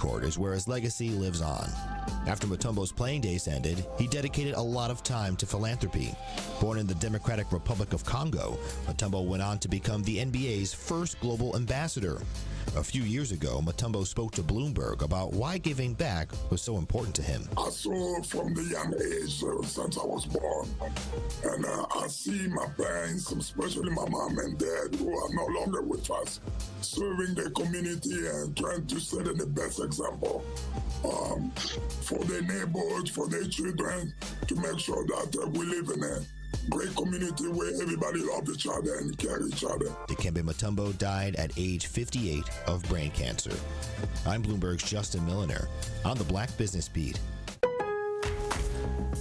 Court is where his legacy lives on. After Mutombo's playing days ended, he dedicated a lot of time to philanthropy. Born in the Democratic Republic of Congo, Mutombo went on to become the NBA's first global ambassador. A few years ago, Mutombo spoke to Bloomberg about why giving back was so important to him. I saw from the young age since I was born, and I see my parents, especially my mom and dad, who are no longer with us, serving the community and trying to set the best example for their neighborhoods, for their children, to make sure that we live in a great community where everybody loves each other and care each other. Dikembe Mutombo died at age 58 of brain cancer. I'm Bloomberg's Justin Milliner on the Black Business Beat.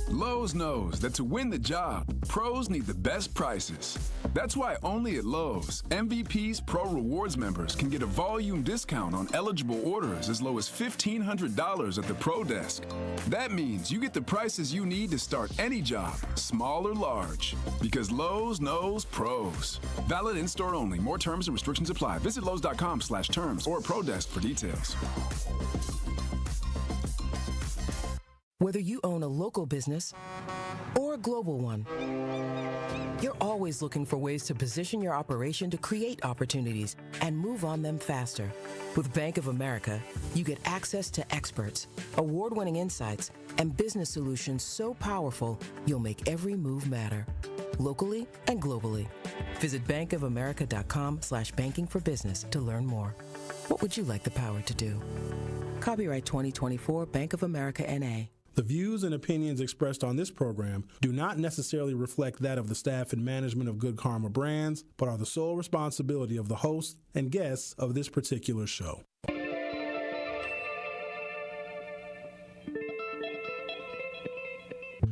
Lowe's knows that to win the job, pros need the best prices. That's why only at Lowe's, MVP's Pro Rewards members can get a volume discount on eligible orders as low as $1,500 at the Pro Desk. That means you get the prices you need to start any job, small or large. Because Lowe's knows pros. Valid in-store only. More terms and restrictions apply. Visit Lowe's.com/terms or Pro Desk for details. Whether you own a local business or a global one, you're always looking for ways to position your operation to create opportunities and move on them faster. With Bank of America, you get access to experts, award-winning insights, and business solutions so powerful, you'll make every move matter, locally and globally. Visit bankofamerica.com/banking for business to learn more. What would you like the power to do? Copyright 2024 Bank of America N.A. The views and opinions expressed on this program do not necessarily reflect that of the staff and management of Good Karma Brands, but are the sole responsibility of the host and guests of this particular show.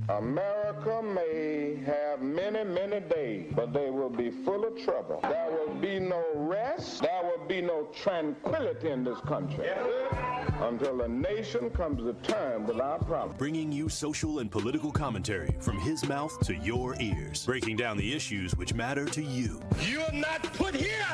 America may have many, many days, but they will be full of trouble. There will be no rest. There will be no tranquility in this country until the nation comes to terms with our problems. Bringing you social and political commentary from his mouth to your ears, breaking down the issues which matter to you. You are not put here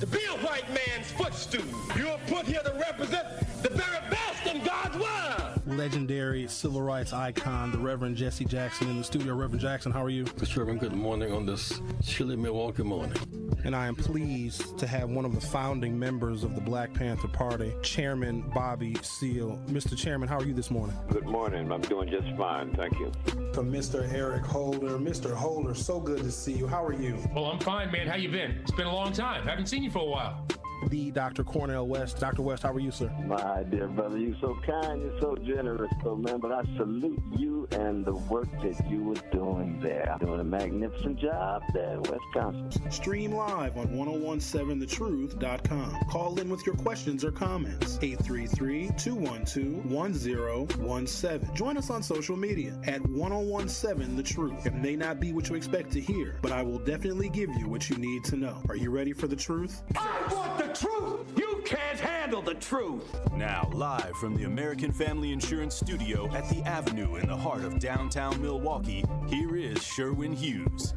to be a white man's footstool. You are put here to represent the very best in God's word. Legendary civil rights icon, the Reverend Jesse Jackson in the studio. Reverend Jackson, how are you? Mr. Sherwin, good morning on this chilly Milwaukee morning. And I am pleased to have one of the founding members of the Black Panther Party, Chairman Bobby Seale. Mr. Chairman, how are you this morning? Good morning. I'm doing just fine. Thank you. From Mr. Eric Holder. Mr. Holder, so good to see you. How are you? Well, I'm fine, man. How you been? It's been a long time. Haven't seen you for a while. The Dr. Cornell West. Dr. West, how are you, sir? My dear brother, you're so kind, you're so generous, so man, but I salute you and the work that you were doing there. Doing a magnificent job there in Wisconsin. Stream live on 1017thetruth.com. Call in with your questions or comments. 833-212-1017. Join us on social media at 1017 The Truth. It may not be what you expect to hear, but I will definitely give you what you need to know. Are you ready for the truth? I want the truth. You can't handle the truth. Now, live from the American Family Insurance Studio at the Avenue in the heart of downtown Milwaukee, here is Sherwin Hughes.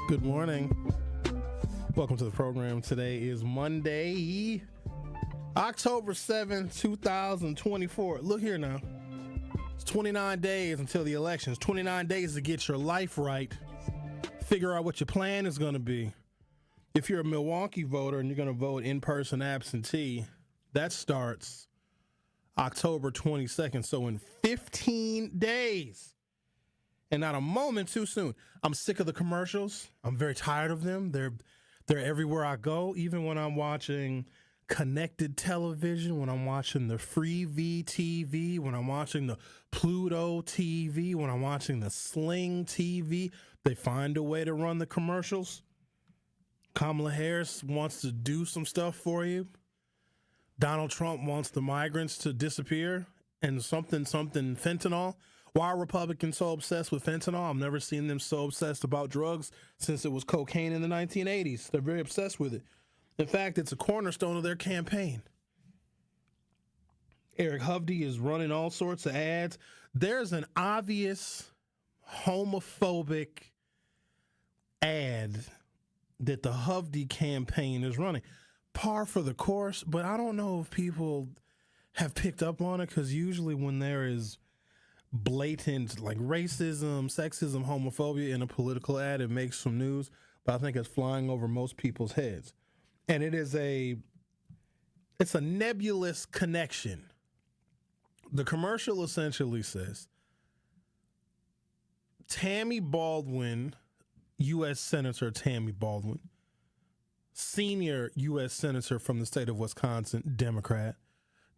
Good morning. Welcome to the program. Today is Monday, October 7th, 2024. Look here now. It's 29 days until the elections. 29 days to get your life right. Figure out what your plan is going to be. If you're a Milwaukee voter and you're going to vote in-person absentee, that starts October 22nd. So in 15 days. And not a moment too soon. I'm sick of the commercials. I'm very tired of them. They're everywhere I go, even when I'm watching connected television, when I'm watching the Freevee TV, when I'm watching the Pluto TV, when I'm watching the Sling TV, they find a way to run the commercials. Kamala Harris wants to do some stuff for you. Donald Trump wants the migrants to disappear and something fentanyl. Why are Republicans so obsessed with fentanyl? I've never seen them so obsessed about drugs since it was cocaine in the 1980s. They're very obsessed with it. In fact, it's a cornerstone of their campaign. Eric Hovde is running all sorts of ads. There's an obvious homophobic ad that the Hughes campaign is running. Par for the course, but I don't know if people have picked up on it, because usually when there is blatant like racism, sexism, homophobia in a political ad, it makes some news, but I think it's flying over most people's heads. And it's a nebulous connection. The commercial essentially says, Tammy Baldwin, U.S. Senator Tammy Baldwin, senior U.S. Senator from the state of Wisconsin, Democrat,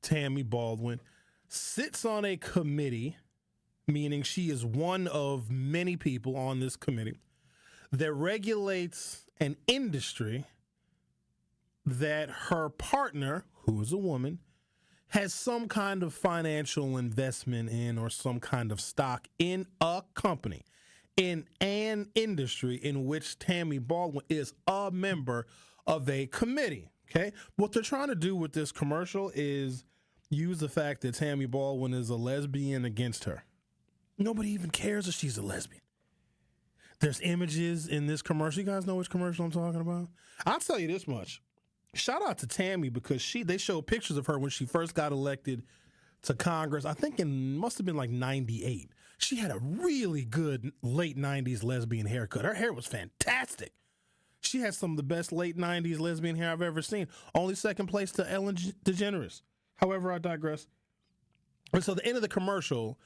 Tammy Baldwin, sits on a committee, meaning she is one of many people on this committee, that regulates an industry that her partner, who is a woman, has some kind of financial investment in or some kind of stock in a company, in an industry in which Tammy Baldwin is a member of a committee, okay? What they're trying to do with this commercial is use the fact that Tammy Baldwin is a lesbian against her. Nobody even cares if she's a lesbian. There's images in this commercial. You guys know which commercial I'm talking about? I'll tell you this much. Shout out to Tammy, because they showed pictures of her when she first got elected to Congress. I think it must have been like 98. She had a really good late 90s lesbian haircut. Her hair was fantastic. She had some of the best late 90s lesbian hair I've ever seen. Only second place to Ellen DeGeneres. However, I digress. And so the end of the commercial,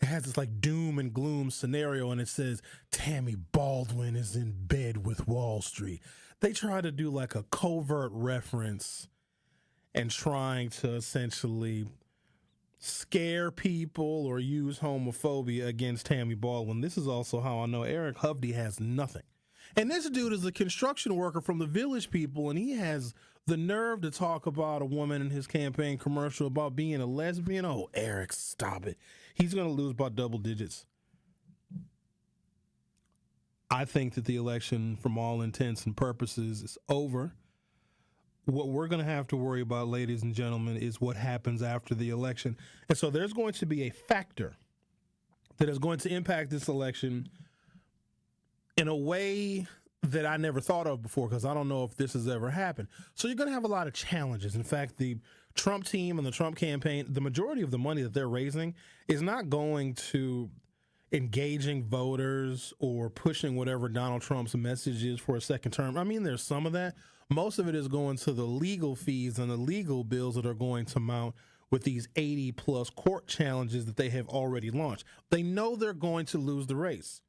it has this like doom and gloom scenario, and it says, Tammy Baldwin is in bed with Wall Street. They try to do like a covert reference and trying to essentially scare people or use homophobia against Tammy Baldwin. This is also how I know Eric Hovde has nothing. And this dude is a construction worker from the Village People, and he has the nerve to talk about a woman in his campaign commercial about being a lesbian. Oh, Eric, stop it. He's going to lose by double digits. I think that the election, from all intents and purposes, is over. What we're going to have to worry about, ladies and gentlemen, is what happens after the election. And so there's going to be a factor that is going to impact this election in a way that I never thought of before, because I don't know if this has ever happened. So you're going to have a lot of challenges. In fact, the Trump team and the Trump campaign, the majority of the money that they're raising is not going to engaging voters or pushing whatever Donald Trump's message is for a second term. I mean, there's some of that. Most of it is going to the legal fees and the legal bills that are going to mount with these 80-plus court challenges that they have already launched. They know they're going to lose the race.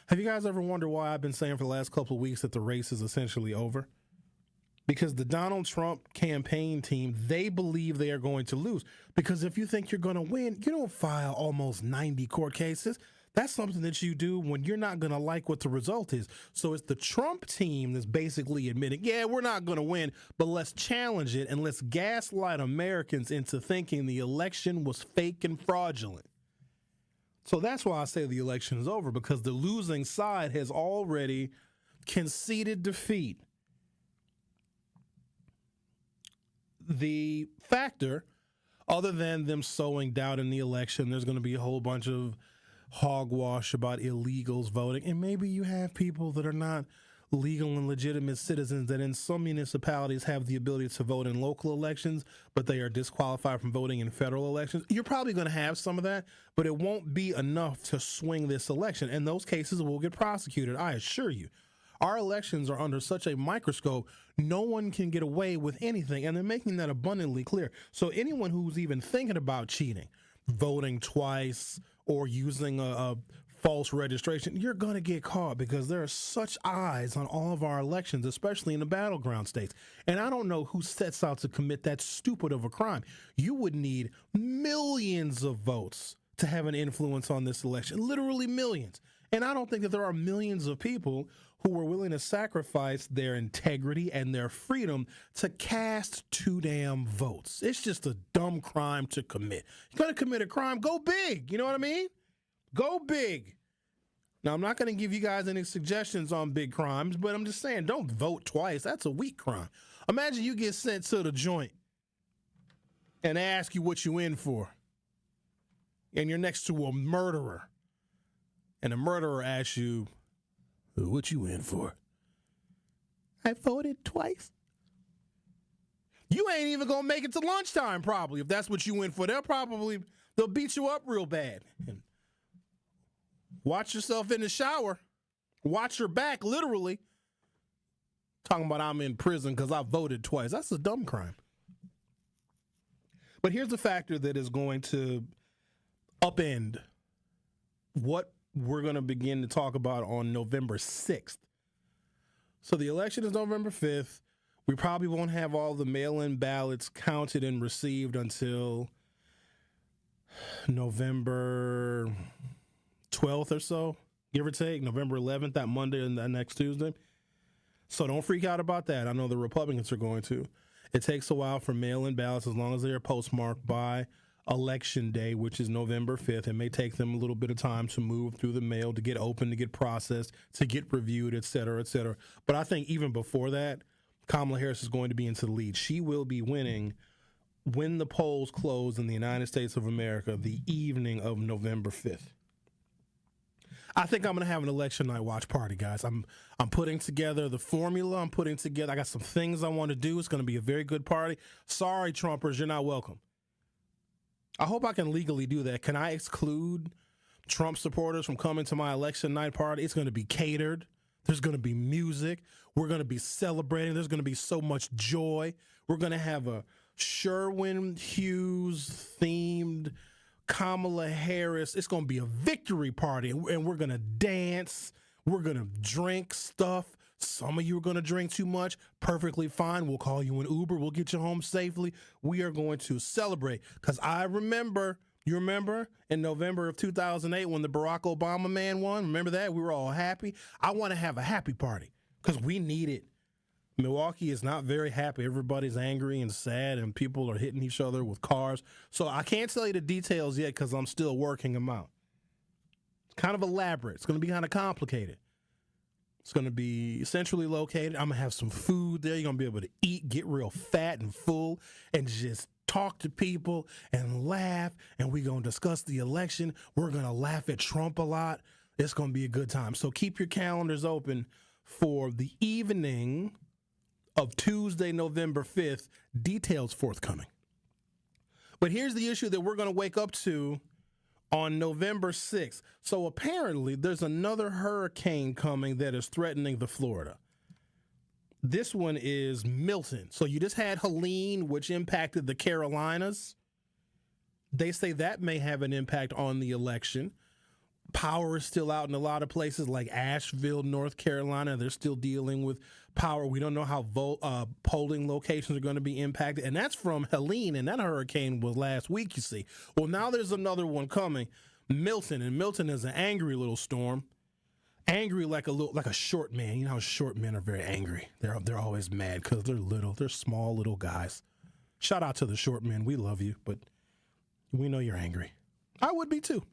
Have you guys ever wondered why I've been saying for the last couple of weeks that the race is essentially over? Because the Donald Trump campaign team, they believe they are going to lose. Because if you think you're going to win, you don't file almost 90 court cases. That's something that you do when you're not going to like what the result is. So it's the Trump team that's basically admitting, yeah, we're not going to win, but let's challenge it and let's gaslight Americans into thinking the election was fake and fraudulent. So that's why I say the election is over, because the losing side has already conceded defeat. The factor, other than them sowing doubt in the election, there's going to be a whole bunch of hogwash about illegals voting. And maybe you have people that are not legal and legitimate citizens that in some municipalities have the ability to vote in local elections, but they are disqualified from voting in federal elections. You're probably going to have some of that, but it won't be enough to swing this election. And those cases will get prosecuted, I assure you. Our elections are under such a microscope, no one can get away with anything, and they're making that abundantly clear. So anyone who's even thinking about cheating, voting twice, or using a false registration, you're going to get caught, because there are such eyes on all of our elections, especially in the battleground states. And I don't know who sets out to commit that stupid of a crime. You would need millions of votes to have an influence on this election, literally millions. And I don't think that there are millions of people who are willing to sacrifice their integrity and their freedom to cast 2 damn votes. It's just a dumb crime to commit. You're going to commit a crime, go big. You know what I mean? Go big. Now, I'm not going to give you guys any suggestions on big crimes, but I'm just saying, don't vote twice. That's a weak crime. Imagine you get sent to the joint and they ask you what you in for, and you're next to a murderer, and the murderer asks you, what you in for? I voted twice. You ain't even going to make it to lunchtime probably if that's what you in for. They'll beat you up real bad. And watch yourself in the shower. Watch your back, literally. Talking about I'm in prison because I voted twice. That's a dumb crime. But here's the factor that is going to upend what we're going to begin to talk about on November 6th. So the election is November 5th. We probably won't have all the mail-in ballots counted and received until November 12th or so, give or take, November 11th, that Monday and that next Tuesday. So don't freak out about that. I know the Republicans are going to. It takes a while for mail-in ballots as long as they are postmarked by Election Day, which is November 5th. It may take them a little bit of time to move through the mail, to get open, to get processed, to get reviewed, et cetera, et cetera. But I think even before that, Kamala Harris is going to be into the lead. She will be winning when the polls close in the United States of America the evening of November 5th. I think I'm going to have an election night watch party, guys. I'm putting together the formula. I got some things I want to do. It's going to be a very good party. Sorry, Trumpers, you're not welcome. I hope I can legally do that. Can I exclude Trump supporters from coming to my election night party? It's going to be catered. There's going to be music. We're going to be celebrating. There's going to be so much joy. We're going to have a Sherwin Hughes themed Kamala Harris. It's going to be a victory party, and we're going to dance. We're going to drink stuff. Some of you are going to drink too much. Perfectly fine. We'll call you an Uber. We'll get you home safely. We are going to celebrate because I remember, you remember in November of 2008 when the Barack Obama man won? Remember that? We were all happy. I want to have a happy party because we need it. Milwaukee is not very happy. Everybody's angry and sad, and people are hitting each other with cars. So I can't tell you the details yet because I'm still working them out. It's kind of elaborate. It's going to be kind of complicated. It's going to be centrally located. I'm going to have some food there. You're going to be able to eat, get real fat and full, and just talk to people and laugh. And we're going to discuss the election. We're going to laugh at Trump a lot. It's going to be a good time. So keep your calendars open for the evening of Tuesday, November 5th. Details forthcoming. But here's the issue that we're going to wake up to on November 6th. So apparently there's another hurricane coming that is threatening the Florida. This one is Milton. So you just had Helene, which impacted the Carolinas. They say that may have an impact on the election. Power is still out in a lot of places like Asheville, North Carolina. They're still dealing with power. We don't know how polling locations are going to be impacted. And that's from Helene, and that hurricane was last week, you see. Well, now there's another one coming, Milton. And Milton is an angry little storm. Angry like a short man. You know how short men are very angry. They're always mad because they're little. They're small little guys. Shout out to the short men. We love you, but we know you're angry. I would be too.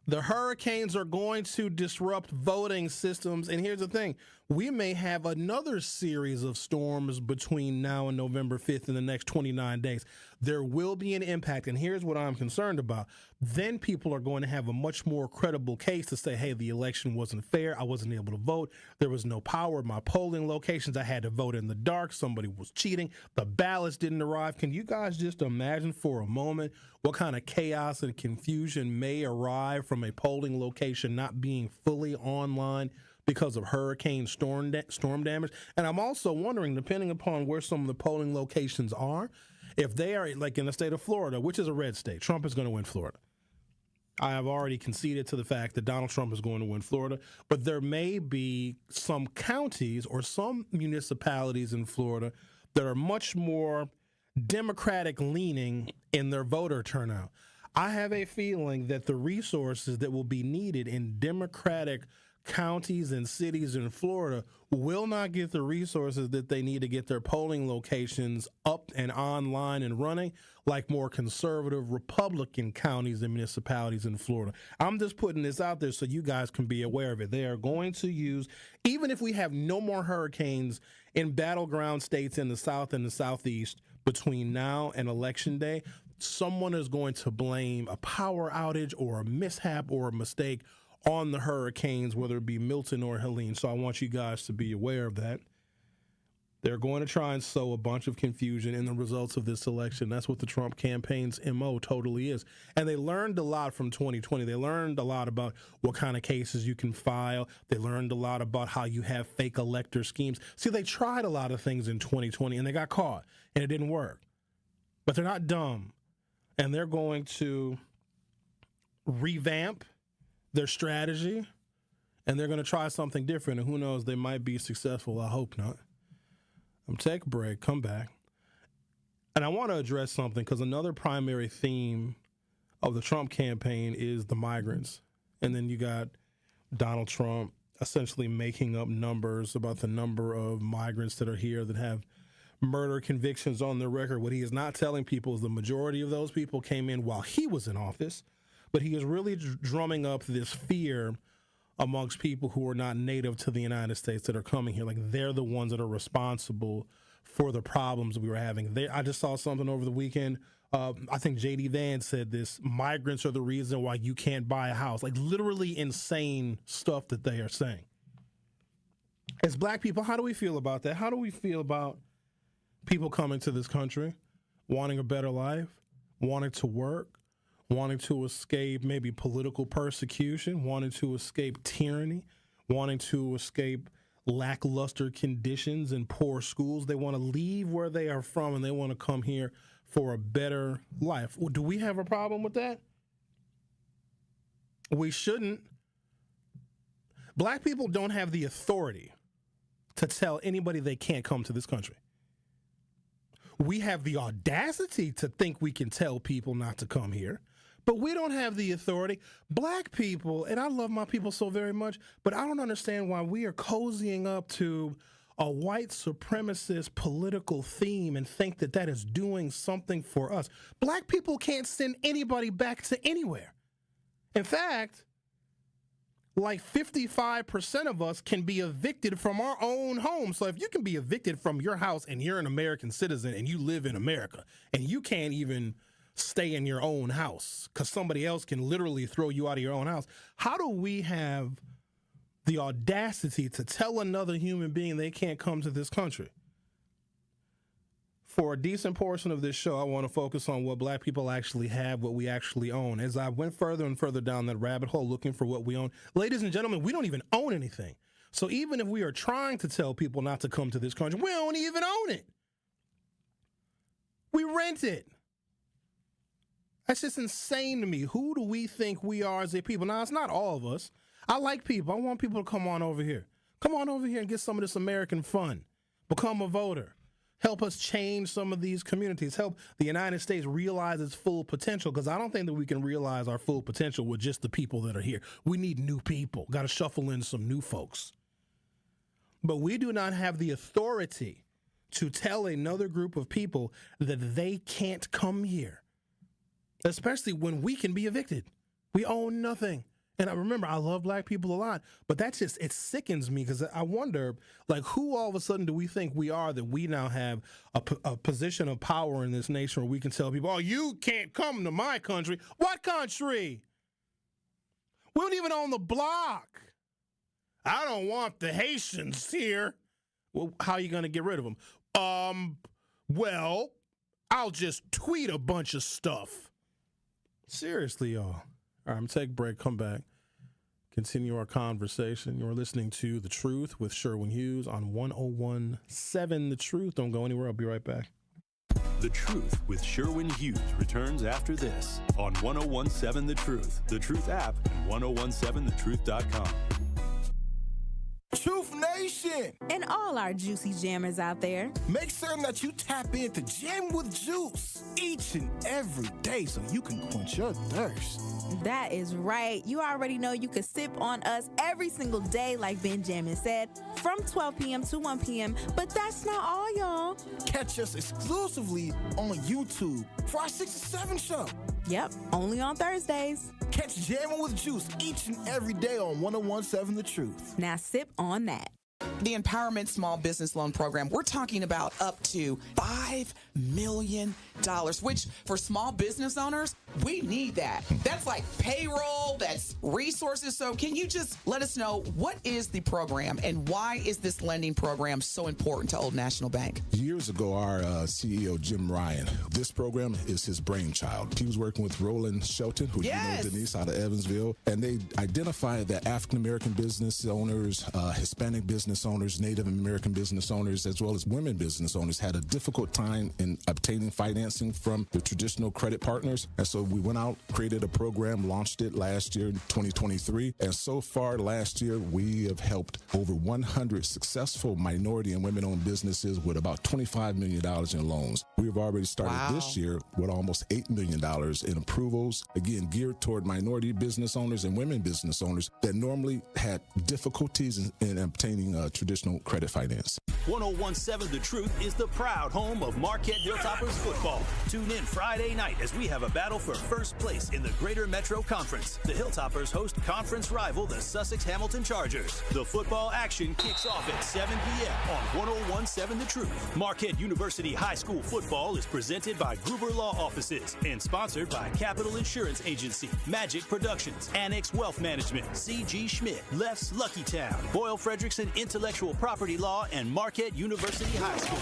The hurricanes are going to disrupt voting systems. And here's the thing. We may have another series of storms between now and November 5th in the next 29 days. There will be an impact. And here's what I'm concerned about. Then people are going to have a much more credible case to say, hey, the election wasn't fair. I wasn't able to vote. There was no power at my polling locations. I had to vote in the dark. Somebody was cheating. The ballots didn't arrive. Can you guys just imagine for a moment what kind of chaos and confusion may arrive from a polling location not being fully online because of hurricane storm damage? And I'm also wondering, depending upon where some of the polling locations are, if they are like in the state of Florida, which is a red state, Trump is going to win Florida. I have already conceded to the fact that Donald Trump is going to win Florida, but there may be some counties or some municipalities in Florida that are much more Democratic leaning in their voter turnout. I have a feeling that the resources that will be needed in Democratic counties and cities in Florida will not get the resources that they need to get their polling locations up and online and running like more conservative Republican counties and municipalities in Florida. I'm just putting this out there so you guys can be aware of it. They are going to use, even if we have no more hurricanes in battleground states in the South and the Southeast between now and Election Day, someone is going to blame a power outage or a mishap or a mistake on the hurricanes, whether it be Milton or Helene. So I want you guys to be aware of that. They're going to try and sow a bunch of confusion in the results of this election. That's what the Trump campaign's MO totally is. And they learned a lot from 2020. They learned a lot about what kind of cases you can file. They learned a lot about how you have fake elector schemes. See, they tried a lot of things in 2020 and they got caught and it didn't work. But they're not dumb. And they're going to revamp their strategy and they're going to try something different. And who knows, they might be successful. I hope not. Take a break, come back. And I want to address something because another primary theme of the Trump campaign is the migrants. And then you got Donald Trump essentially making up numbers about the number of migrants that are here that have murder convictions on their record. What he is not telling people is the majority of those people came in while he was in office. But he is really drumming up this fear amongst people who are not native to the United States that are coming here. Like they're the ones that are responsible for the problems we were having. I just saw something over the weekend. I think J.D. Vance said this, migrants are the reason why you can't buy a house. Like literally insane stuff that they are saying. As black people, how do we feel about that? How do we feel about people coming to this country, wanting a better life, wanting to work, wanting to escape maybe political persecution, wanting to escape tyranny, wanting to escape lackluster conditions and poor schools? They want to leave where they are from and they want to come here for a better life. Do we have a problem with that? We shouldn't. Black people don't have the authority to tell anybody they can't come to this country. We have the audacity to think we can tell people not to come here. But we don't have the authority. Black people, and I love my people so very much, but I don't understand why we are cozying up to a white supremacist political theme and think that that is doing something for us. Black people can't send anybody back to anywhere. In fact, like 55% of us can be evicted from our own home. So if you can be evicted from your house and you're an American citizen and you live in America and you can't even stay in your own house because somebody else can literally throw you out of your own house. How do we have the audacity to tell another human being they can't come to this country? For a decent portion of this show, I want to focus on what black people actually have, what we actually own. As I went further and further down that rabbit hole looking for what we own, ladies and gentlemen, we don't even own anything. So even if we are trying to tell people not to come to this country, we don't even own it. We rent it. That's just insane to me. Who do we think we are as a people? Now, it's not all of us. I like people. I want people to come on over here. Come on over here and get some of this American fun. Become a voter. Help us change some of these communities. Help the United States realize its full potential, because I don't think that we can realize our full potential with just the people that are here. We need new people. Got to shuffle in some new folks. But we do not have the authority to tell another group of people that they can't come here. Especially when we can be evicted. We own nothing. And I remember, I love black people a lot, but that just, it sickens me because I wonder, like, who all of a sudden do we think we are that we now have a position of power in this nation where we can tell people, oh, you can't come to my country. What country? We don't even own the block. I don't want the Haitians here. Well, how are you going to get rid of them? Well, I'll just tweet a bunch of stuff. Seriously, y'all. All right, I'm going to take a break, come back, continue our conversation. You're listening to The Truth with Sherwin Hughes on 101.7 The Truth. Don't go anywhere. I'll be right back. The Truth with Sherwin Hughes returns after this on 101.7 The Truth, The Truth app, and 1017thetruth.com. Truth Nation! And all our juicy jammers out there. Make certain that you tap into Jam with Juice each and every day so you can quench your thirst. That is right. You already know you can sip on us every single day, like Benjamin said, from 12 p.m. to 1 p.m. But that's not all, y'all. Catch us exclusively on YouTube for our 6 to 7 show. Yep, only on Thursdays. Catch Jamming with Juice each and every day on 101.7 The Truth. Now sip on that. The Empowerment Small Business Loan Program, we're talking about up to $5 million, which for small business owners, we need that. That's like payroll, that's resources. So can you just let us know, what is the program and why is this lending program so important to Old National Bank? Years ago, our CEO, Jim Ryan, this program is his brainchild. He was working with Roland Shelton, who you know, Denise, out of Evansville, and they identified that African-American business owners, Hispanic business owners, Native American business owners, as well as women business owners had a difficult time in obtaining financing from the traditional credit partners. And so we went out, created a program, launched it last year, 2023. And so far last year, we have helped over 100 successful minority and women-owned businesses with about $25 million in loans. We've already started this year with almost $8 million in approvals, again, geared toward minority business owners and women business owners that normally had difficulties in obtaining traditional credit finance. 1017 The Truth is the proud home of Marquette Hilltoppers football. Tune in Friday night as we have a battle for first place in the Greater Metro Conference. The Hilltoppers host conference rival, the Sussex Hamilton Chargers. The football action kicks off at 7 p.m. on 1017 The Truth. Marquette University High School football is presented by Gruber Law Offices and sponsored by Capital Insurance Agency, Magic Productions, Annex Wealth Management, C.G. Schmidt, Left's Lucky Town, Boyle Frederickson Intellectual Property Law, and Marquette University High School.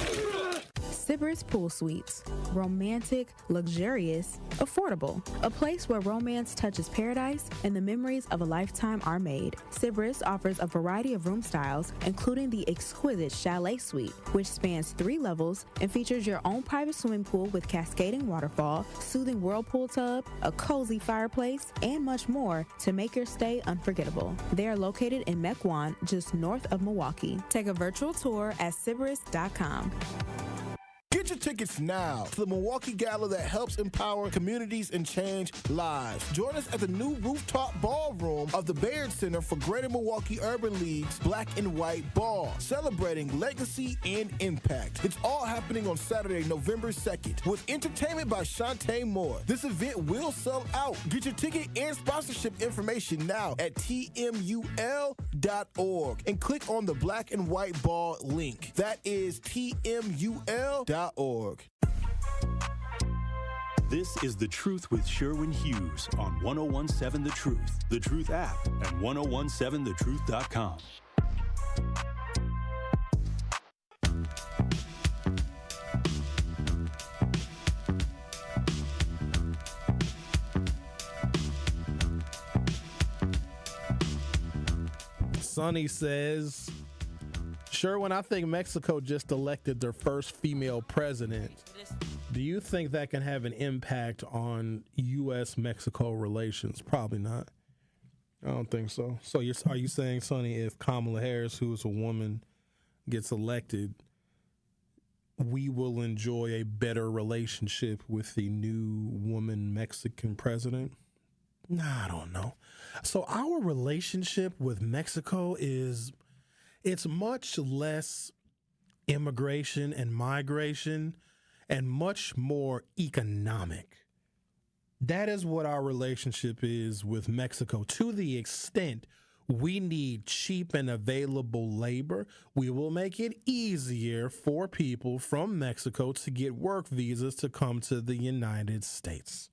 Sybaris Pool Suites. Romantic, luxurious, affordable. A place where romance touches paradise and the memories of a lifetime are made. Sybaris offers a variety of room styles, including the exquisite Chalet Suite, which spans 3 levels and features your own private swimming pool with cascading waterfall, soothing whirlpool tub, a cozy fireplace, and much more to make your stay unforgettable. They are located in Mequon, just north of Milwaukee. Take a virtual tour at Sybaris.com. Get your tickets now to the Milwaukee Gala that helps empower communities and change lives. Join us at the new rooftop ballroom of the Baird Center for Greater Milwaukee Urban League's Black and White Ball, celebrating legacy and impact. It's all happening on Saturday, November 2nd, with entertainment by Shantae Moore. This event will sell out. Get your ticket and sponsorship information now at tmul.org and click on the Black and White Ball link. That is tmul.org. This is The Truth with Sherwin Hughes on 1017 The Truth, The Truth app, and 1017thetruth.com. Sonny says, Sherwin, I think Mexico just elected their first female president. Do you think that can have an impact on U.S.-Mexico relations? Probably not. I don't think so. So are you saying, Sonny, if Kamala Harris, who is a woman, gets elected, we will enjoy a better relationship with the new woman Mexican president? Nah, I don't know. So our relationship with Mexico it's much less immigration and migration and much more economic. That is what our relationship is with Mexico. To the extent we need cheap and available labor, we will make it easier for people from Mexico to get work visas to come to the United States.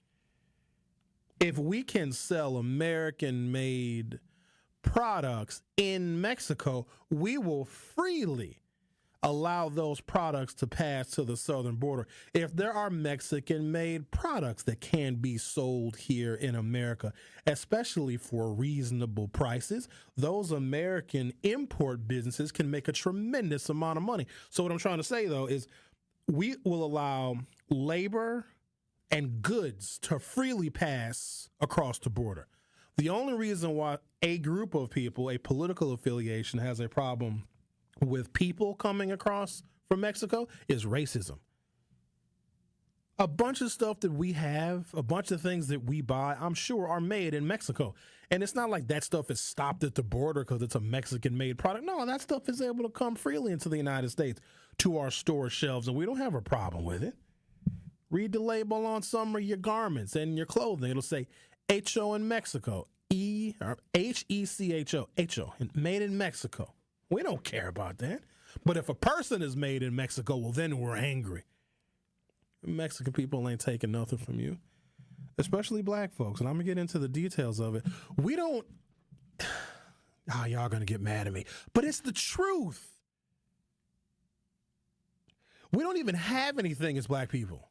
If we can sell American-made products in Mexico, we will freely allow those products to pass to the southern border. If there are Mexican-made products that can be sold here in America, especially for reasonable prices, those American import businesses can make a tremendous amount of money. So what I'm trying to say, though, is we will allow labor and goods to freely pass across the border. The only reason why a group of people, a political affiliation, has a problem with people coming across from Mexico is racism. A bunch of stuff that we have, a bunch of things that we buy, I'm sure are made in Mexico. And it's not like that stuff is stopped at the border because it's a Mexican-made product. No, that stuff is able to come freely into the United States to our store shelves, and we don't have a problem with it. Read the label on some of your garments and your clothing. It'll say Hecho in Mexico, Hecho, made in Mexico. We don't care about that. But if a person is made in Mexico, well, then we're angry. Mexican people ain't taking nothing from you, especially black folks. And I'm going to get into the details of it. We don't, y'all going to get mad at me, but it's the truth. We don't even have anything as black people.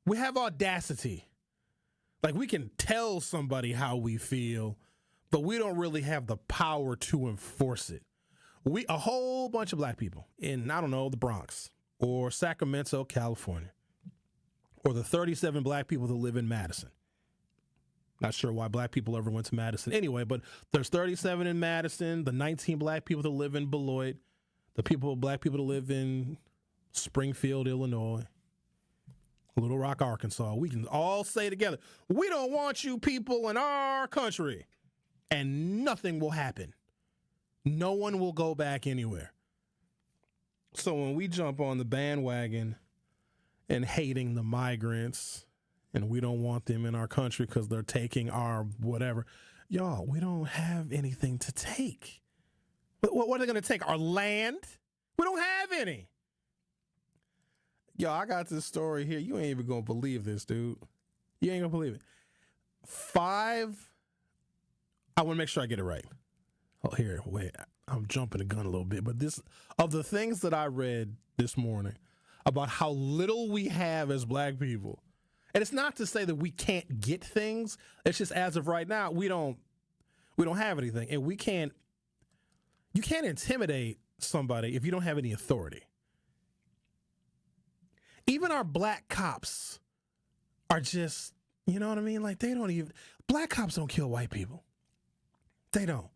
We have audacity. Like, we can tell somebody how we feel, but we don't really have the power to enforce it. A whole bunch of black people in, I don't know, the Bronx or Sacramento, California, or the 37 black people that live in Madison. Not sure why black people ever went to Madison anyway, but there's 37 in Madison, the 19 black people that live in Beloit, black people that live in Springfield, Illinois, Little Rock, Arkansas. We can all say together, we don't want you people in our country, and nothing will happen. No one will go back anywhere. So when we jump on the bandwagon and hating the migrants, and we don't want them in our country because they're taking our whatever, y'all, we don't have anything to take. What are they going to take? Our land? We don't have any. Yo, I got this story here. You ain't even going to believe this, dude. You ain't going to believe it. I want to make sure I get it right. Oh, here, wait. I'm jumping the gun a little bit. But of the things that I read this morning about how little we have as black people, and it's not to say that we can't get things. It's just as of right now, we don't have anything. And you can't intimidate somebody if you don't have any authority. Even our black cops are just, you know what I mean? Like, black cops don't kill white people. They don't.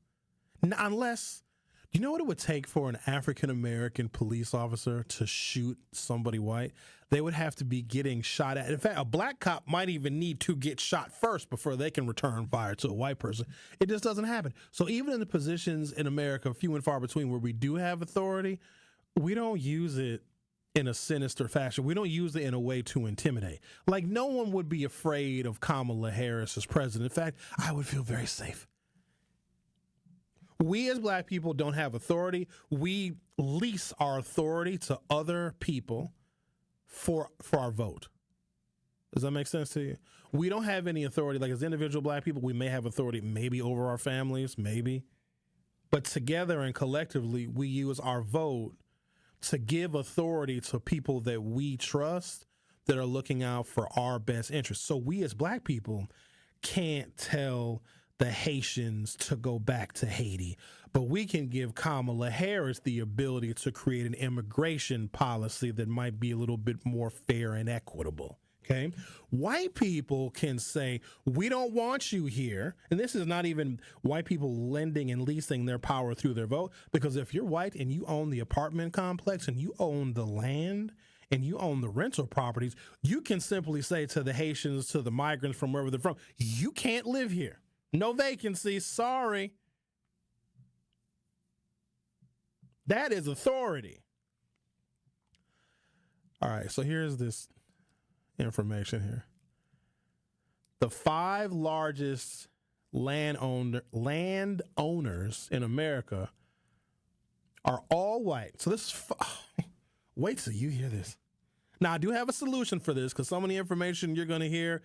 Unless, you know what it would take for an African-American police officer to shoot somebody white? They would have to be getting shot at. In fact, a black cop might even need to get shot first before they can return fire to a white person. It just doesn't happen. So even in the positions in America, few and far between, where we do have authority, we don't use it in a sinister fashion. We don't use it in a way to intimidate. Like, no one would be afraid of Kamala Harris as president. In fact, I would feel very safe. We as black people don't have authority. We lease our authority to other people for our vote. Does that make sense to you? We don't have any authority. Like, as individual black people, we may have authority maybe over our families, maybe. But together and collectively, we use our vote to give authority to people that we trust that are looking out for our best interests. So we as black people can't tell the Haitians to go back to Haiti, but we can give Kamala Harris the ability to create an immigration policy that might be a little bit more fair and equitable. Okay. White people can say, we don't want you here. And this is not even white people lending and leasing their power through their vote, because if you're white and you own the apartment complex and you own the land and you own the rental properties, you can simply say to the Haitians, to the migrants from wherever they're from, you can't live here. No vacancy. Sorry. That is authority. All right. So here's this information here. The 5 largest landowners in America are all white. So this is, wait till you hear this. Now, I do have a solution for this, because some of the information you're going to hear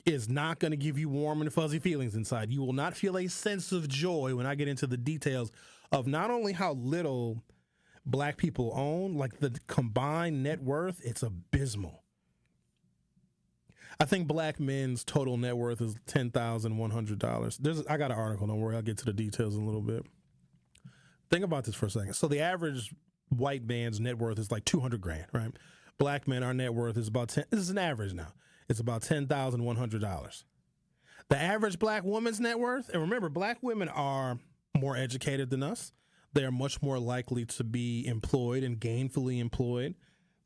is not going to give you warm and fuzzy feelings inside. You will not feel a sense of joy when I get into the details of not only how little black people own, like the combined net worth, it's abysmal. I think black men's total net worth is $10,100. I got an article, don't worry, I'll get to the details in a little bit. Think about this for a second. So the average white man's net worth is like $200,000, right? Black men, our net worth is about this is an average now. It's about $10,100. The average black woman's net worth, and remember, black women are more educated than us. They're much more likely to be employed and gainfully employed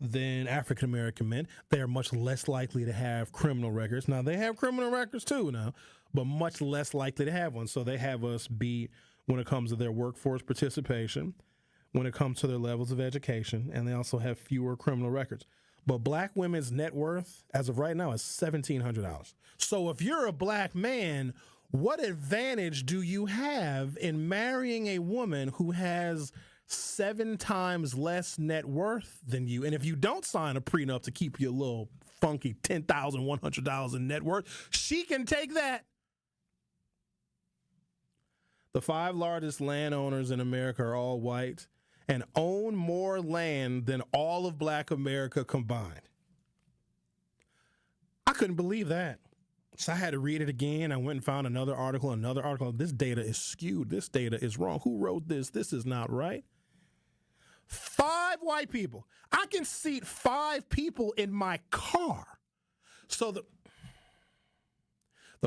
than African-American men. They are much less likely to have criminal records. Now, they have criminal records too now, but much less likely to have one. So they have us beat when it comes to their workforce participation, when it comes to their levels of education, and they also have fewer criminal records. But black women's net worth, as of right now, is $1,700. So if you're a black man, What advantage do you have in marrying a woman who has 7 times less net worth than you? And if you don't sign a prenup to keep your little funky $10,100 in net worth, she can take that. The 5 largest landowners in America are all white and own more land than all of Black America combined. I couldn't believe that. So I had to read it again. I went and found another article. This data is skewed. This data is wrong. Who wrote this? This is not right. 5 white people. I can seat 5 people in my car. So the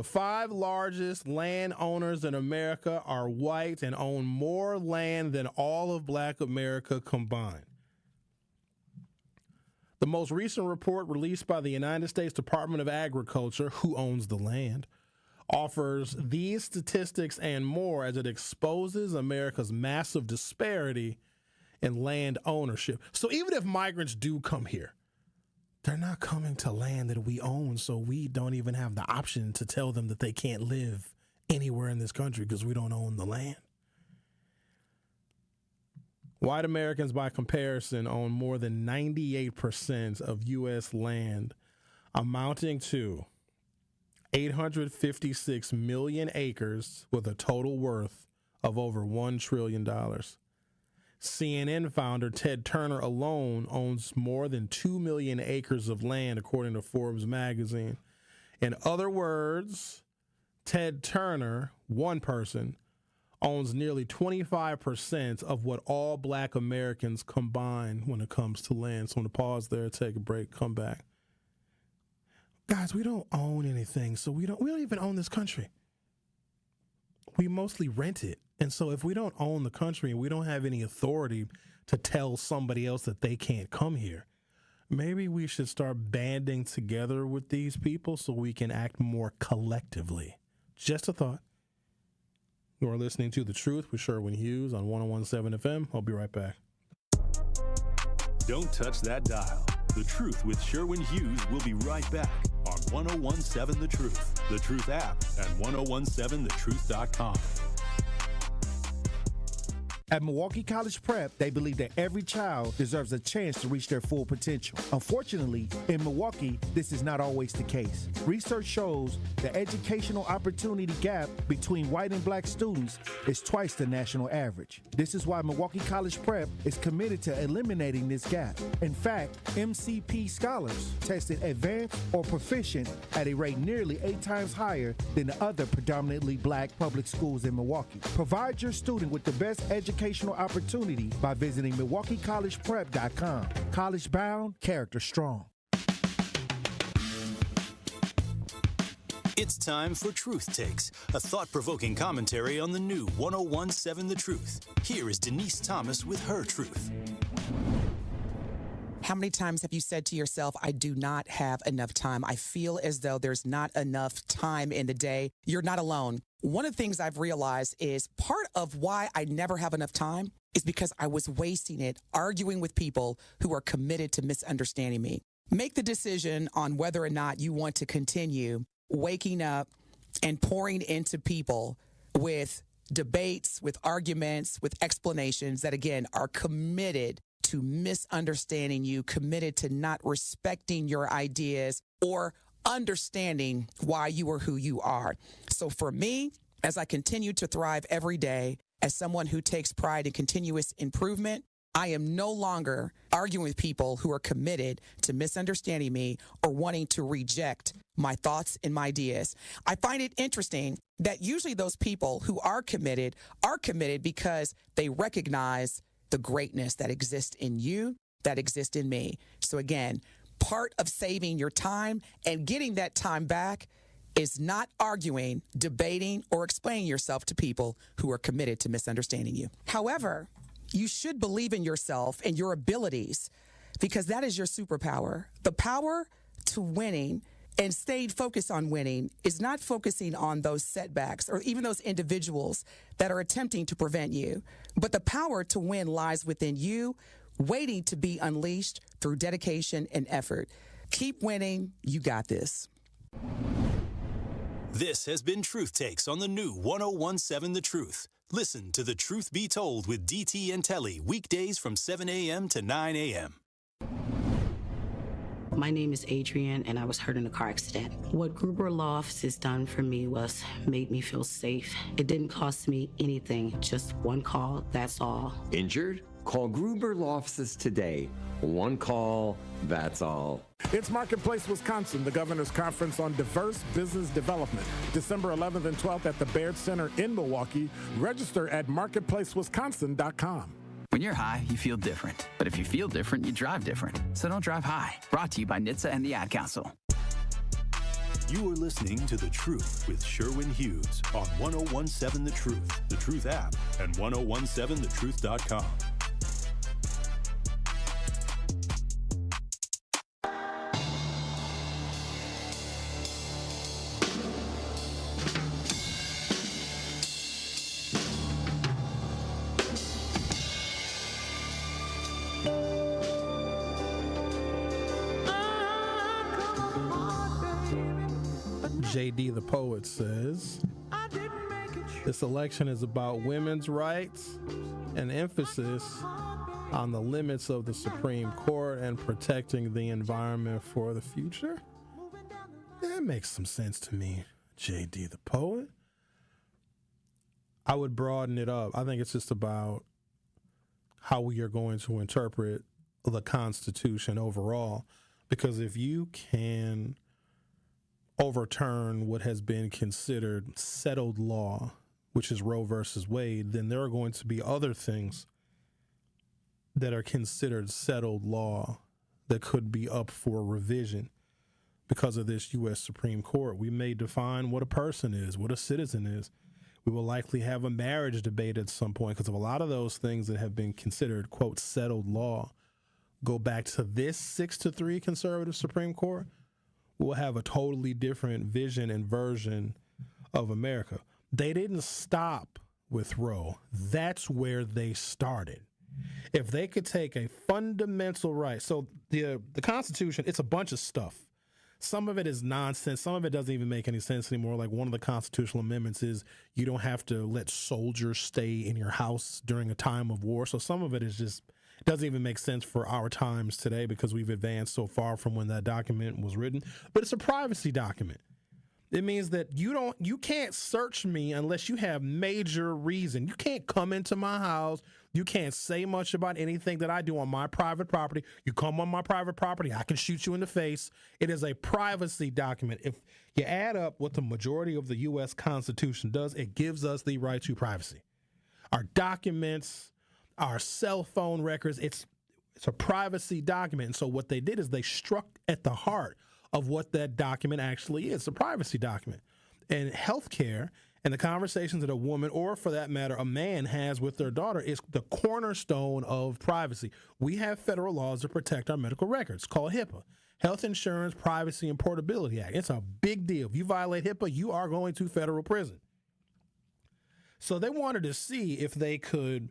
5 largest landowners in America are white and own more land than all of Black America combined. The most recent report released by the United States Department of Agriculture, who owns the land, offers these statistics and more as it exposes America's massive disparity in land ownership. So even if migrants do come here, they're not coming to land that we own, so we don't even have the option to tell them that they can't live anywhere in this country because we don't own the land. White Americans, by comparison, own more than 98% of U.S. land, amounting to 856 million acres with a total worth of over $1 trillion. CNN founder Ted Turner alone owns more than 2 million acres of land, according to Forbes magazine. In other words, Ted Turner, one person, owns nearly 25% of what all Black Americans combine when it comes to land. So I'm going to pause there, take a break, come back. Guys, we don't own anything, so we don't even own this country. We mostly rent it. And so if we don't own the country and we don't have any authority to tell somebody else that they can't come here, maybe we should start banding together with these people so we can act more collectively. Just a thought. You are listening to The Truth with Sherwin Hughes on 101.7 FM. I'll be right back. Don't touch that dial. The Truth with Sherwin Hughes will be right back on 101.7 The Truth, The Truth app, and 1017thetruth.com. At Milwaukee College Prep, they believe that every child deserves a chance to reach their full potential. Unfortunately, in Milwaukee, this is not always the case. Research shows the educational opportunity gap between white and Black students is twice the national average. This is why Milwaukee College Prep is committed to eliminating this gap. In fact, MCP scholars tested advanced or proficient at a rate nearly 8 times higher than the other predominantly Black public schools in Milwaukee. Provide your student with the best educational opportunity by visiting MilwaukeeCollegePrep.com. College bound, character strong. It's time for Truth Takes, a thought-provoking commentary on the new 101.7 The Truth. Here is Denise Thomas with her truth. How many times have you said to yourself, I do not have enough time? I feel as though there's not enough time in the day. You're not alone. One of the things I've realized is part of why I never have enough time is because I was wasting it arguing with people who are committed to misunderstanding me. Make the decision on whether or not you want to continue waking up and pouring into people with debates, with arguments, with explanations that, again, are committed to misunderstanding you, committed to not respecting your ideas or understanding why you are who you are. So for me, as I continue to thrive every day, as someone who takes pride in continuous improvement, I am no longer arguing with people who are committed to misunderstanding me or wanting to reject my thoughts and my ideas. I find it interesting that usually those people who are committed because they recognize the greatness that exists in you, that exists in me. So again, part of saving your time and getting that time back is not arguing, debating, or explaining yourself to people who are committed to misunderstanding you. However, you should believe in yourself and your abilities because that is your superpower. The power to winning and staying focused on winning is not focusing on those setbacks or even those individuals that are attempting to prevent you. But the power to win lies within you, waiting to be unleashed through dedication and effort. Keep winning. You got this. This has been Truth Takes on the new 1017 The Truth. Listen to The Truth Be Told with DT and Telly weekdays from 7 a.m. to 9 a.m. My name is Adrienne, and I was hurt in a car accident. What Gruber Law Office has done for me was made me feel safe. It didn't cost me anything, just one call, that's all. Injured? Call Gruber Law Offices today. One call, that's all. It's Marketplace, Wisconsin, the Governor's Conference on Diverse Business Development. December 11th and 12th at the Baird Center in Milwaukee. Register at marketplacewisconsin.com. When you're high, you feel different. But if you feel different, you drive different. So don't drive high. Brought to you by NHTSA and the Ad Council. You are listening to The Truth with Sherwin Hughes on 1017 The Truth, The Truth app, and 1017thetruth.com. JD the Poet says, this election is about women's rights and emphasis on the limits of the Supreme Court and protecting the environment for the future. That makes some sense to me, JD the Poet. I would broaden it up. I think it's just about how we are going to interpret the Constitution overall, because if you can overturn what has been considered settled law, which is Roe versus Wade, then there are going to be other things that are considered settled law that could be up for revision because of this U.S. Supreme Court. We may define what a person is, what a citizen is. We will likely have a marriage debate at some point because of a lot of those things that have been considered, quote, settled law go back to this 6-3 conservative Supreme Court. We'll have a totally different vision and version of America. They didn't stop with Roe. That's where they started. If they could take a fundamental right, so the Constitution, it's a bunch of stuff. Some of it is nonsense. Some of it doesn't even make any sense anymore. Like one of the constitutional amendments is you don't have to let soldiers stay in your house during a time of war. So some of it is just doesn't even make sense for our times today because we've advanced so far from when that document was written. But it's a privacy document. It means that you can't search me unless you have major reason. You can't come into my house. You can't say much about anything that I do on my private property. You come on my private property, I can shoot you in the face. It is a privacy document. If you add up what the majority of the U.S. Constitution does, it gives us the right to privacy. Our documents, our cell phone records, it's a privacy document. And so what they did is they struck at the heart of what that document actually is, a privacy document. And healthcare and the conversations that a woman, or for that matter, a man has with their daughter is the cornerstone of privacy. We have federal laws that protect our medical records called HIPAA, Health Insurance Privacy and Portability Act. It's a big deal. If you violate HIPAA, you are going to federal prison. So they wanted to see if they could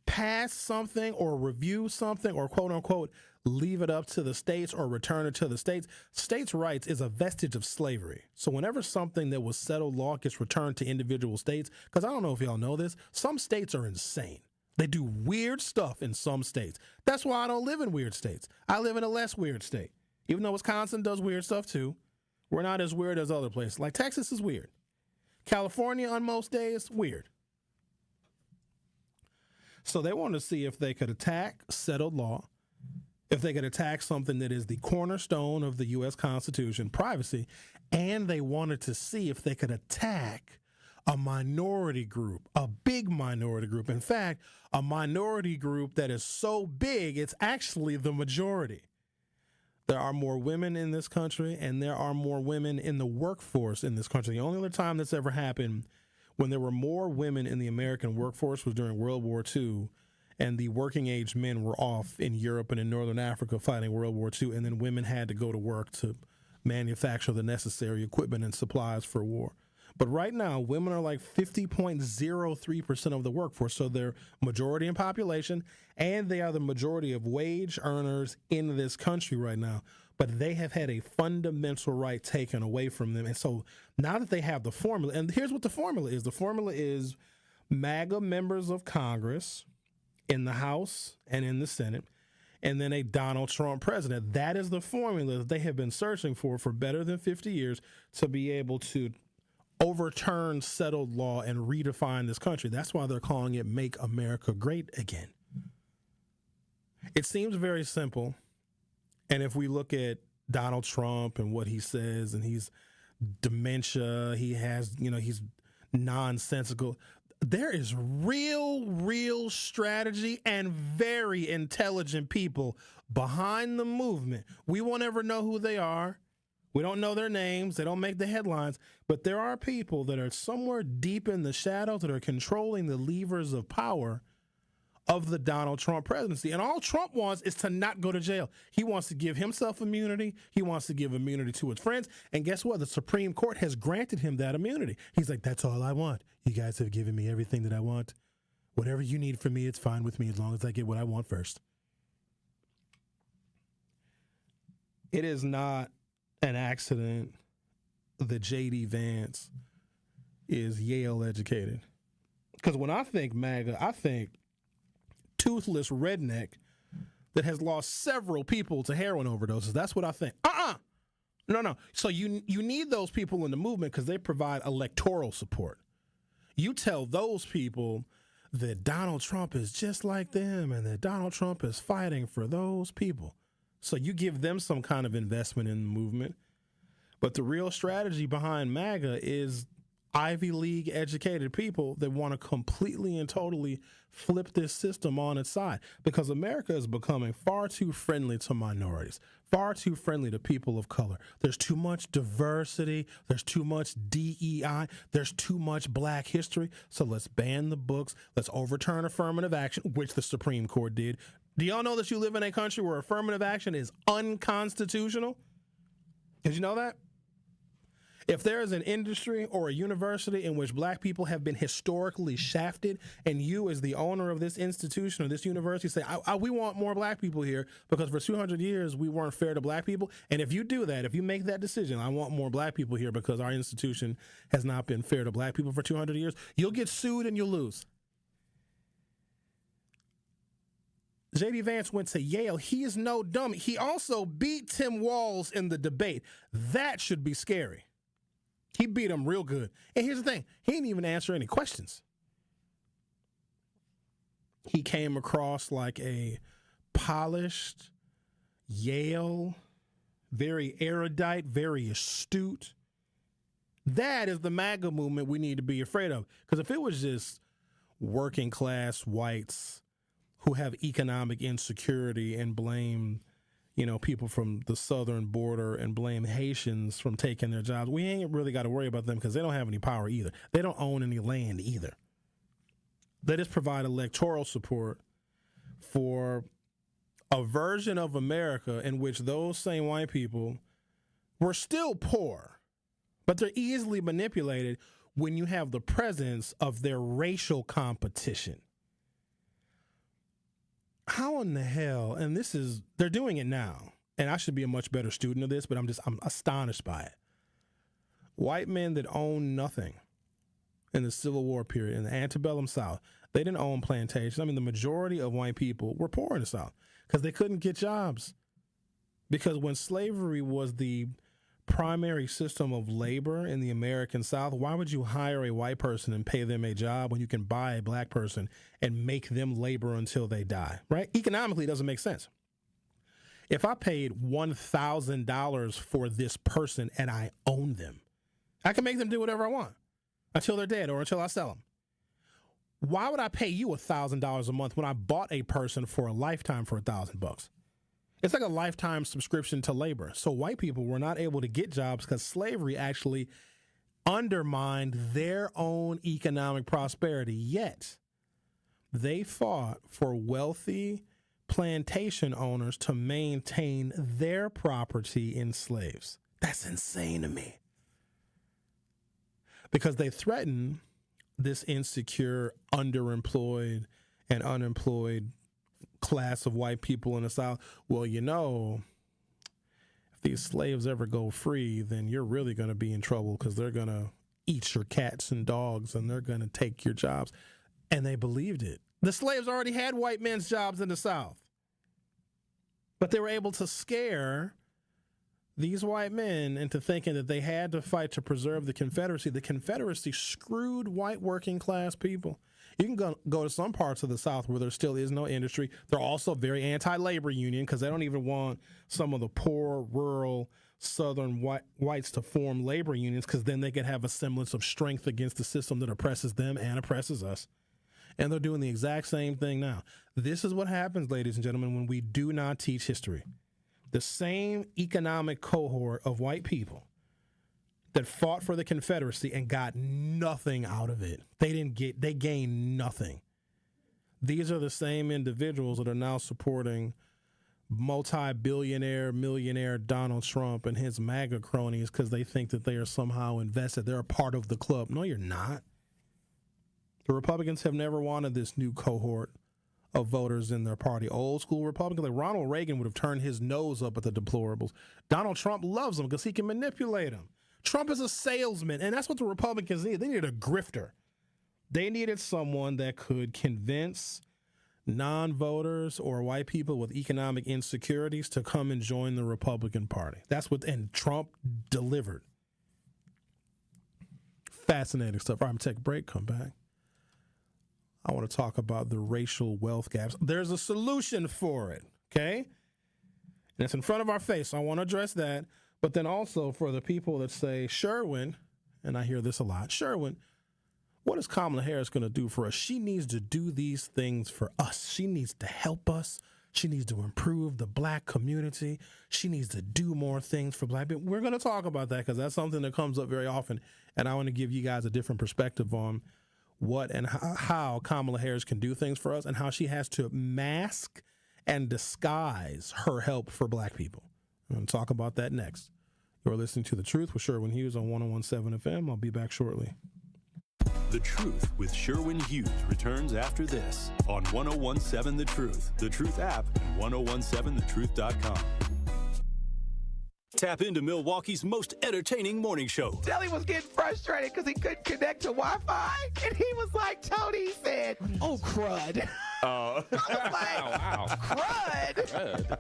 pass something or review something or quote unquote leave it up to the states or return it to the states. States' rights is a vestige of slavery. So whenever something that was settled law gets returned to individual states, because I don't know if y'all know this, some states are insane. They do weird stuff in some states. That's why I don't live in weird states. I live in a less weird state. Even though Wisconsin does weird stuff too, we're not as weird as other places. Like Texas is weird. California on most days, weird. So they wanted to see if they could attack settled law, if they could attack something that is the cornerstone of the U.S. Constitution, privacy, and they wanted to see if they could attack a minority group, a big minority group. In fact, a minority group that is so big, it's actually the majority. There are more women in this country, and there are more women in the workforce in this country. The only other time that's ever happened when there were more women in the American workforce was during World War II, and the working age men were off in Europe and in Northern Africa fighting World War II, and then women had to go to work to manufacture the necessary equipment and supplies for war. But right now, women are like 50.03% of the workforce, so they're majority in population, and they are the majority of wage earners in this country right now. but they have had a fundamental right taken away from them. And so now that they have the formula, and here's what the formula is. The formula is MAGA members of Congress in the House and in the Senate, and then a Donald Trump president. That is the formula that they have been searching for better than 50 years to be able to overturn settled law and redefine this country. That's why they're calling it Make America Great Again. It seems very simple. And if we look at Donald Trump and what he says, and he's dementia, he has, he's nonsensical. There is real strategy and very intelligent people behind the movement. We won't ever know who they are. We don't know their names. They don't make the headlines. But there are people that are somewhere deep in the shadows that are controlling the levers of power of the Donald Trump presidency. And all Trump wants is to not go to jail. He wants to give himself immunity. He wants to give immunity to his friends. And guess what? The Supreme Court has granted him that immunity. He's like, that's all I want. You guys have given me everything that I want. Whatever you need from me, it's fine with me as long as I get what I want first. It is not an accident that J.D. Vance is Yale educated. Because when I think MAGA, I think toothless redneck that has lost several people to heroin overdoses. That's what I think. No. So you need those people in the movement because they provide electoral support. You tell those people that Donald Trump is just like them and that Donald Trump is fighting for those people. So you give them some kind of investment in the movement. But the real strategy behind MAGA is Ivy League educated people that want to completely and totally flip this system on its side, because America is becoming far too friendly to minorities, far too friendly to people of color. There's too much diversity. There's too much DEI. There's too much black history. So let's ban the books. Let's overturn affirmative action, which the Supreme Court did. Do y'all know that you live in a country where affirmative action is unconstitutional? Did you know that? If there is an industry or a university in which black people have been historically shafted, and you as the owner of this institution or this university say, we want more black people here because for 200 years we weren't fair to black people. And if you do that, if you make that decision, I want more black people here because our institution has not been fair to black people for 200 years, you'll get sued and you'll lose. J.D. Vance went to Yale. He is no dummy. He also beat Tim Walz in the debate. That should be scary. He beat him real good. And here's the thing. He didn't even answer any questions. He came across like a polished Yale, very erudite, very astute. That is the MAGA movement we need to be afraid of. Because if it was just working class whites who have economic insecurity and blame people from the southern border and blame Haitians from taking their jobs, we ain't really got to worry about them because they don't have any power either. They don't own any land either. They just provide electoral support for a version of America in which those same white people were still poor, but they're easily manipulated when you have the presence of their racial competition. How in the hell, and they're doing it now, and I should be a much better student of this, but I'm astonished by it. White men that own nothing in the Civil War period, in the antebellum South, they didn't own plantations. I mean, the majority of white people were poor in the South because they couldn't get jobs. Because when slavery was the primary system of labor in the American South, why would you hire a white person and pay them a job when you can buy a black person and make them labor until they die, right? Economically, it doesn't make sense. If I paid $1,000 for this person and I own them, I can make them do whatever I want until they're dead or until I sell them. Why would I pay you $1,000 a month when I bought a person for a lifetime for $1,000? It's like a lifetime subscription to labor. So white people were not able to get jobs because slavery actually undermined their own economic prosperity. Yet they fought for wealthy plantation owners to maintain their property in slaves. That's insane to me. Because they threaten this insecure, underemployed, and unemployed class of white people in the South. Well, if these slaves ever go free, then you're really going to be in trouble because they're going to eat your cats and dogs and they're going to take your jobs. And they believed it. The slaves already had white men's jobs in the South. But they were able to scare these white men into thinking that they had to fight to preserve the Confederacy. The Confederacy screwed white working class people. You can go to some parts of the South where there still is no industry. They're also very anti-labor union because they don't even want some of the poor, rural, Southern whites to form labor unions because then they could have a semblance of strength against the system that oppresses them and oppresses us. And they're doing the exact same thing now. This is what happens, ladies and gentlemen, when we do not teach history. The same economic cohort of white people that fought for the Confederacy and got nothing out of it. They gained nothing. These are the same individuals that are now supporting multi-billionaire, millionaire Donald Trump and his MAGA cronies because they think that they are somehow invested. They're a part of the club. No, you're not. The Republicans have never wanted this new cohort of voters in their party. Old school Republicans, like Ronald Reagan would have turned his nose up at the deplorables. Donald Trump loves them because he can manipulate them. Trump is a salesman, and that's what the Republicans need. They needed a grifter. They needed someone that could convince non-voters or white people with economic insecurities to come and join the Republican Party. And Trump delivered. Fascinating stuff. All right, I'm going to take a break, come back. I want to talk about the racial wealth gaps. There's a solution for it, okay? And it's in front of our face, so I want to address that. But then also for the people that say, Sherwin, and I hear this a lot, Sherwin, what is Kamala Harris going to do for us? She needs to do these things for us. She needs to help us. She needs to improve the black community. She needs to do more things for black people. We're going to talk about that because that's something that comes up very often. And I want to give you guys a different perspective on what and how Kamala Harris can do things for us and how she has to mask and disguise her help for black people. I'm going to talk about that next. You're listening to The Truth with Sherwin Hughes on 101.7 FM. I'll be back shortly. The Truth with Sherwin Hughes returns after this on 101.7 The Truth, The Truth app, and 101.7thetruth.com. Tap into Milwaukee's most entertaining morning show. Telly was getting frustrated because he couldn't connect to Wi-Fi, and he was like, Tony said, "Oh, crud." I was like, wow. Crud?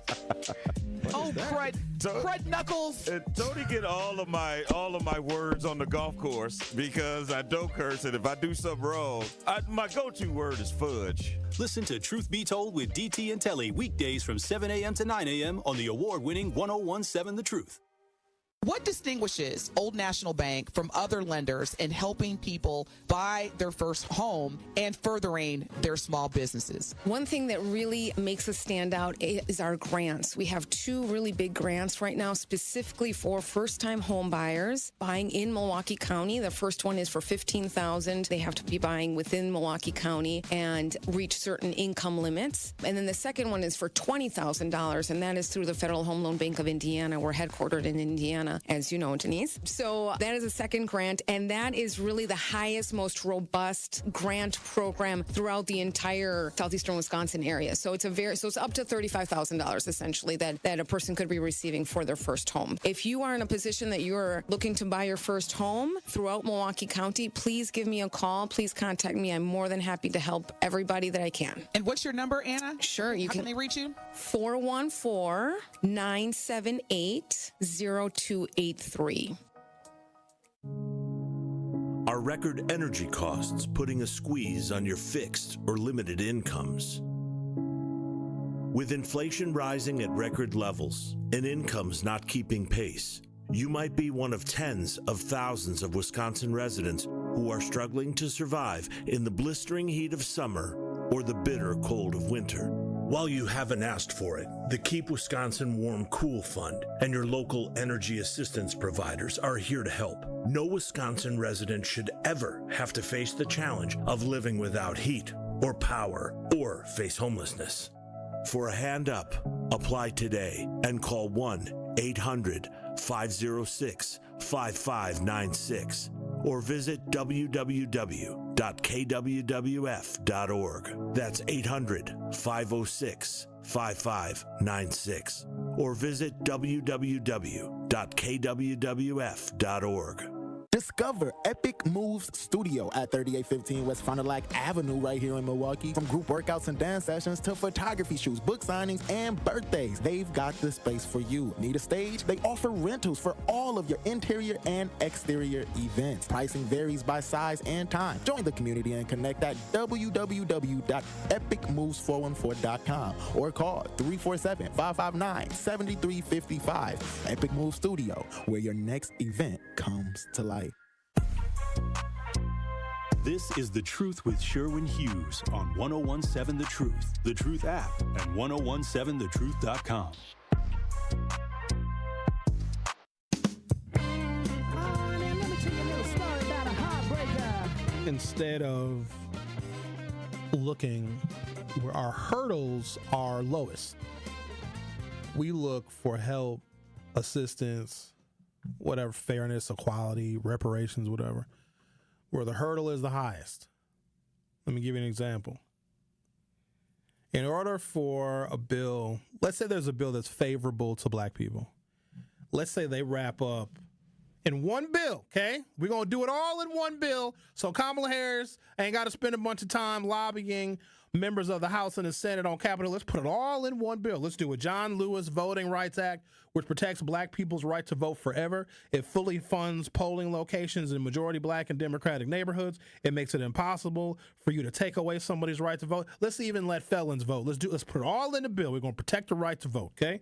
Oh, crud. Crud knuckles. Tony get all of my words on the golf course because I don't curse, and if I do something wrong, my go-to word is fudge. Listen to Truth Be Told with DT and Telly weekdays from 7 a.m. to 9 a.m. on the award-winning 101.7 The Truth. What distinguishes Old National Bank from other lenders in helping people buy their first home and furthering their small businesses? One thing that really makes us stand out is our grants. We have two really big grants right now specifically for first-time home buyers buying in Milwaukee County. The first one is for $15,000. They have to be buying within Milwaukee County and reach certain income limits. And then the second one is for $20,000, and that is through the Federal Home Loan Bank of Indiana. We're headquartered in Indiana, as you know, Denise. So that is a second grant, and that is really the highest, most robust grant program throughout the entire southeastern Wisconsin area. So it's it's up to $35,000 essentially that a person could be receiving for their first home. If you are in a position that you're looking to buy your first home throughout Milwaukee County, please give me a call. Please contact me. I'm more than happy to help everybody that I can. And what's your number, Anna? Sure. How can they reach you? 414-978-0283. Are record energy costs putting a squeeze on your fixed or limited incomes? With inflation rising at record levels and incomes not keeping pace, you might be one of tens of thousands of Wisconsin residents who are struggling to survive in the blistering heat of summer or the bitter cold of winter. While you haven't asked for it, the Keep Wisconsin Warm Cool Fund and your local energy assistance providers are here to help. No Wisconsin resident should ever have to face the challenge of living without heat or power or face homelessness. For a hand up, apply today and call 1-800-506-5596 or visit www.kwwf.org. That's 800-506-5596. or visit www.kwwf.org. Discover Epic Moves Studio at 3815 West Fond du Lac Avenue right here in Milwaukee. From group workouts and dance sessions to photography shoots, book signings, and birthdays, they've got the space for you. Need a stage? They offer rentals for all of your interior and exterior events. Pricing varies by size and time. Join the community and connect at www.epicmoves414.com or call 347-559-7355. Epic Moves Studio, where your next event comes to life. This is The Truth with Sherwin Hughes on 1017 The Truth, The Truth app, and 1017thetruth.com. Instead of looking where our hurdles are lowest, we look for help, assistance, whatever, fairness, equality, reparations, whatever, where the hurdle is the highest. Let me give you an example. In order for a bill, let's say there's a bill that's favorable to black people. Let's say they wrap up in one bill, okay? We're going to do it all in one bill, so Kamala Harris ain't got to spend a bunch of time lobbying members of the House and the Senate on Capitol. Let's put it all in one bill. Let's do a John Lewis Voting Rights Act, which protects black people's right to vote forever. It fully funds polling locations in majority black and Democratic neighborhoods. It makes it impossible for you to take away somebody's right to vote. Let's even let felons vote. Let's put it all in the bill. We're going to protect the right to vote, okay?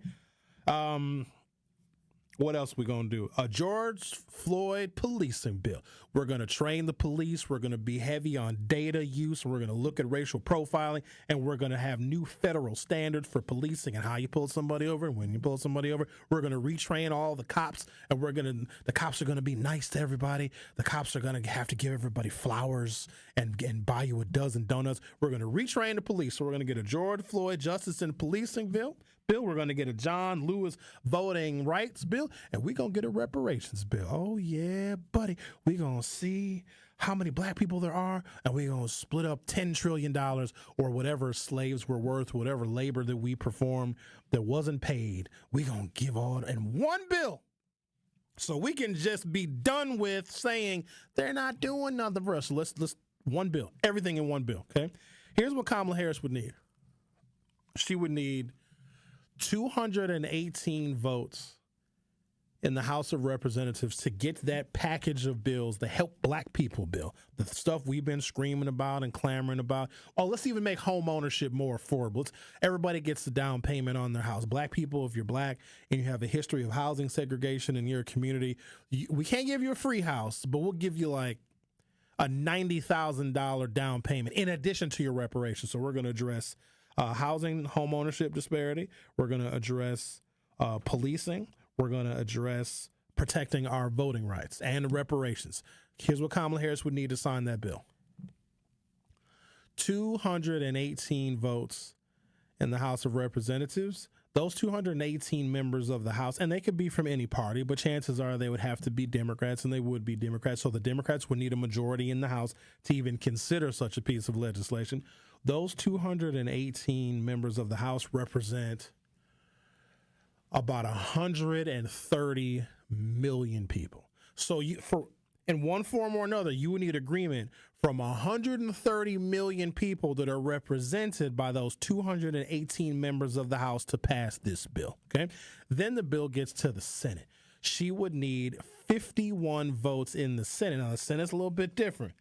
What else we going to do? A George Floyd policing bill. We're going to train the police. We're going to be heavy on data use. We're going to look at racial profiling, and we're going to have new federal standards for policing and how you pull somebody over and when you pull somebody over. We're going to retrain all the cops, and the cops are going to be nice to everybody. The cops are going to have to give everybody flowers and buy you a dozen donuts. We're going to retrain the police. So we're going to get a George Floyd justice and policing bill. We're going to get a John Lewis voting rights bill, and we're going to get a reparations bill. Oh, yeah, buddy. We're going to see how many black people there are, and we're going to split up $10 trillion or whatever slaves were worth, whatever labor that we performed that wasn't paid. We're going to give all in one bill. So we can just be done with saying they're not doing nothing for us. So let's one bill, everything in one bill, okay? Here's what Kamala Harris would need. She would need 218 votes in the House of Representatives to get that package of bills, the Help Black People bill, the stuff we've been screaming about and clamoring about. Oh, let's even make home ownership more affordable. Everybody gets the down payment on their house. Black people, if you're black and you have a history of housing segregation in your community, we can't give you a free house, but we'll give you like a $90,000 down payment in addition to your reparations. So we're going to address housing, home ownership disparity. We're going to address policing. We're going to address protecting our voting rights and reparations. Here's what Kamala Harris would need to sign that bill. 218 votes in the House of Representatives. Those 218 members of the House, and they could be from any party, but chances are they would have to be Democrats, and they would be Democrats. So the Democrats would need a majority in the House to even consider such a piece of legislation. Those 218 members of the House represent about 130 million people. So in one form or another, you would need agreement from 130 million people that are represented by those 218 members of the House to pass this bill, okay? Then the bill gets to the Senate. She would need 51 votes in the Senate. Now, the Senate's a little bit different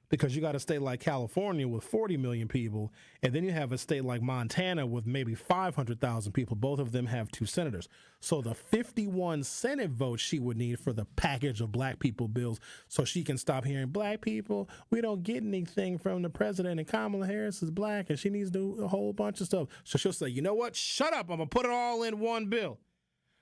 because you got a state like California with 40 million people, and then you have a state like Montana with maybe 500,000 people. Both of them have 2 senators. So the 51 Senate votes she would need for the package of black people bills, so she can stop hearing black people, we don't get anything from the president, and Kamala Harris is black, and she needs to do a whole bunch of stuff. So she'll say, you know what? Shut up. I'm going to put it all in one bill.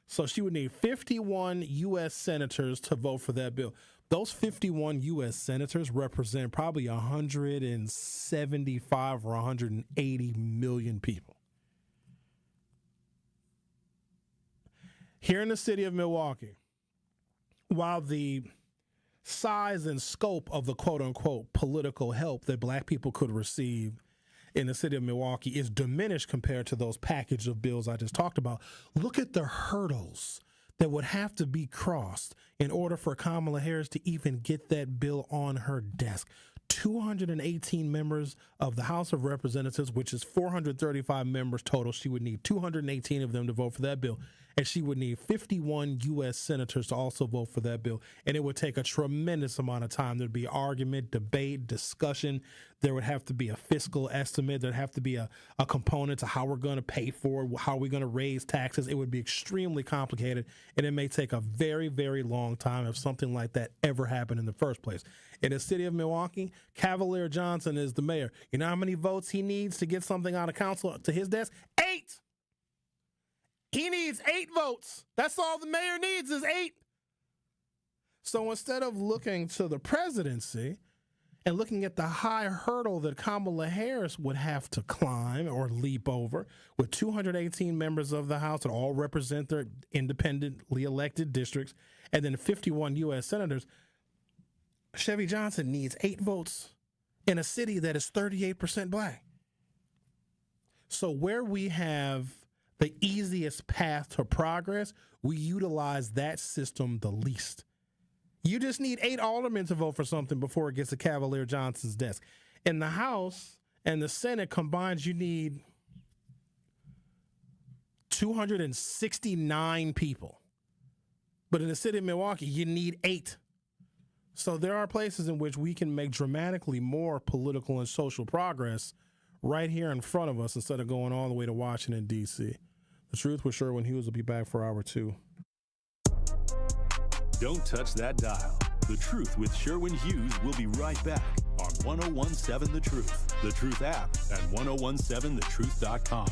So she would need 51 U.S. senators to vote for that bill. Those 51 U.S. senators represent probably 175 or 180 million people. Here in the city of Milwaukee, while the size and scope of the quote-unquote political help that black people could receive in the city of Milwaukee is diminished compared to those package of bills I just talked about. Look at the hurdles that would have to be crossed in order for Kamala Harris to even get that bill on her desk. 218 members of the House of Representatives, which is 435 members total. She would need 218 of them to vote for that bill. And she would need 51 U.S. senators to also vote for that bill. And it would take a tremendous amount of time. There'd be argument, debate, discussion. There would have to be a fiscal estimate. There'd have to be a component to how we're going to pay for it, how we're going to raise taxes. It would be extremely complicated, and it may take a very, very long time if something like that ever happened in the first place. In the city of Milwaukee, Cavalier Johnson is the mayor. You know how many votes he needs to get something out of council to his desk? 8! He needs 8 votes. That's all the mayor needs is 8. So instead of looking to the presidency and looking at the high hurdle that Kamala Harris would have to climb or leap over with 218 members of the House that all represent their independently elected districts and then 51 U.S. senators, Chevy Johnson needs 8 votes in a city that is 38% black. So where we have the easiest path to progress, we utilize that system the least. You just need 8 aldermen to vote for something before it gets to Cavalier Johnson's desk. In the House and the Senate combined, you need 269 people. But in the city of Milwaukee, you need 8. So there are places in which we can make dramatically more political and social progress right here in front of us instead of going all the way to Washington, D.C. The Truth with Sherwin Hughes will be back for hour 2. Don't touch that dial. The Truth with Sherwin Hughes will be right back on 1017 The Truth, The Truth app, and 1017thetruth.com.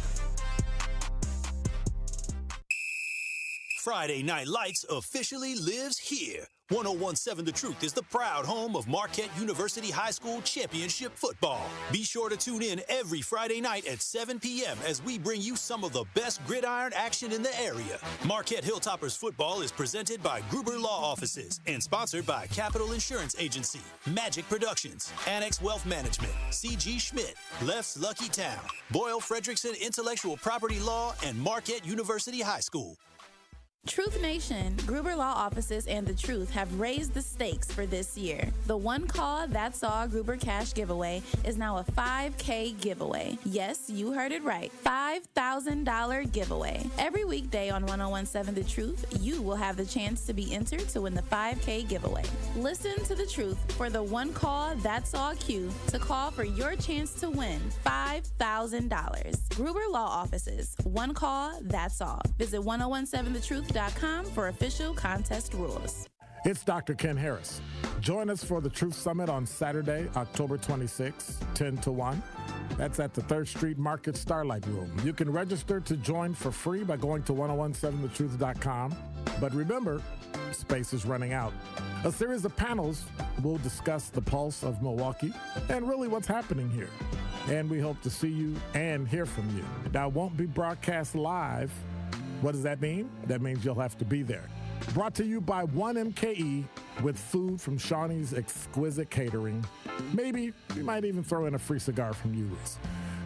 Friday Night Lights officially lives here. 1017 The Truth is the proud home of Marquette University High School championship football. Be sure to tune in every Friday night at 7 p.m. as we bring you some of the best gridiron action in the area. Marquette Hilltoppers football is presented by Gruber Law Offices and sponsored by Capital Insurance Agency, Magic Productions, Annex Wealth Management, C.G. Schmidt, Left's Lucky Town, Boyle Frederickson Intellectual Property Law, and Marquette University High School. Truth Nation, Gruber Law Offices, and The Truth have raised the stakes for this year. The One Call That's All Gruber Cash Giveaway is now a $5K giveaway. Yes, you heard it right. $5,000 giveaway. Every weekday on 1017 The Truth, you will have the chance to be entered to win the $5K giveaway. Listen to The Truth for the One Call That's All cue to call for your chance to win $5,000. Gruber Law Offices, One Call That's All. Visit 1017thetruth.com for official contest rules. It's Dr. Ken Harris. Join us for the Truth Summit on Saturday, October 26, 10 to 1. That's at the 3rd Street Market Starlight Room. You can register to join for free by going to 1017thetruth.com. But remember, space is running out. A series of panels will discuss the pulse of Milwaukee and really what's happening here. And we hope to see you and hear from you. Now, it won't be broadcast live. What does that mean? That means you'll have to be there. Brought to you by 1MKE with food from Shawnee's Exquisite Catering. Maybe we might even throw in a free cigar from Hughes.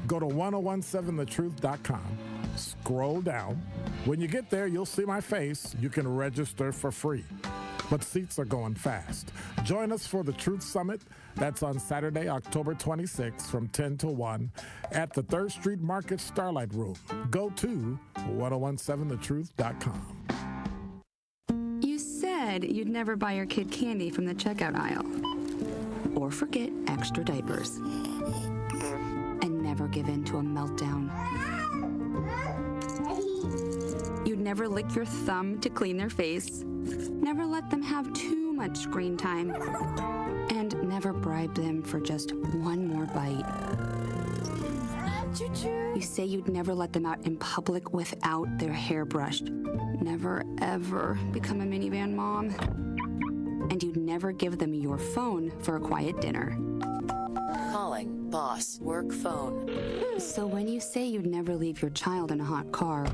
Go to 1017thetruth.com. Scroll down. When you get there, you'll see my face. You can register for free. But seats are going fast. Join us for the Truth Summit. That's on Saturday, October 26th from 10 to 1 at the 3rd Street Market Starlight Room. Go to 1017thetruth.com. You said you'd never buy your kid candy from the checkout aisle. Or forget extra diapers. And never give in to a meltdown. You'd never lick your thumb to clean their face. Never let them have too much screen time. And never bribe them for just one more bite. You say you'd never let them out in public without their hair brushed. Never, ever become a minivan mom. And you'd never give them your phone for a quiet dinner. Calling boss work phone. So when you say you'd never leave your child in a hot car,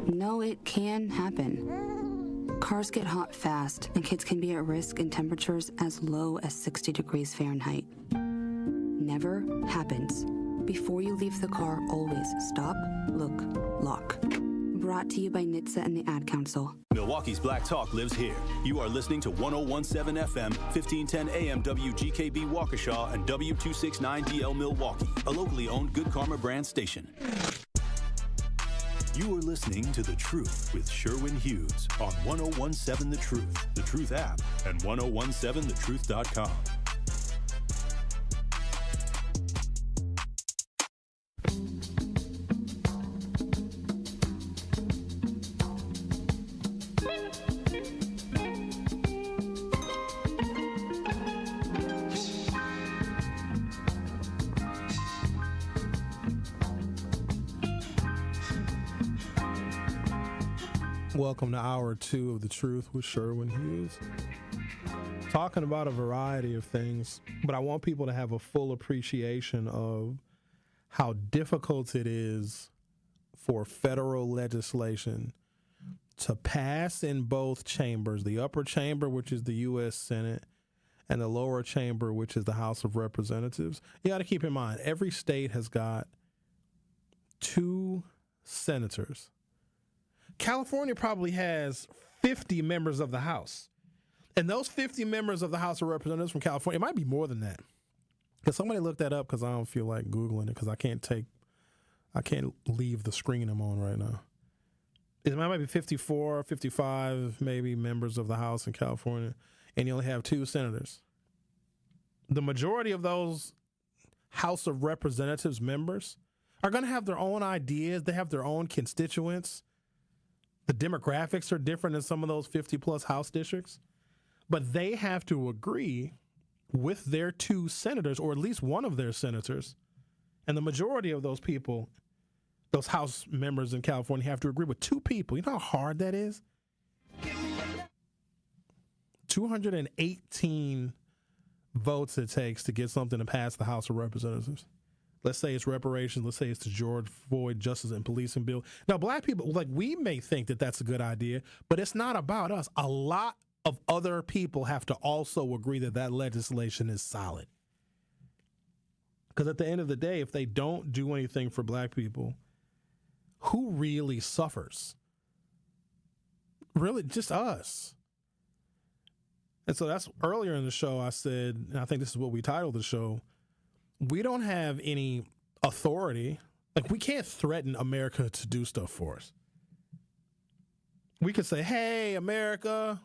no, it can happen. Cars get hot fast, and kids can be at risk in temperatures as low as 60 degrees Fahrenheit. Never whatever happens, before you leave the car, always stop, look, lock. Brought to you by NHTSA and the Ad Council. Milwaukee's Black Talk lives here. You are listening to 1017 FM, 1510 AM WGKB Waukesha and W269DL Milwaukee, a locally owned Good Karma brand station. You are listening to The Truth with Sherwin Hughes on 1017 The Truth, The Truth app, and 1017thetruth.com. Welcome to hour 2 of The Truth with Sherwin Hughes. Talking about a variety of things, but I want people to have a full appreciation of how difficult it is for federal legislation to pass in both chambers, the upper chamber, which is the U.S. Senate, and the lower chamber, which is the House of Representatives. You got to keep in mind, every state has got 2 senators. California probably has 50 members of the House. And those 50 members of the House of Representatives from California, it might be more than that. Because somebody look that up, because I don't feel like Googling it, because I can't leave the screen I'm on right now. It might be 54, 55 maybe members of the House in California, and you only have 2 senators. The majority of those House of Representatives members are going to have their own ideas. They have their own constituents. The demographics are different in some of those 50-plus House districts. But they have to agree with their 2 senators, or at least one of their senators. And the majority of those people, those House members in California, have to agree with 2 people. You know how hard that is? 218 votes it takes to get something to pass the House of Representatives. Let's say it's reparations. Let's say it's the George Floyd Justice and Policing Bill. Now, black people, like, we may think that that's a good idea, but it's not about us. A lot of other people have to also agree that that legislation is solid. Because at the end of the day, if they don't do anything for black people, who really suffers? Really, just us. And so that's earlier in the show I said, and I think this is what we titled the show, we don't have any authority. Like, we can't threaten America to do stuff for us. We could say, hey, America,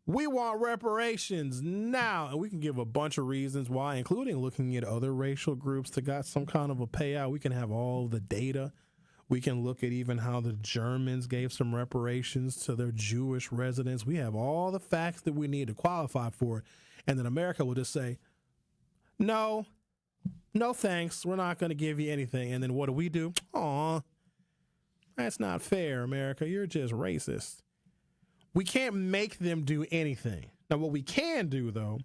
we want reparations now. And we can give a bunch of reasons why, including looking at other racial groups that got some kind of a payout. We can have all the data. We can look at even how the Germans gave some reparations to their Jewish residents. We have all the facts that we need to qualify for it. And then America will just say, no thanks. We're not going to give you anything. And then what do? Aw, that's not fair, America. You're just racist. We can't make them do anything. Now, what we can do, though,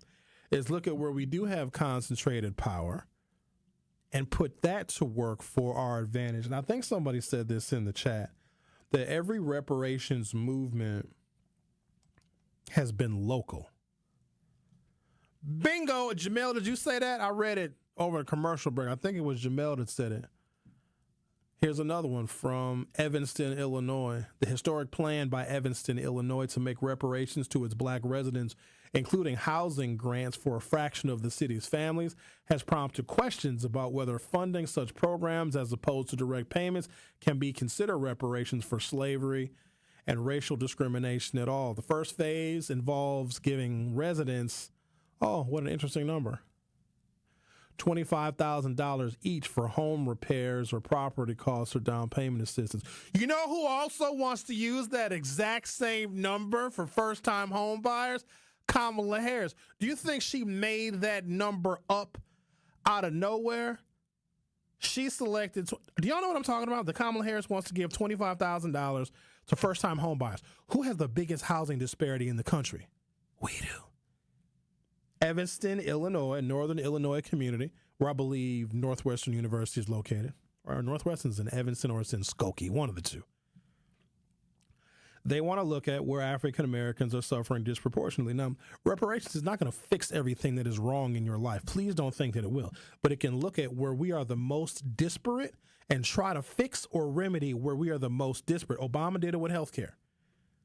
is look at where we do have concentrated power and put that to work for our advantage. And I think somebody said this in the chat, that every reparations movement has been local. Bingo. Jamel, did you say that? I read it over a commercial break. I think it was Jamel that said it. Here's another one from Evanston, Illinois. The historic plan by Evanston, Illinois to make reparations to its black residents, including housing grants for a fraction of the city's families, has prompted questions about whether funding such programs as opposed to direct payments can be considered reparations for slavery and racial discrimination at all. The first phase involves giving residents, oh, what an interesting number, $25,000 each for home repairs or property costs or down payment assistance. You know who also wants to use that exact same number for first-time home buyers? Kamala Harris. Do you think she made that number up out of nowhere? She selected, do y'all know what I'm talking about? The Kamala Harris wants to give $25,000 to first-time home buyers. Who has the biggest housing disparity in the country? We do. Evanston, Illinois, Northern Illinois community, where I believe Northwestern University is located. Or Northwestern's in Evanston or it's in Skokie, one of the two. They want to look at where African Americans are suffering disproportionately. Now, reparations is not going to fix everything that is wrong in your life. Please don't think that it will. But it can look at where we are the most disparate and try to fix or remedy where we are the most disparate. Obama did it with healthcare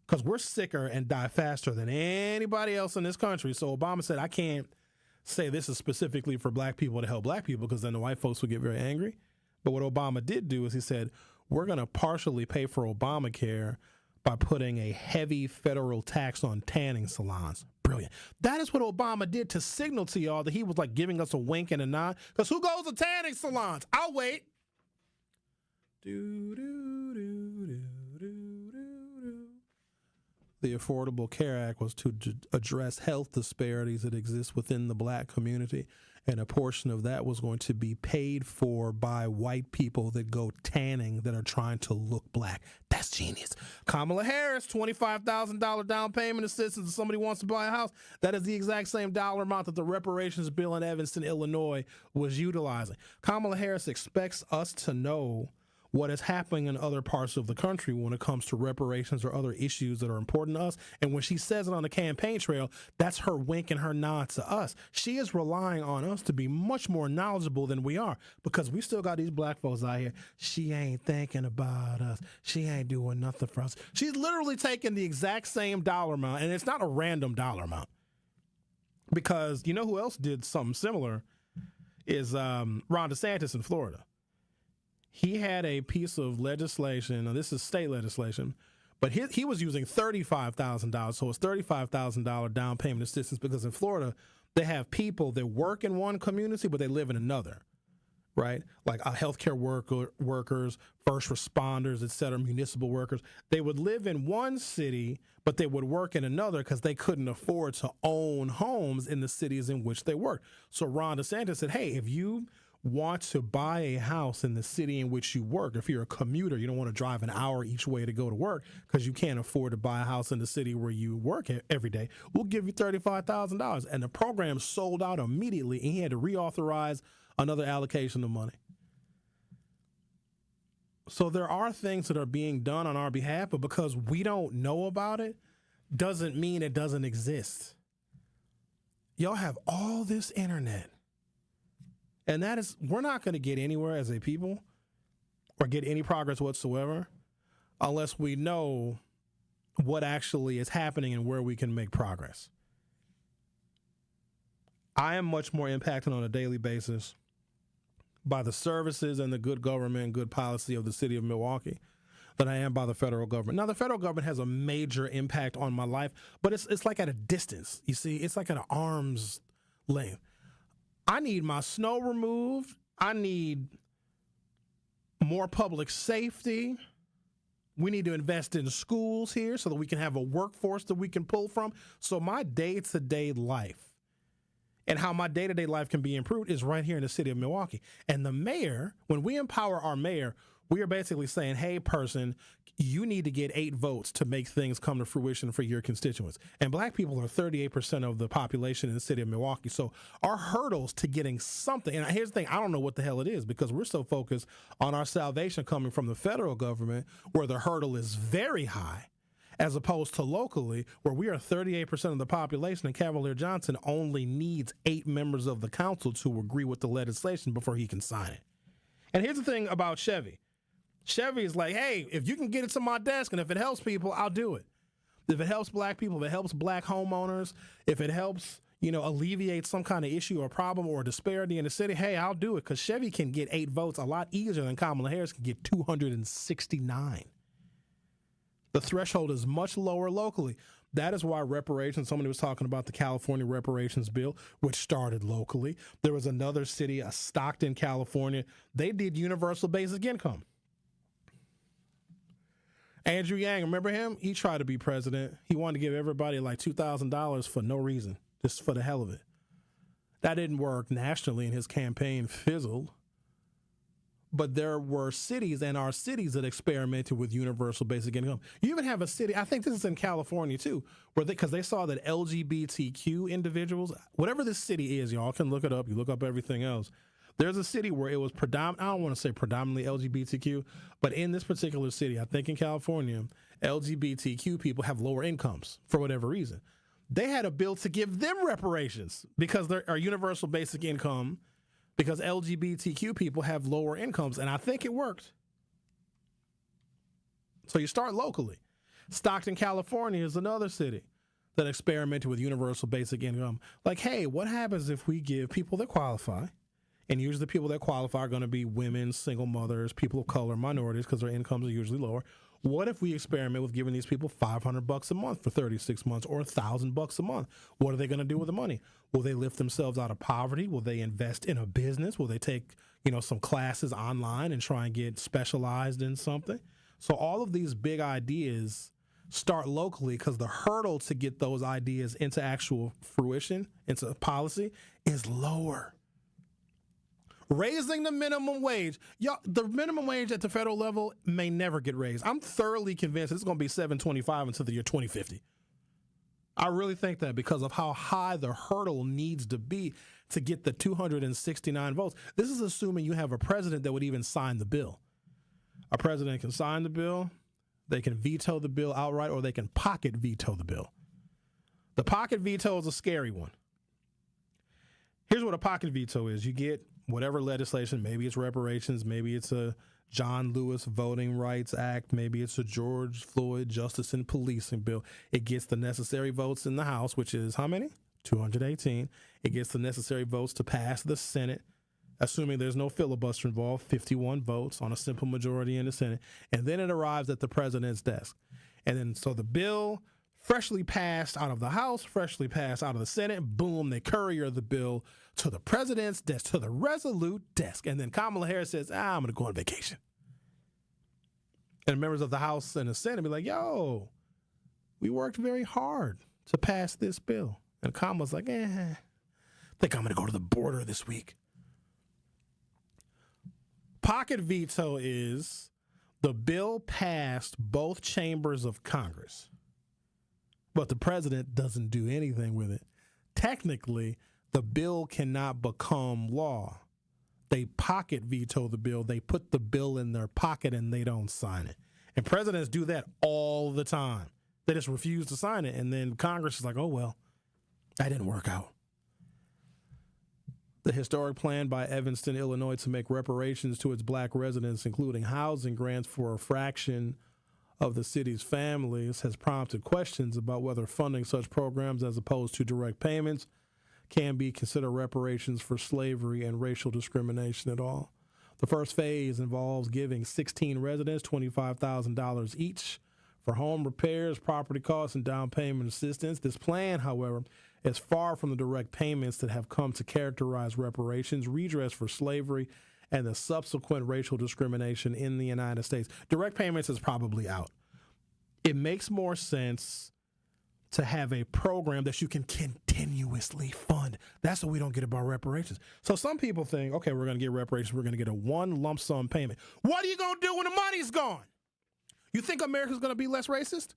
because we're sicker and die faster than anybody else in this country. So Obama said, I can't say this is specifically for black people to help black people because then the white folks would get very angry. But what Obama did do is he said, we're going to partially pay for Obamacare by putting a heavy federal tax on tanning salons. Brilliant. That is what Obama did to signal to y'all that he was like giving us a wink and a nod. Because who goes to tanning salons? I'll wait. The Affordable Care Act was to address health disparities that exist within the black community, and a portion of that was going to be paid for by white people that go tanning that are trying to look black. That's genius. Kamala Harris, $25,000 down payment assistance if somebody wants to buy a house. That is the exact same dollar amount that the reparations bill in Evanston, Illinois was utilizing. Kamala Harris expects us to know what is happening in other parts of the country when it comes to reparations or other issues that are important to us. And when she says it on the campaign trail, that's her wink and her nod to us. She is relying on us to be much more knowledgeable than we are because we still got these black folks out here. She ain't thinking about us. She ain't doing nothing for us. She's literally taking the exact same dollar amount, and it's not a random dollar amount. Because you know who else did something similar is Ron DeSantis in Florida. He had a piece of legislation, now this is state legislation, but he was using $35,000, so it's $35,000 down payment assistance because in Florida, they have people that work in one community, but they live in another, right? Like healthcare workers, first responders, et cetera, municipal workers. They would live in one city, but they would work in another because they couldn't afford to own homes in the cities in which they work. So Ron DeSantis said, hey, if you want to buy a house in the city in which you work, if you're a commuter, you don't want to drive an hour each way to go to work because you can't afford to buy a house in the city where you work every day, we'll give you $35,000. And the program sold out immediately, and he had to reauthorize another allocation of money. So there are things that are being done on our behalf, but because we don't know about it, doesn't mean it doesn't exist. Y'all have all this internet. And that is, we're not going to get anywhere as a people or get any progress whatsoever unless we know what actually is happening and where we can make progress. I am much more impacted on a daily basis by the services and the good government and good policy of the city of Milwaukee than I am by the federal government. Now, the federal government has a major impact on my life, but it's like at a distance. You see, it's like at an arm's length. I need my snow removed. I need more public safety. We need to invest in schools here so that we can have a workforce that we can pull from. So my day-to-day life and how my day-to-day life can be improved is right here in the city of Milwaukee. And the mayor, when we empower our mayor, we are basically saying, hey, person, you need to get 8 votes to make things come to fruition for your constituents. And black people are 38% of the population in the city of Milwaukee. So our hurdles to getting something, and here's the thing, I don't know what the hell it is because we're so focused on our salvation coming from the federal government where the hurdle is very high, as opposed to locally where we are 38% of the population and Cavalier Johnson only needs 8 members of the council to agree with the legislation before he can sign it. And here's the thing about Chevy. Chevy is like, hey, if you can get it to my desk and if it helps people, I'll do it. If it helps black people, if it helps black homeowners, if it helps, alleviate some kind of issue or problem or disparity in the city, hey, I'll do it because Chevy can get 8 votes a lot easier than Kamala Harris can get 269. The threshold is much lower locally. That is why reparations, somebody was talking about the California reparations bill, which started locally. There was another city, Stockton, California. They did universal basic income. Andrew Yang, remember him? He tried to be president. He wanted to give everybody like $2,000 for no reason, just for the hell of it. That didn't work nationally, and his campaign fizzled. But there were cities and our cities that experimented with universal basic income. You even have a city, I think this is in California too, where because they saw that LGBTQ individuals, whatever this city is, y'all can look it up, you look up everything else, There's a city where it was I don't want to say predominantly LGBTQ, but in this particular city, I think in California, LGBTQ people have lower incomes for whatever reason. They had a bill to give them reparations because there are universal basic income, because LGBTQ people have lower incomes, and I think it worked. So you start locally. Stockton, California is another city that experimented with universal basic income. Like, hey, what happens if we give people that qualify, and usually the people that qualify are going to be women, single mothers, people of color, minorities, because their incomes are usually lower. What if we experiment with giving these people $500 a month for 36 months or $1,000 a month? What are they going to do with the money? Will they lift themselves out of poverty? Will they invest in a business? Will they take, some classes online and try and get specialized in something? So all of these big ideas start locally because the hurdle to get those ideas into actual fruition, into policy, is lower. Raising the minimum wage. Y'all, the minimum wage at the federal level may never get raised. I'm thoroughly convinced it's going to be $7.25 until the year 2050. I really think that because of how high the hurdle needs to be to get the 269 votes. This is assuming you have a president that would even sign the bill. A president can sign the bill, they can veto the bill outright, or they can pocket veto the bill. The pocket veto is a scary one. Here's what a pocket veto is. You get whatever legislation, maybe it's reparations, maybe it's a John Lewis Voting Rights Act, maybe it's a George Floyd Justice and Policing bill. It gets the necessary votes in the House, which is how many? 218. It gets the necessary votes to pass the Senate, assuming there's no filibuster involved, 51 votes on a simple majority in the Senate. And then it arrives at the president's desk. And then so the bill freshly passed out of the House, freshly passed out of the Senate, boom, they courier the bill to the president's desk, to the resolute desk. And then Kamala Harris says, I'm going to go on vacation. And members of the House and the Senate be like, yo, we worked very hard to pass this bill. And Kamala's like, I think I'm going to go to the border this week. Pocket veto is the bill passed both chambers of Congress, but the president doesn't do anything with it. Technically, the bill cannot become law. They pocket veto the bill. They put the bill in their pocket and they don't sign it. And presidents do that all the time. They just refuse to sign it. And then Congress is like, oh, well, that didn't work out. The historic plan by Evanston, Illinois, to make reparations to its black residents, including housing grants for a fraction of the city's families, has prompted questions about whether funding such programs as opposed to direct payments can be considered reparations for slavery and racial discrimination at all. The first phase involves giving 16 residents $25,000 each for home repairs, property costs, and down payment assistance. This plan, however, is far from the direct payments that have come to characterize reparations, redress for slavery, and the subsequent racial discrimination in the United States. Direct payments is probably out. It makes more sense to have a program that you can continuously fund. That's what we don't get about reparations. So some people think, okay, we're going to get reparations. We're going to get a one lump sum payment. What are you going to do when the money's gone? You think America's going to be less racist?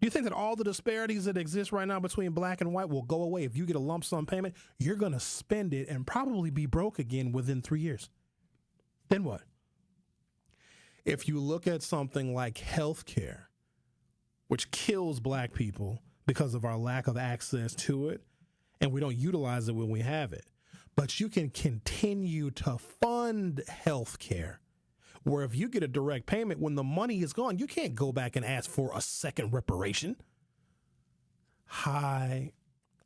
Do you think that all the disparities that exist right now between black and white will go away if you get a lump sum payment? You're going to spend it and probably be broke again within 3 years. Then what? If you look at something like healthcare, which kills black people because of our lack of access to it, and we don't utilize it when we have it, but you can continue to fund healthcare, where if you get a direct payment, when the money is gone, you can't go back and ask for a second reparation. Hi,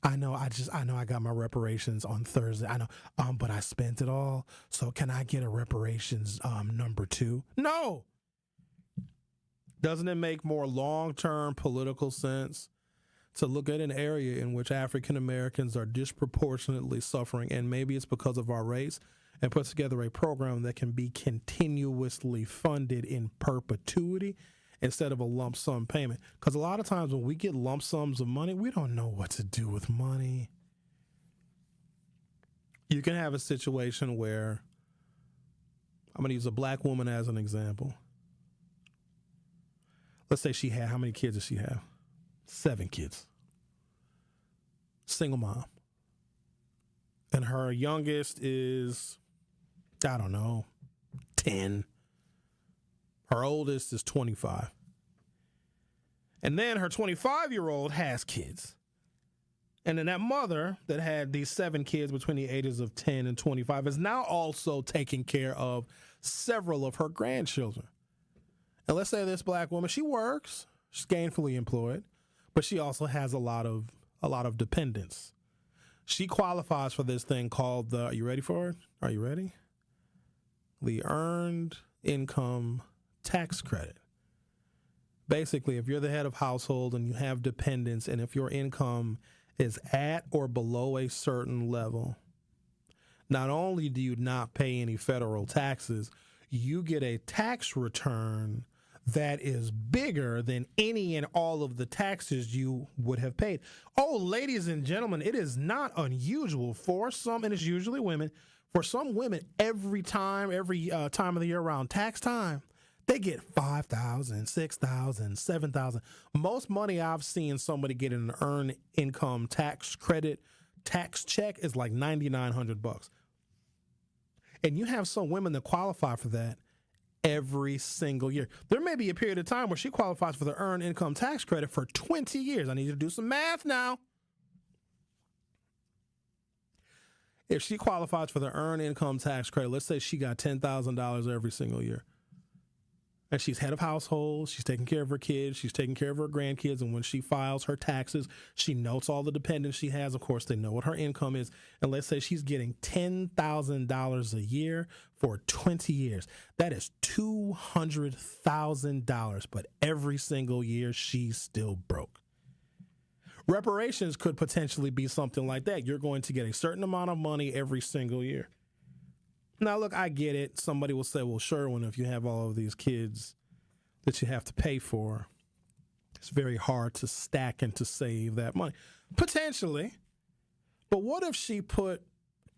I know I got my reparations on Thursday. I know, but I spent it all. So can I get a reparations number 2? No. Doesn't it make more long-term political sense to look at an area in which African Americans are disproportionately suffering, and maybe it's because of our race, and put together a program that can be continuously funded in perpetuity instead of a lump sum payment? Because a lot of times when we get lump sums of money, we don't know what to do with money. You can have a situation where, I'm going to use a black woman as an example. Let's say she had, how many kids does she have? 7 kids. Single mom. And her youngest is, I don't know, 10. Her oldest is 25. And then her 25-year-old has kids. And then that mother that had these 7 kids between the ages of 10 and 25 is now also taking care of several of her grandchildren. And let's say this black woman, she works, she's gainfully employed, but she also has a lot of dependents. She qualifies for this thing called the, are you ready for it? Are you ready? The Earned Income Tax Credit. Basically, if you're the head of household and you have dependents, and if your income is at or below a certain level, not only do you not pay any federal taxes, you get a tax return that is bigger than any and all of the taxes you would have paid. Oh, ladies and gentlemen, it is not unusual for some, and it's usually women, for some women, every time of the year around tax time, they get $5,000, $6,000, $7,000. Most money I've seen somebody get in an earned income tax credit tax check is like $9,900. And you have some women that qualify for that every single year. There may be a period of time where she qualifies for the earned income tax credit for 20 years. I need you to do some math now. If she qualifies for the earned income tax credit, let's say she got $10,000 every single year. And she's head of household, she's taking care of her kids, she's taking care of her grandkids, and when she files her taxes, she notes all the dependents she has. Of course, they know what her income is. And let's say she's getting $10,000 a year for 20 years. That is $200,000, but every single year she's still broke. Reparations could potentially be something like that. You're going to get a certain amount of money every single year. Now, look, I get it. Somebody will say, well, Sherwin, if you have all of these kids that you have to pay for, it's very hard to stack and to save that money. Potentially. But what if she put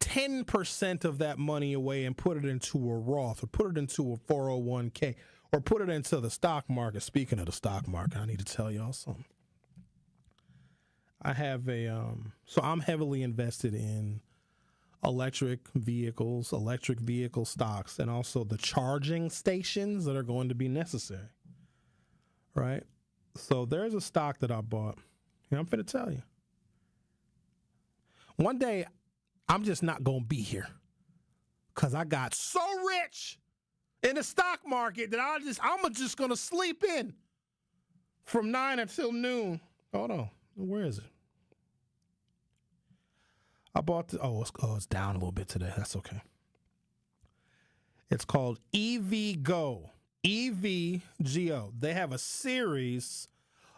10% of that money away and put it into a Roth or put it into a 401k or put it into the stock market? Speaking of the stock market, I need to tell y'all something. I have so I'm heavily invested in electric vehicle stocks, and also the charging stations that are going to be necessary, right? So there's a stock that I bought, and I'm going to tell you. One day, I'm just not going to be here because I got so rich in the stock market that I'm just going to sleep in from 9 until noon. Hold on. Where is it? I bought it's down a little bit today. That's okay. It's called EVgo. EVGO. They have a series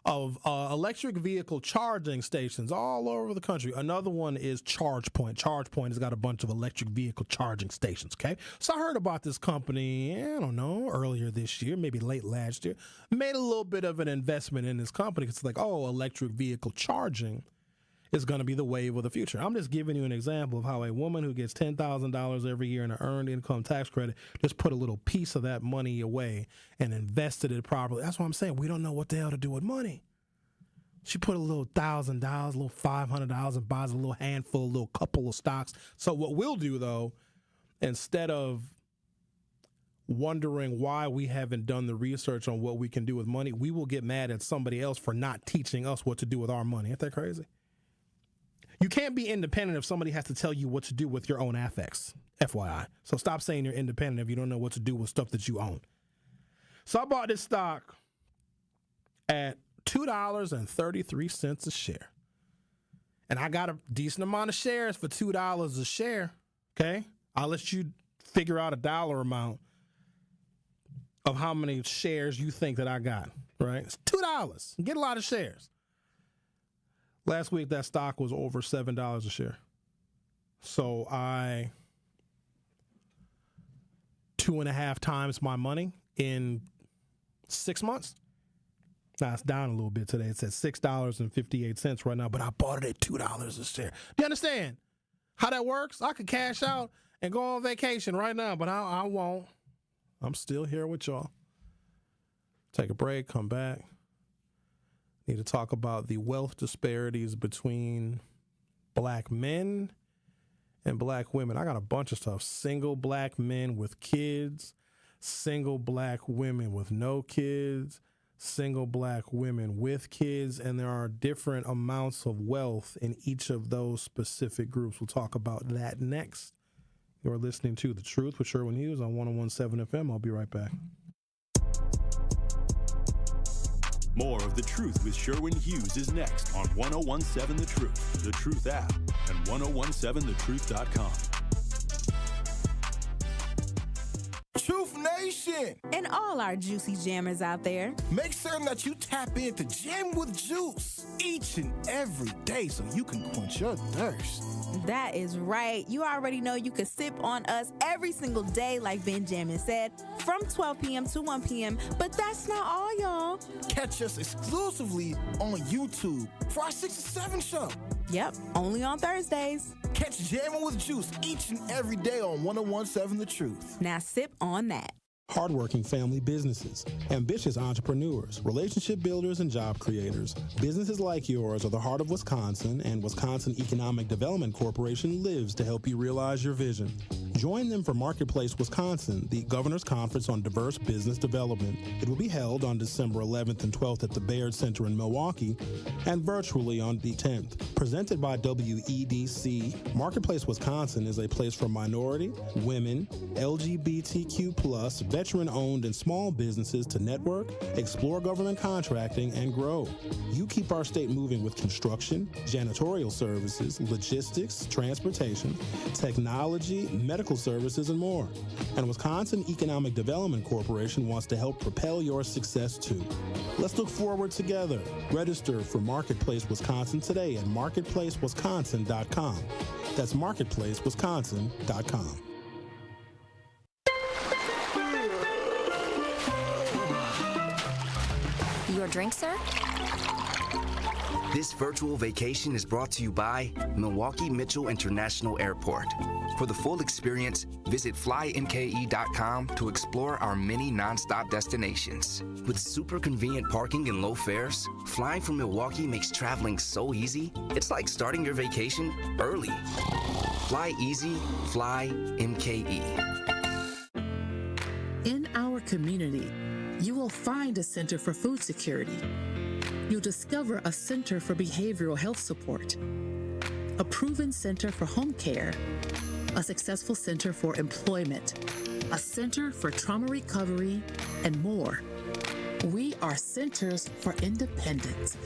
of electric vehicle charging stations all over the country. Another one is ChargePoint. ChargePoint has got a bunch of electric vehicle charging stations, okay? So I heard about this company, I don't know, earlier this year, maybe late last year. Made a little bit of an investment in this company. It's like, electric vehicle charging is going to be the wave of the future. I'm just giving you an example of how a woman who gets $10,000 every year in an earned income tax credit just put a little piece of that money away and invested it properly. That's what I'm saying. We don't know what the hell to do with money. She put a little $1,000, a little $500 and buys a little handful, a little couple of stocks. So what we'll do, though, instead of wondering why we haven't done the research on what we can do with money, we will get mad at somebody else for not teaching us what to do with our money. Ain't that crazy? You can't be independent if somebody has to tell you what to do with your own affects, FYI. So stop saying you're independent if you don't know what to do with stuff that you own. So I bought this stock at $2.33 a share. And I got a decent amount of shares for $2 a share, okay? I'll let you figure out a dollar amount of how many shares you think that I got, right? It's $2. You get a lot of shares. Last week, that stock was over $7 a share. So I 2.5 times my money in 6 months. Now, it's down a little bit today. It's at $6.58 right now, but I bought it at $2 a share. Do you understand how that works? I could cash out and go on vacation right now, but I won't. I'm still here with y'all. Take a break, come back. Need to talk about the wealth disparities between black men and black women. I got a bunch of stuff. Single black men with kids, single black women with no kids, single black women with kids, and there are different amounts of wealth in each of those specific groups. We'll talk about that next. You're listening to The Truth with Sherwin Hughes on 101.7 FM. I'll be right back. More of The Truth with Sherwin Hughes is next on 101.7 The Truth, The Truth app, and 1017thetruth.com. Truth Nation! And all our juicy jammers out there. Make certain that you tap into Jam with Juice each and every day so you can quench your thirst. That is right. You already know you can sip on us every single day, like Benjamin said, from 12 p.m. to 1 p.m. But that's not all, y'all. Catch us exclusively on YouTube for our 6 to 7 show. Yep, only on Thursdays. Catch Jamming with Juice each and every day on 101.7 The Truth. Now sip on that. Hardworking family businesses, ambitious entrepreneurs, relationship builders, and job creators. Businesses like yours are the heart of Wisconsin, and Wisconsin Economic Development Corporation lives to help you realize your vision. Join them for Marketplace Wisconsin, the Governor's Conference on Diverse Business Development. It will be held on December 11th and 12th at the Baird Center in Milwaukee and virtually on the 10th. Presented by WEDC, Marketplace Wisconsin is a place for minority, women, LGBTQ+, veteran-owned and small businesses to network, explore government contracting, and grow. You keep our state moving with construction, janitorial services, logistics, transportation, technology, medical services, and more. And Wisconsin Economic Development Corporation wants to help propel your success too. Let's look forward together. Register for Marketplace Wisconsin today at marketplacewisconsin.com. That's marketplacewisconsin.com. Your drink, sir? This virtual vacation is brought to you by Milwaukee Mitchell International Airport. For the full experience, visit flymke.com to explore our many nonstop destinations. With super convenient parking and low fares, flying from Milwaukee makes traveling so easy, it's like starting your vacation early. Fly easy, fly MKE. In our community, you will find a Center for Food Security. You'll discover a Center for Behavioral Health Support, a proven Center for Home Care, a successful Center for Employment, a Center for Trauma Recovery, and more. We are Centers for Independence.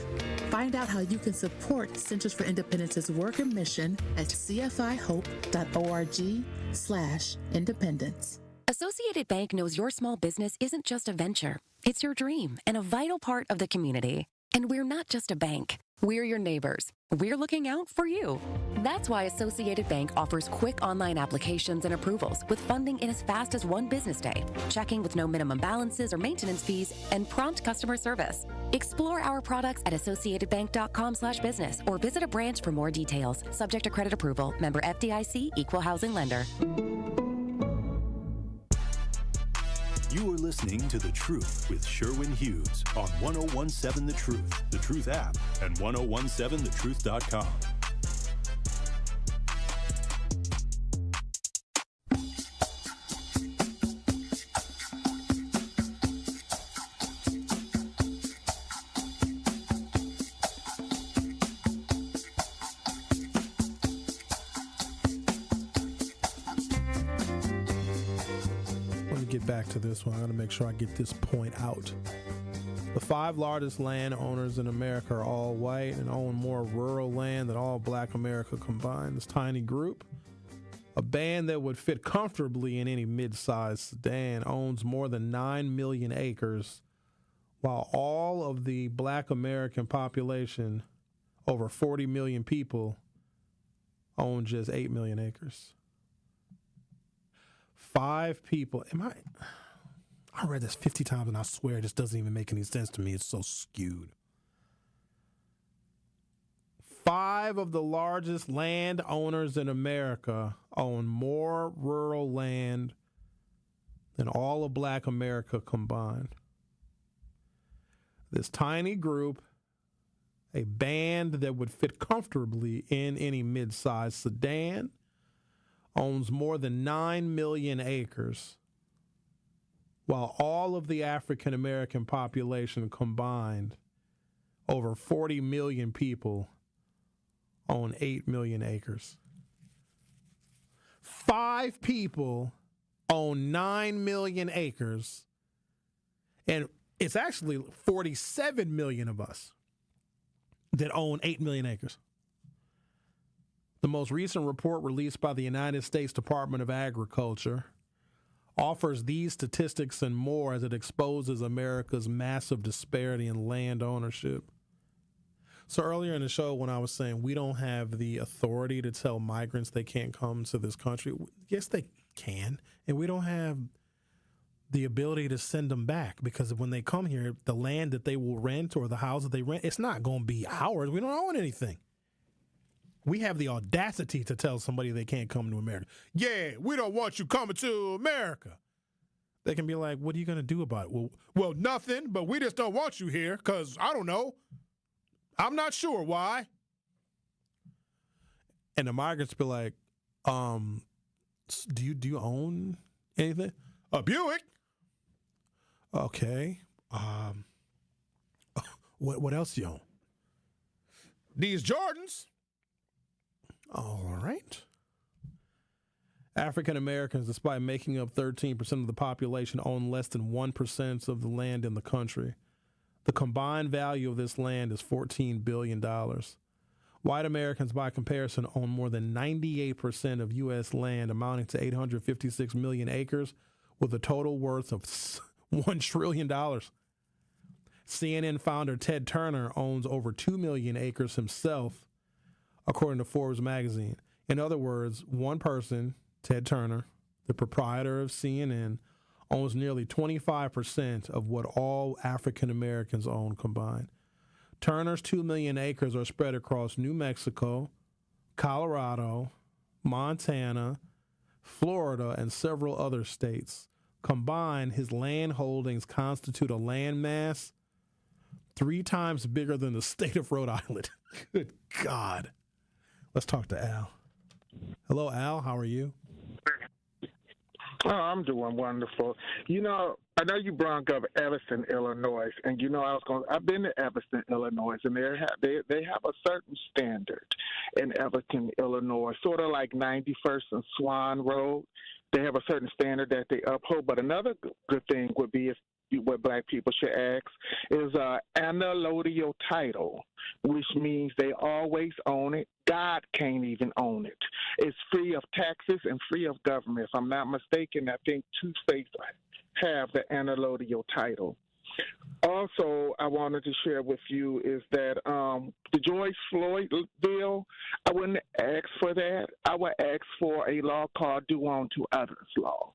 Find out how you can support Centers for Independence's work and mission at cfihope.org/independence. Associated Bank knows your small business isn't just a venture. It's your dream and a vital part of the community. And we're not just a bank. We're your neighbors. We're looking out for you. That's why Associated Bank offers quick online applications and approvals with funding in as fast as one business day, checking with no minimum balances or maintenance fees, and prompt customer service. Explore our products at associatedbank.com/business or visit a branch for more details. Subject to credit approval. Member FDIC, Equal Housing Lender. You are listening to The Truth with Sherwin Hughes on 1017 The Truth, The Truth app, and 1017thetruth.com. Back to this one. I got to make sure I get this point out. The 5 largest landowners in America are all white and own more rural land than all black America combined. This tiny group, a band that would fit comfortably in any mid-sized sedan, owns more than 9 million acres, while all of the black American population, over 40 million people, own just 8 million acres. 5 people. I read this 50 times and I swear this doesn't even make any sense to me. It's so skewed. 5 of the largest landowners in America own more rural land than all of black America combined. This tiny group, a band that would fit comfortably in any mid-sized sedan, owns more than 9 million acres, while all of the African American population combined, over 40 million people, own 8 million acres. 5 people own 9 million acres, and it's actually 47 million of us that own 8 million acres. The most recent report released by the United States Department of Agriculture offers these statistics and more as it exposes America's massive disparity in land ownership. So earlier in the show, when I was saying we don't have the authority to tell migrants they can't come to this country, yes, they can. And we don't have the ability to send them back, because when they come here, the land that they will rent or the house that they rent, it's not going to be ours. We don't own anything. We have the audacity to tell somebody they can't come to America. Yeah, we don't want you coming to America. They can be like, what are you going to do about it? Well, nothing, but we just don't want you here because, I don't know. I'm not sure why. And the migrants be like, do you own anything? A Buick. Okay. What else do you own? These Jordans. All right. African Americans, despite making up 13% of the population, own less than 1% of the land in the country. The combined value of this land is $14 billion. White Americans, by comparison, own more than 98% of U.S. land, amounting to 856 million acres, with a total worth of $1 trillion. CNN founder Ted Turner owns over 2 million acres himself, according to Forbes magazine. In other words, one person, Ted Turner, the proprietor of CNN, owns nearly 25% of what all African Americans own combined. Turner's 2 million acres are spread across New Mexico, Colorado, Montana, Florida, and several other states. Combined, his land holdings constitute a land mass 3 times bigger than the state of Rhode Island. Good God. Let's talk to Al. Hello, Al. How are you? Oh, I'm doing wonderful. You know, I know you brought up Evanston, Illinois, and you know I've been to Evanston, Illinois, and they have a certain standard in Evanston, Illinois, sort of like 91st and Swan Road. They have a certain standard that they uphold. But another good thing would be what black people should ask is anallodial title, which means they always own it. God can't even own it. It's free of taxes and free of government. If I'm not mistaken, I think 2 states have the anallodial title. Also, I wanted to share with you is that the George Floyd bill, I wouldn't ask for that. I would ask for a law called Do Unto Others law,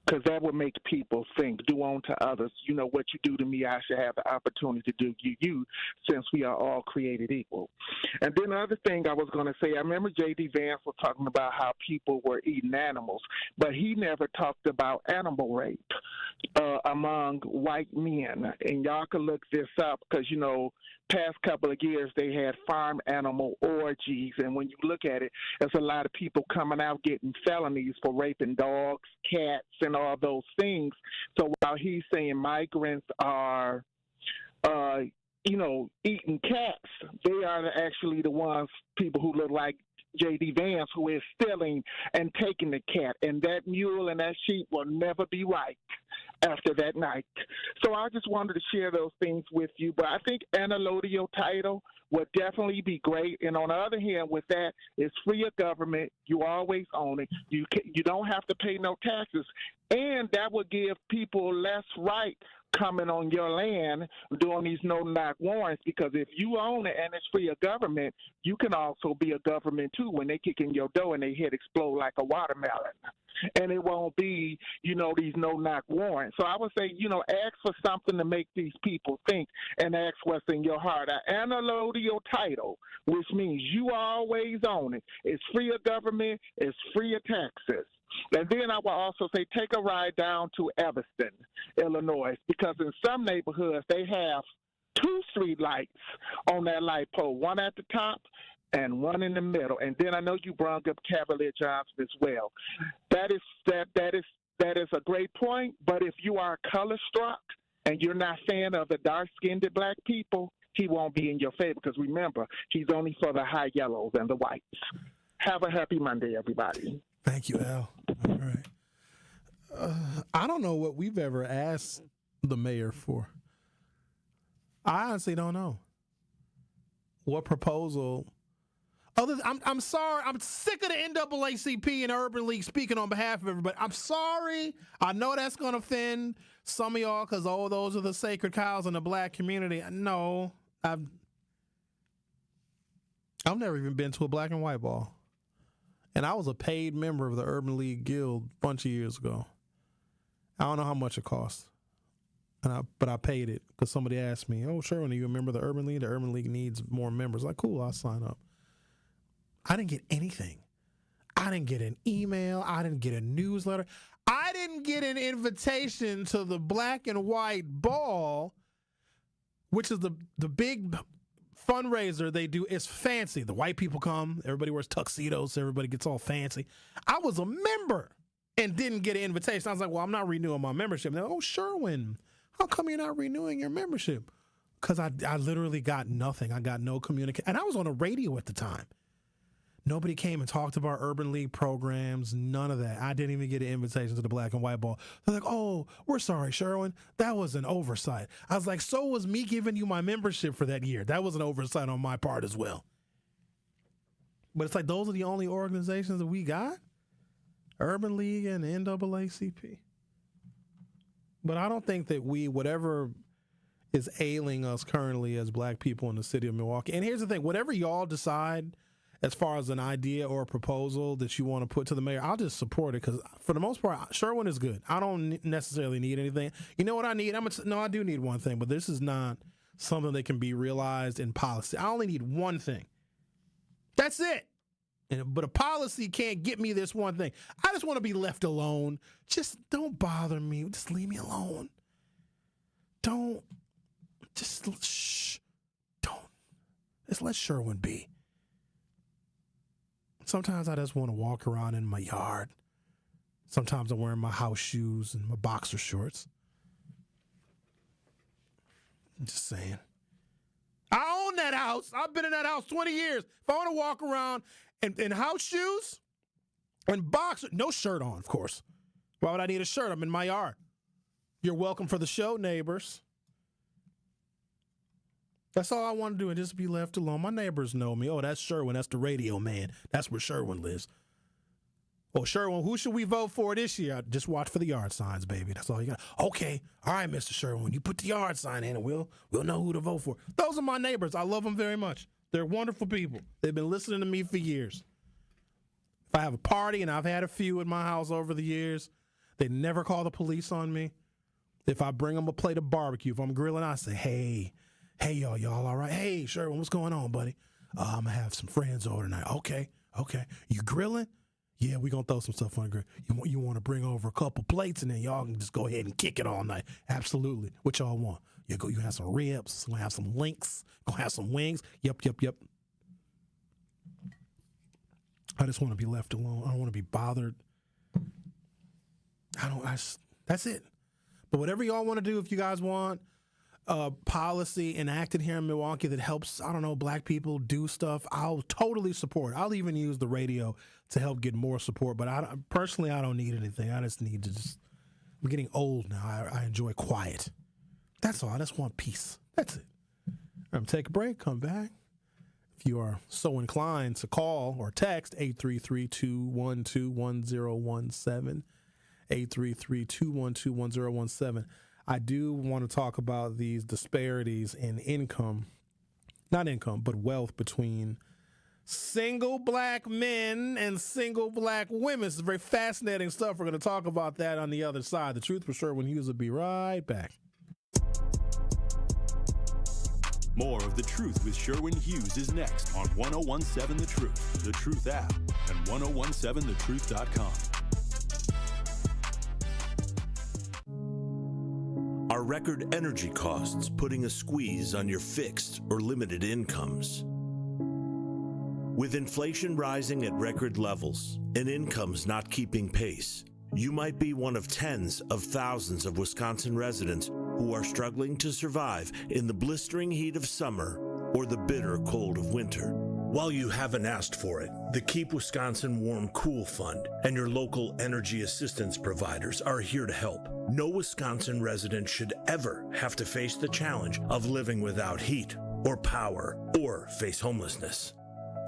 because that would make people think, do unto others. You know, what you do to me, I should have the opportunity to do to you, since we are all created equal. And then the other thing I was going to say, I remember J.D. Vance was talking about how people were eating animals, but he never talked about animal rape among white men. And y'all can look this up because, you know, past couple of years they had farm animal orgies, and when you look at it, there's a lot of people coming out getting felonies for raping dogs, cats, and all those things. So while he's saying migrants are eating cats, they are actually the ones, people who look like J.D. Vance, who is stealing and taking the cat, and that mule and that sheep will never be right after that night. So I just wanted to share those things with you, but I think anallodial title would definitely be great. And on the other hand, with that, it's free of government. You always own it. You don't have to pay no taxes, and that would give people less right coming on your land doing these no-knock warrants, because if you own it and it's free of government, you can also be a government too when they kick in your door and their head explode like a watermelon. And it won't be, these no-knock warrants. So I would say, ask for something to make these people think, and ask what's in your heart. An anallodial title, which means you always own it. It's free of government. It's free of taxes. And then I will also say, take a ride down to Evanston, Illinois, because in some neighborhoods they have 2 street lights on that light pole, one at the top and one in the middle. And then I know you brought up Cavalier Johnson as well. That is a great point. But if you are color struck and you're not a fan of the dark-skinned black people, he won't be in your favor, because remember, he's only for the high yellows and the whites. Have a happy Monday, everybody. Thank you, Al. All right. I don't know what we've ever asked the mayor for. I honestly don't know. What proposal? I'm sorry. I'm sick of the NAACP and Urban League speaking on behalf of everybody. I'm sorry. I know that's going to offend some of y'all because, those are the sacred cows in the black community. No, I've never even been to a black and white ball. And I was a paid member of the Urban League Guild a bunch of years ago. I don't know how much it costs. But I paid it because somebody asked me, Sherwin, are you a member of the Urban League? The Urban League needs more members. Like, cool, I'll sign up. I didn't get anything. I didn't get an email. I didn't get a newsletter. I didn't get an invitation to the black and white ball, which is the big fundraiser they do. It's fancy. The white people come. Everybody wears tuxedos. Everybody gets all fancy. I was a member and didn't get an invitation. I was like, well, I'm not renewing my membership. And they're like, Sherwin, how come you're not renewing your membership? Because I literally got nothing. I got no communication. And I was on the radio at the time. Nobody came and talked about Urban League programs, none of that. I didn't even get an invitation to the black and white ball. They're like, we're sorry, Sherwin. That was an oversight. I was like, so was me giving you my membership for that year. That was an oversight on my part as well. But it's like, those are the only organizations that we got? Urban League and the NAACP. But I don't think that whatever is ailing us currently as black people in the city of Milwaukee, and here's the thing, whatever y'all decide as far as an idea or a proposal that you want to put to the mayor, I'll just support it because for the most part, Sherwin is good. I don't necessarily need anything. You know what I need? I do need one thing, but this is not something that can be realized in policy. I only need one thing. That's it. But a policy can't get me this one thing. I just want to be left alone. Just don't bother me. Just leave me alone. Don't. Just let Sherwin be. Sometimes I just want to walk around in my yard. Sometimes I'm wearing my house shoes and my boxer shorts. I'm just saying. I own that house. I've been in that house 20 years. If I want to walk around in house shoes and boxer, no shirt on, of course. Why would I need a shirt? I'm in my yard. You're welcome for the show, neighbors. That's all I want to do, and just be left alone. My neighbors know me. Oh, that's Sherwin. That's the radio man. That's where Sherwin lives. Oh, Sherwin, who should we vote for this year? Just watch for the yard signs, baby. That's all you got. Okay. All right, Mr. Sherwin, you put the yard sign in, and we'll know who to vote for. Those are my neighbors. I love them very much. They're wonderful people. They've been listening to me for years. If I have a party, and I've had a few in my house over the years, they never call the police on me. If I bring them a plate of barbecue, if I'm grilling, I say, hey, y'all all right? Hey, Sherwin, what's going on, buddy? I'm going to have some friends over tonight. Okay. You grilling? Yeah, we're going to throw some stuff on the grill. You want to bring over a couple plates, and then y'all can just go ahead and kick it all night. Absolutely. What y'all want? You have some ribs. Gonna have some links. Gonna have some wings. Yep. I just want to be left alone. I don't want to be bothered. That's it. But whatever y'all want to do, if you guys want policy enacted here in Milwaukee that helps, black people do stuff, I'll totally support. I'll even use the radio to help get more support. But I don't need anything. I just need to I'm getting old now. I enjoy quiet. That's all. I just want peace. That's it. I'm going to take a break, come back. If you are so inclined to call or text 833-212-1017, 833-212-1017. I do want to talk about these disparities in but wealth between single black men and single black women. It's very fascinating stuff. We're going to talk about that on the other side. The Truth with Sherwin Hughes will be right back. More of The Truth with Sherwin Hughes is next on 1017 The Truth, The Truth app, and 1017thetruth.com. Are record energy costs putting a squeeze on your fixed or limited incomes? With inflation rising at record levels and incomes not keeping pace, you might be one of tens of thousands of Wisconsin residents who are struggling to survive in the blistering heat of summer or the bitter cold of winter. While you haven't asked for it, the Keep Wisconsin Warm Cool Fund and your local energy assistance providers are here to help. No Wisconsin resident should ever have to face the challenge of living without heat or power or face homelessness.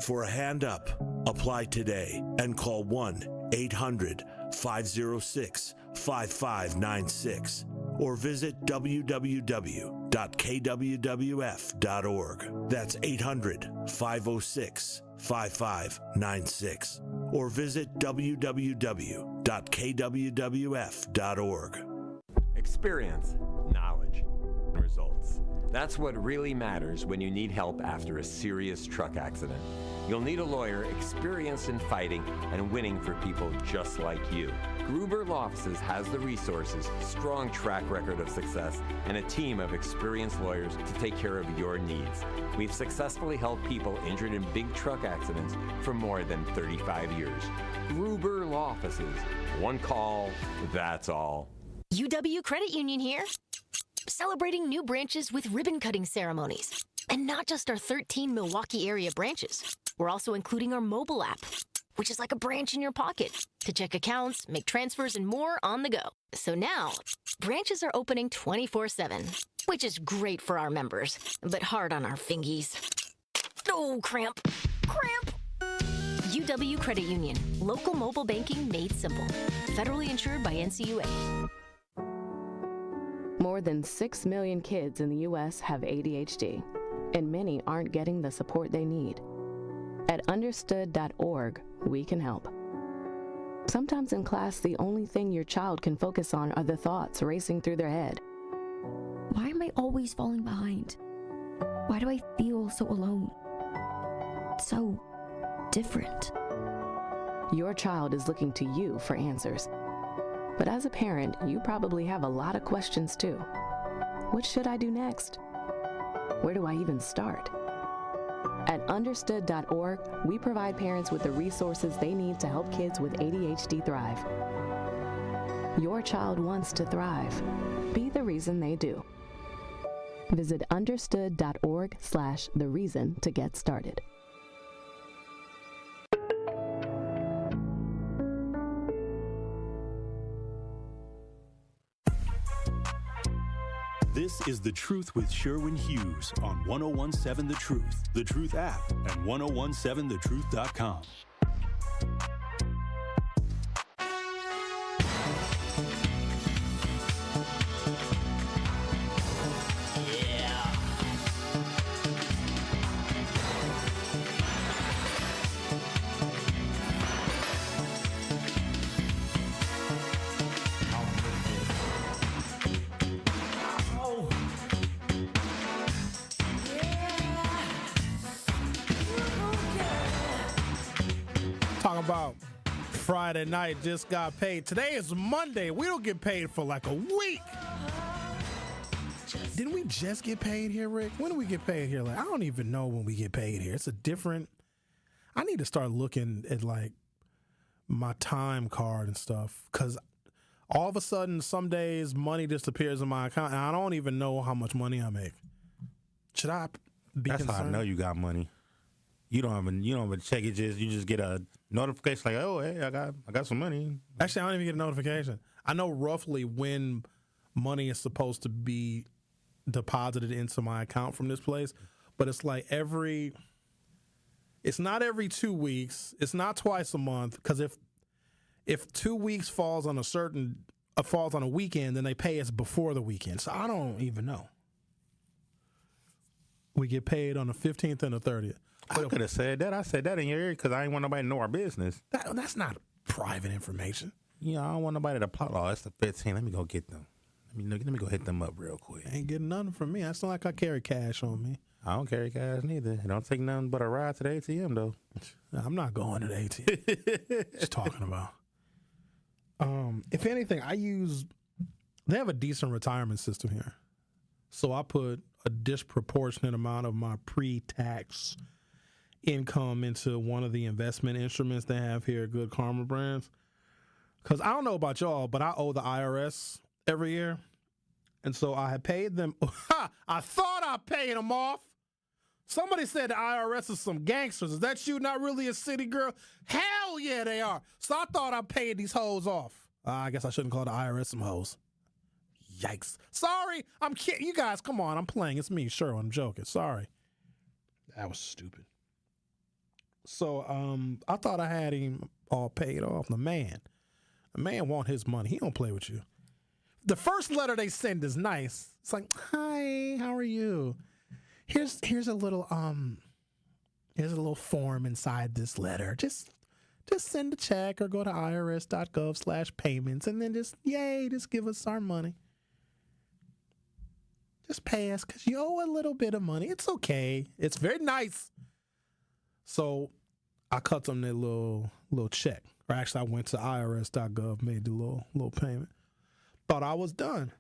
For a hand up, apply today and call 1-800-506-5596 or visit www.kwwf.org. That's 800-506-5596 or visit www.kwwf.org. Experience, knowledge, and results. That's what really matters when you need help after a serious truck accident. You'll need a lawyer experienced in fighting and winning for people just like you. Gruber Law Offices has the resources, strong track record of success, and a team of experienced lawyers to take care of your needs. We've successfully helped people injured in big truck accidents for more than 35 years. Gruber Law Offices. One call, that's all. UW Credit Union here. Celebrating new branches with ribbon-cutting ceremonies. And not just our 13 Milwaukee area branches. We're also including our mobile app, which is like a branch in your pocket to check accounts, make transfers, and more on the go. So now, branches are opening 24/7, which is great for our members, but hard on our fingies. Oh, cramp. Cramp! UW Credit Union. Local mobile banking made simple. Federally insured by NCUA. More than 6 million kids in the U.S. have ADHD, and many aren't getting the support they need. At understood.org, we can help. Sometimes in class, the only thing your child can focus on are the thoughts racing through their head. Why am I always falling behind? Why do I feel so alone? So different. Your child is looking to you for answers. But as a parent, you probably have a lot of questions too. What should I do next? Where do I even start? At understood.org, we provide parents with the resources they need to help kids with ADHD thrive. Your child wants to thrive. Be the reason they do. Visit understood.org/the reason to get started. This is The Truth with Sherwin Hughes on 1017 The Truth, The Truth app, and 1017thetruth.com. About Friday night, just got paid. Today is Monday. We don't get paid for like a week. Didn't we just get paid here, Rick? When do we get paid here? Like, I don't even know when we get paid here. It's a different. I need to start looking at like my time card and stuff, because all of a sudden some days money disappears in my account and I don't even know how much money I make. Should I be That's concerned? how I know you got money. You don't even check it. You just get a notification like, oh, hey, I got some money. Actually, I don't even get a notification. I know roughly when money is supposed to be deposited into my account from this place, but it's like it's not every 2 weeks. It's not twice a month, because if 2 weeks falls on a weekend, then they pay us before the weekend. So I don't even know. We get paid on the 15th and the 30th. I could have said that. I said that in your ear because I ain't want nobody to know our business. That's not private information. Yeah, I don't want nobody to plot. Oh, it's the 15th. Let me go get them. Let me go hit them up real quick. Ain't getting nothing from me. It's not like I carry cash on me. I don't carry cash neither. It don't take nothing but a ride to the ATM, though. I'm not going to the ATM. Just talking about. If anything, they have a decent retirement system here. So I put a disproportionate amount of my pre-tax income into one of the investment instruments they have here at Good Karma Brands. Because I don't know about y'all, but I owe the IRS every year. And so I had paid them. I thought I paid them off. Somebody said the IRS is some gangsters. Is that you? Not really a city girl? Hell yeah, they are. So I thought I paid these hoes off. I guess I shouldn't call the IRS some hoes. Yikes. Sorry. I'm kidding. You guys, come on. I'm playing. It's me, Sherwin. I'm joking. Sorry. That was stupid. So I thought I had him all paid off. The man want his money. He don't play with you. The first letter they send is nice. It's like, hi, how are you? Here's a little form inside this letter. Just send a check or go to irs.gov/payments and then just give us our money. Just pay us because you owe a little bit of money. It's okay. It's very nice. So I cut them their little check. Or actually, I went to irs.gov, made the little payment. Thought I was done.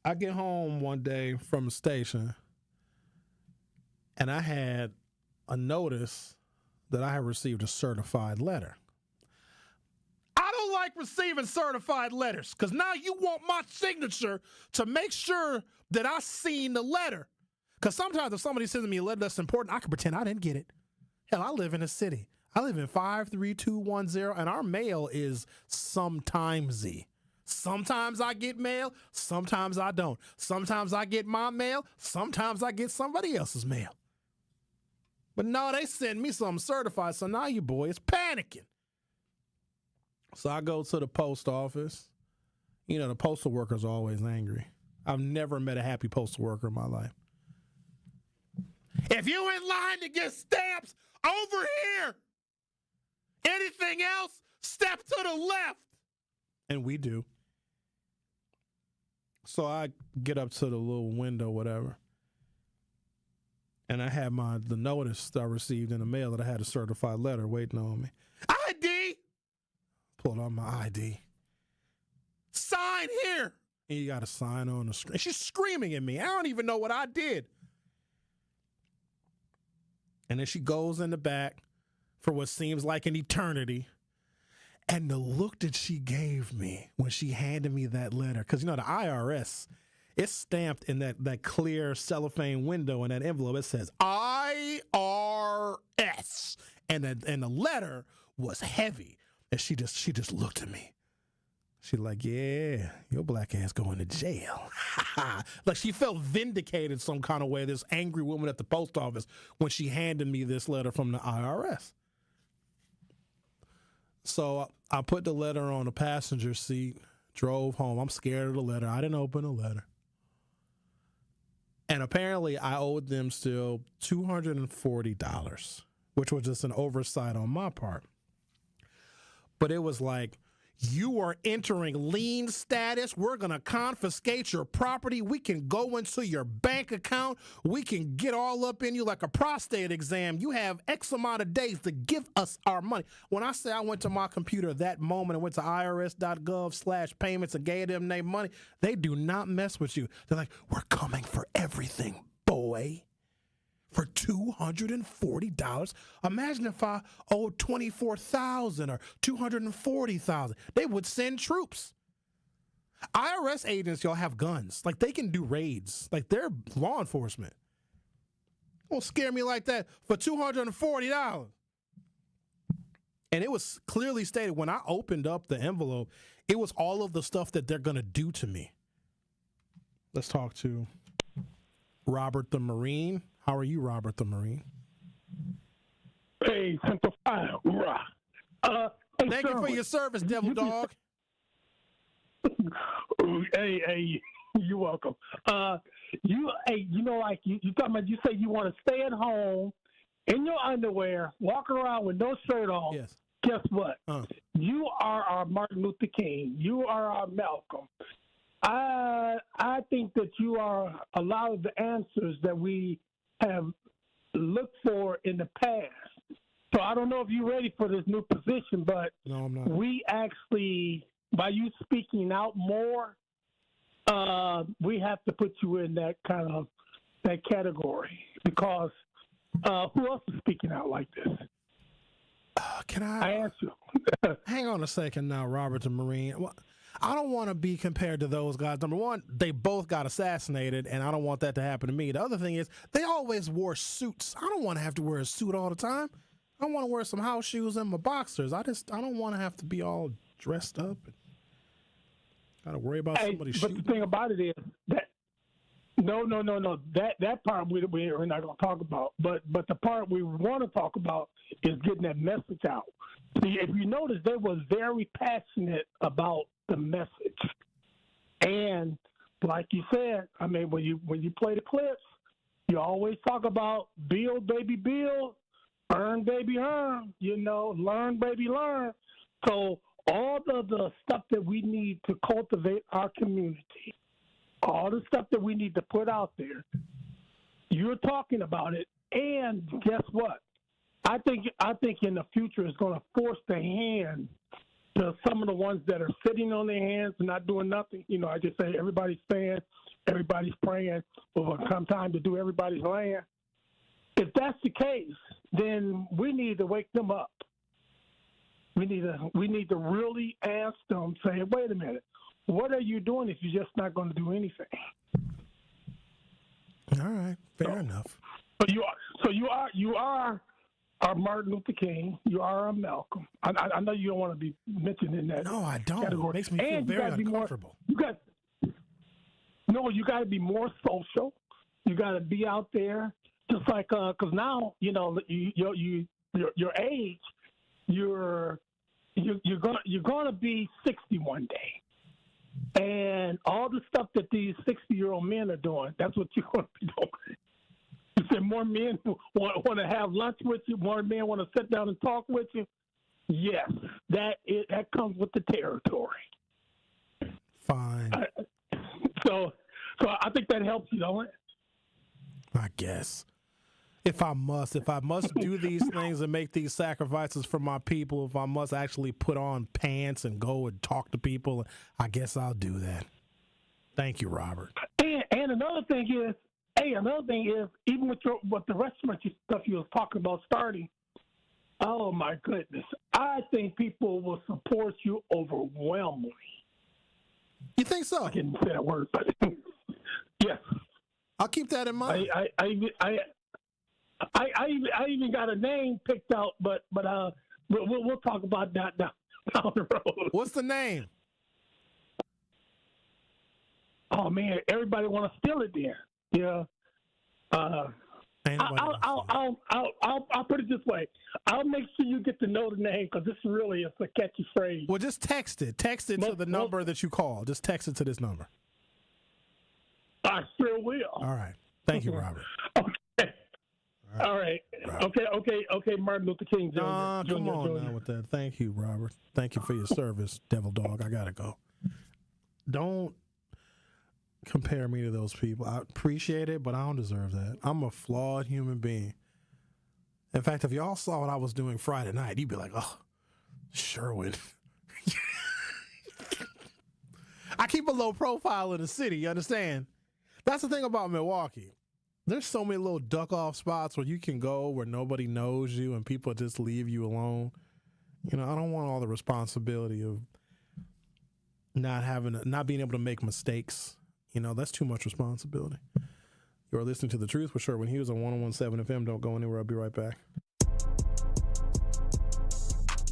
I get home one day from the station, and I had a notice that I had received a certified letter. I don't like receiving certified letters because now you want my signature to make sure that I seen the letter. Because sometimes if somebody sends me a letter that's important, I can pretend I didn't get it. Hell, I live in a city. I live in 53210, and our mail is sometimesy. Sometimes I get mail, sometimes I don't. Sometimes I get my mail, sometimes I get somebody else's mail. But no, they send me something certified, so now you boy is panicking. So I go to the post office. You know, the postal worker's always angry. I've never met a happy postal worker in my life. If you in line to get stamps, over here. Anything else, step to the left. And we do. So I get up to the little window, whatever. And I had the notice that I received in the mail that I had a certified letter waiting on me. ID! Pulled out my ID. Sign here! And you got to sign on the screen. She's screaming at me. I don't even know what I did. And then she goes in the back for what seems like an eternity. And the look that she gave me when she handed me that letter, because, you know, the IRS, it's stamped in that clear cellophane window in that envelope. It says IRS. And the letter was heavy. And she just looked at me. She's like, yeah, your black ass going to jail. Like she felt vindicated some kind of way, this angry woman at the post office, when she handed me this letter from the IRS. So I put the letter on the passenger seat, drove home. I'm scared of the letter. I didn't open the letter. And apparently I owed them still $240, which was just an oversight on my part. But it was like, you are entering lien status. We're going to confiscate your property. We can go into your bank account. We can get all up in you like a prostate exam. You have X amount of days to give us our money. When I say I went to my computer that moment and went to irs.gov/payments and gave them their money, they do not mess with you. They're like, we're coming for everything, boy. For $240. Imagine if I owed $24,000 or $240,000. They would send troops. IRS agents, y'all, have guns. Like, they can do raids. Like, they're law enforcement. Don't scare me like that for $240. And it was clearly stated when I opened up the envelope, it was all of the stuff that they're going to do to me. Let's talk to Robert the Marine. How are you, Robert the Marine? Hey, Central 5, hoorah. Thank you for your service, Devil Dog. Hey, you're welcome. You know, like you talking about, you say you want to stay at home in your underwear, walk around with no shirt on. Yes. Guess what? You are our Martin Luther King. You are our Malcolm. I think that you are a lot of the answers that we have looked for in the past. So I don't know if you're ready for this new position, but no, I'm not. We actually, by you speaking out more, we have to put you in that category because Who else is speaking out like this? Can I ask you? Hang on a second now, Robert and Marine. Well, I don't want to be compared to those guys. Number one, they both got assassinated, and I don't want that to happen to me. The other thing is, they always wore suits. I don't want to have to wear a suit all the time. I want to wear some house shoes and my boxers. I don't want to have to be all dressed up and got to worry about somebody shooting. But the thing about it is that no. That part we're not going to talk about. But the part we want to talk about is getting that message out. See, if you notice, they was very passionate about the message, and like you said, I mean, when you play the clips, you always talk about build, baby, build, earn, baby, earn. Learn, baby, learn. So all the stuff that we need to cultivate our community, all the stuff that we need to put out there, you're talking about it, and guess what? I think in the future it's going to force the hand to some of the ones that are sitting on their hands and not doing nothing. I just say everybody's saying, everybody's praying, but when it comes time to do everybody's land. If that's the case, then we need to wake them up. We need to really ask them, say, wait a minute, what are you doing if you're just not going to do anything? All right, fair enough. But you are our Martin Luther King. You are a Malcolm. I know you don't want to be mentioned in that. No, I don't. Category. It makes me feel very uncomfortable. You got to be more social. You got to be out there, just like because now your age, you're gonna be 60 one day, and all the stuff that these 60-year-old men are doing, that's what you're going to be doing. You said more men want to have lunch with you, more men want to sit down and talk with you. Yes, that comes with the territory. Fine. So I think that helps you, don't it? I guess. If I must do these things and make these sacrifices for my people, if I must actually put on pants and go and talk to people, I guess I'll do that. Thank you, Robert. And another thing is, even with the restaurant stuff you was talking about starting, oh my goodness, I think people will support you overwhelmingly. You think so? I didn't say that word, but yes. I'll keep that in mind. I even got a name picked out, but we'll talk about that down the road. What's the name? Oh man, everybody want to steal it there. Yeah. I'll put it this way. I'll make sure you get to know the name because this really is a catchy phrase. Well, just text it. Text it to the number that you call. Just text it to this number. I sure will. All right. Thank you, Robert. Okay. All right. Okay, Martin Luther King Jr. Come on now with that. Thank you, Robert. Thank you for your service, Devil Dog. I got to go. Don't compare me to those people. I appreciate it, but I don't deserve that. I'm a flawed human being. In fact, if y'all saw what I was doing Friday night, you'd be like, oh, Sherwin. I keep a low profile in the city, you understand? That's the thing about Milwaukee. There's so many little duck-off spots where you can go where nobody knows you and people just leave you alone. I don't want all the responsibility of not being able to make mistakes. That's too much responsibility. You're listening to The Truth with Sherwin Hughes on 101.7 FM. Don't go anywhere. I'll be right back.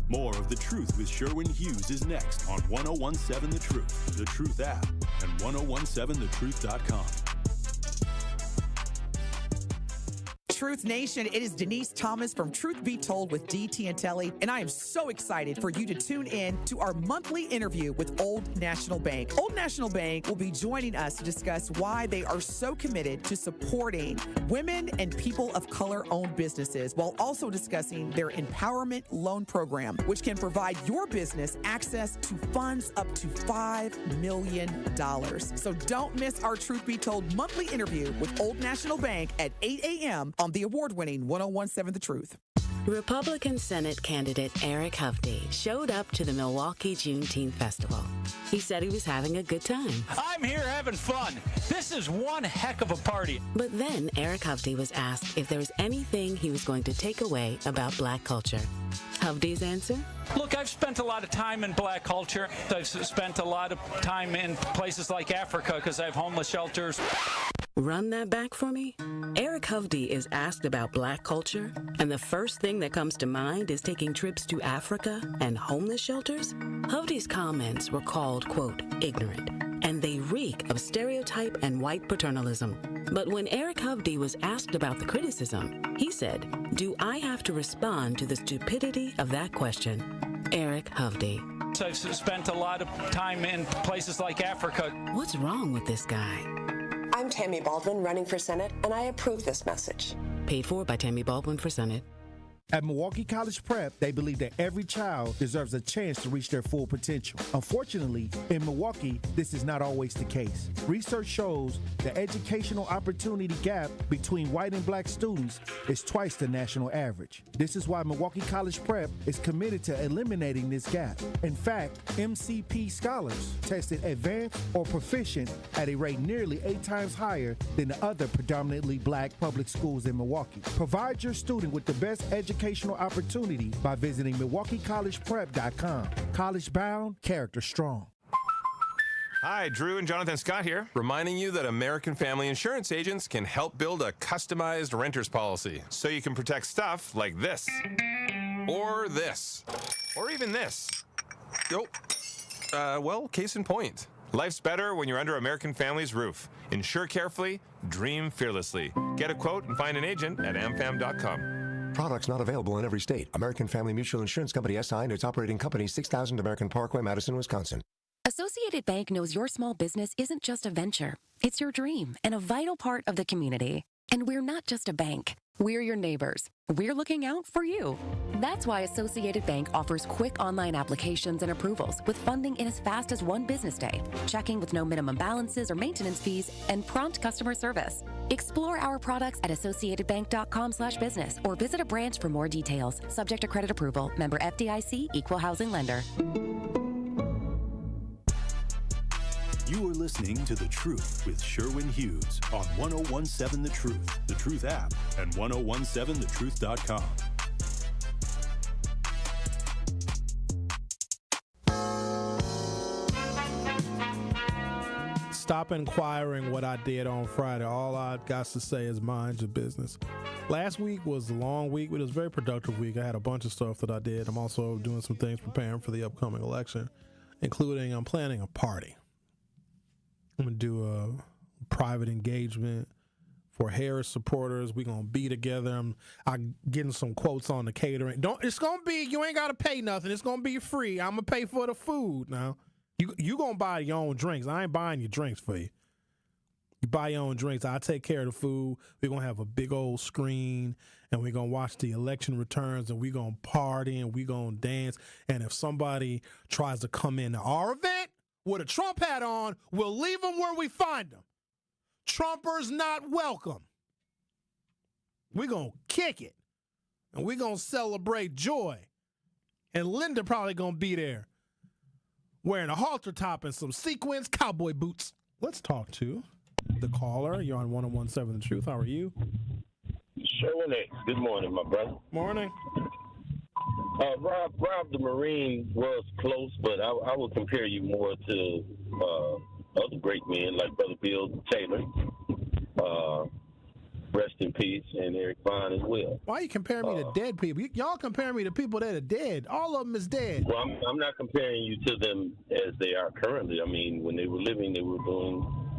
More of The Truth with Sherwin Hughes is next on 101.7 The Truth, The Truth app, and 1017thetruth.com. Truth Nation, it is Denise Thomas from Truth Be Told with DT and Telly, and I am so excited for you to tune in to our monthly interview with Old National Bank. Old National Bank will be joining us to discuss why they are so committed to supporting women and people of color-owned businesses, while also discussing their empowerment loan program, which can provide your business access to funds up to $5 million. So don't miss our Truth Be Told monthly interview with Old National Bank at 8 a.m. on the award-winning 101.7 The Truth. Republican Senate candidate Eric Hovde showed up to the Milwaukee Juneteenth Festival. He said he was having a good time. I'm here having fun. This is one heck of a party. But then Eric Hovde was asked if there was anything he was going to take away about black culture. Hovde's answer? Look, I've spent a lot of time in black culture. I've spent a lot of time in places like Africa because I have homeless shelters. Run that back for me? Eric Hovde is asked about black culture, and the first thing that comes to mind is taking trips to Africa and homeless shelters? Hovde's comments were called, quote, ignorant, and they reek of stereotype and white paternalism. But when Eric Hovde was asked about the criticism, he said, do I have to respond to the stupidity of that question? Eric Hovde. I've spent a lot of time in places like Africa. What's wrong with this guy? I'm Tammy Baldwin, running for Senate, and I approve this message. Paid for by Tammy Baldwin for Senate. At Milwaukee College Prep, they believe that every child deserves a chance to reach their full potential. Unfortunately, in Milwaukee, this is not always the case. Research shows the educational opportunity gap between white and black students is twice the national average. This is why Milwaukee College Prep is committed to eliminating this gap. In fact, MCP scholars tested advanced or proficient at a rate nearly 8 times higher than the other predominantly black public schools in Milwaukee. Provide your student with the best educational opportunity by visiting MilwaukeeCollegePrep.com. College bound, character strong. Hi, Drew and Jonathan Scott here, reminding you that American Family Insurance agents can help build a customized renter's policy so you can protect stuff like this, or this, or even this. Well, case in point. Life's better when you're under American Family's roof. Insure carefully, dream fearlessly. Get a quote and find an agent at amfam.com. Products not available in every state. American Family Mutual Insurance Company SI and its operating company 6000 American Parkway, Madison, Wisconsin. Associated Bank knows your small business isn't just a venture. It's your dream and a vital part of the community. And we're not just a bank. We're your neighbors. We're looking out for you. That's why Associated Bank offers quick online applications and approvals with funding in as fast as 1 business day, checking with no minimum balances or maintenance fees, and prompt customer service. Explore our products at associatedbank.com/business or visit a branch for more details. Subject to credit approval. Member FDIC, Equal Housing Lender. You are listening to The Truth with Sherwin Hughes on 1017 The Truth app, and 1017thetruth.com. Stop inquiring what I did on Friday. All I got to say is mind your business. Last week was a long week, but it was a very productive week. I had a bunch of stuff that I did. I'm also doing some things preparing for the upcoming election, including I'm planning a party. I'm going to do a private engagement for Harris supporters. We're going to be together. I'm getting some quotes on the catering. It's going to be, you ain't got to pay nothing. It's going to be free. I'm going to pay for the food now. You going to buy your own drinks. I ain't buying your drinks for you. You buy your own drinks. I take care of the food. We're going to have a big old screen, and we're going to watch the election returns, and we're going to party, and we're going to dance. And if somebody tries to come into our event with a Trump hat on, we'll leave them where we find them. Trumpers not welcome. We're going to kick it, and we're going to celebrate joy. And Linda probably going to be there wearing a halter top and some sequins cowboy boots. Let's talk to the caller. You're on 1017 The Truth. How are you? Sherwin X. Good morning, my brother. Morning. Rob the Marine was close, but I would compare you more to other great men like Brother Bill Taylor. Rest in peace, and Eric Bond as well. Why you comparing me to dead people? Y'all comparing me to people that are dead. All of them is dead. Well, I'm not comparing you to them as they are currently. I mean, when they were living,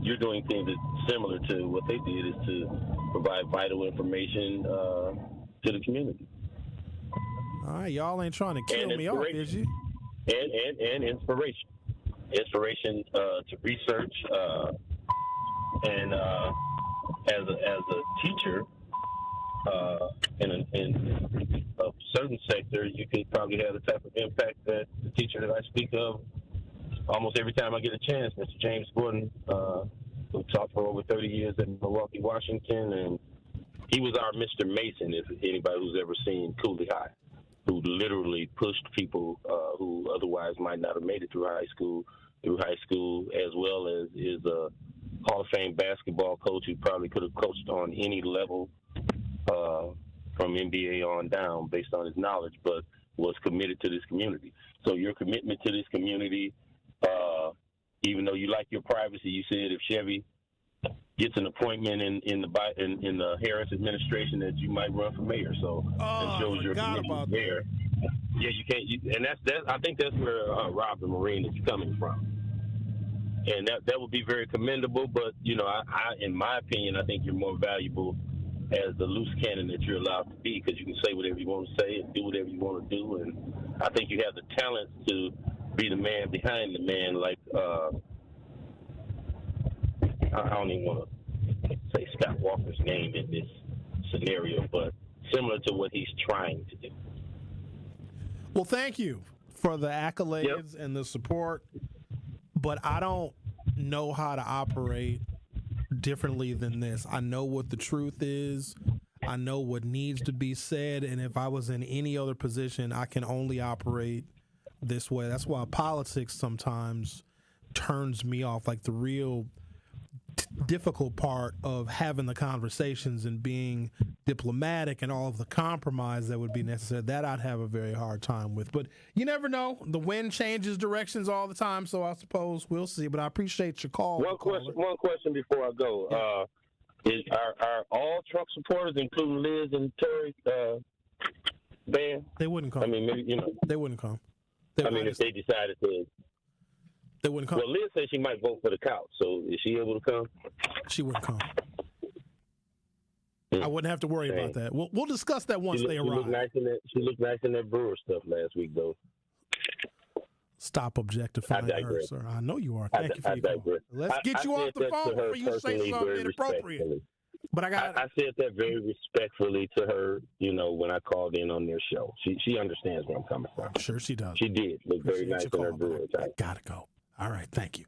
you're doing things that's similar to what they did, is to provide vital information to the community. All right, y'all ain't trying to kill me off, is you? And inspiration. Inspiration to research, and as a teacher in a certain sector, you can probably have the type of impact that the teacher that I speak of almost every time I get a chance, Mr. James Gordon, who taught for over 30 years in Milwaukee, Washington, and he was our Mr. Mason, if anybody who's ever seen Cooley High, who literally pushed people who otherwise might not have made it through high school, as well as is a Hall of Fame basketball coach who probably could have coached on any level from NBA on down based on his knowledge, but was committed to this community. So your commitment to this community, even though you like your privacy, you said if Chevy gets an appointment in the Harris administration that you might run for mayor. So it shows your commitment there. Yeah, you can't. And that's I think that's where Rob the Marine is coming from. And that would be very commendable. But I in my opinion, I think you're more valuable as the loose cannon that you're allowed to be, because you can say whatever you want to say and do whatever you want to do. And I think you have the talent to be the man behind the man, like I don't even want to say Scott Walker's name in this scenario, but similar to what he's trying to do. Well, thank you for the accolades and the support, but I don't know how to operate differently than this. I know what the truth is. I know what needs to be said, and if I was in any other position, I can only operate this way. That's why politics sometimes turns me off. Like the real difficult part of having the conversations and being diplomatic and all of the compromise that would be necessary, that I'd have a very hard time with. But you never know. The wind changes directions all the time, so I suppose we'll see. But I appreciate your call. One question before I go. Yeah. Are all Trump supporters, including Liz and Terry, banned? They wouldn't come. I mean, maybe, they wouldn't come. If they decided to. They wouldn't come. Well, Liz said she might vote for the couch, so is she able to come? She wouldn't come. I wouldn't have to worry about that. We'll discuss that once they arrive. She looked nice in that Brewer stuff last week, though. Stop objectifying her, sir. I know you are. Thank you for your call. Let's get you off the phone before you say something inappropriate. But I said that very respectfully to her, when I called in on their show. She understands where I'm coming from. I'm sure she does. She did. Look very nice in her Brewer. I gotta go. All right, thank you.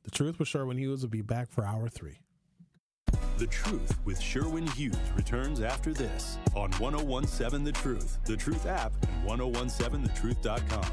The Truth with Sherwin Hughes will be back for hour 3. The Truth with Sherwin Hughes returns after this on 101.7 The Truth, The Truth app, and 101.7thetruth.com.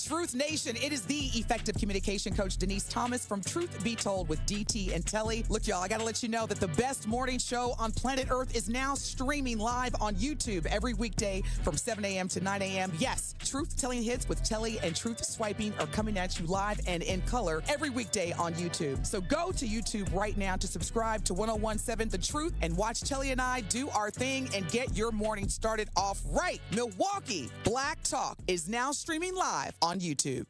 Truth Nation, it is the effective communication coach, Denise Thomas from Truth Be Told with DT and Telly. Look, y'all, I got to let you know that the best morning show on planet Earth is now streaming live on YouTube every weekday from 7 a.m. to 9 a.m. Yes, Truth Telling Hits with Telly and Truth Swiping are coming at you live and in color every weekday on YouTube. So go to YouTube right now to subscribe to 101.7 The Truth and watch Telly and I do our thing and get your morning started off right. Milwaukee Black Talk is now streaming live on YouTube.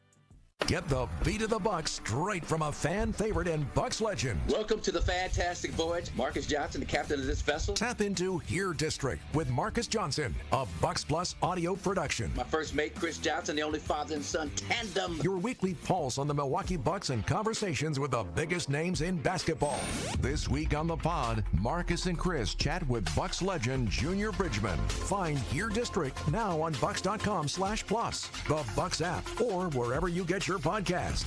Get the beat of the Bucks straight from a fan favorite and Bucks legend. Welcome to the fantastic voyage. Marcus Johnson, the captain of this vessel. Tap into Here District with Marcus Johnson, a Bucks Plus audio production. My first mate, Chris Johnson, the only father and son tandem. Your weekly pulse on the Milwaukee Bucks and conversations with the biggest names in basketball. This week on the pod, Marcus and Chris chat with Bucks legend Junior Bridgman. Find Here District now on Bucks.com/plus, the Bucks app, or wherever you get your podcast.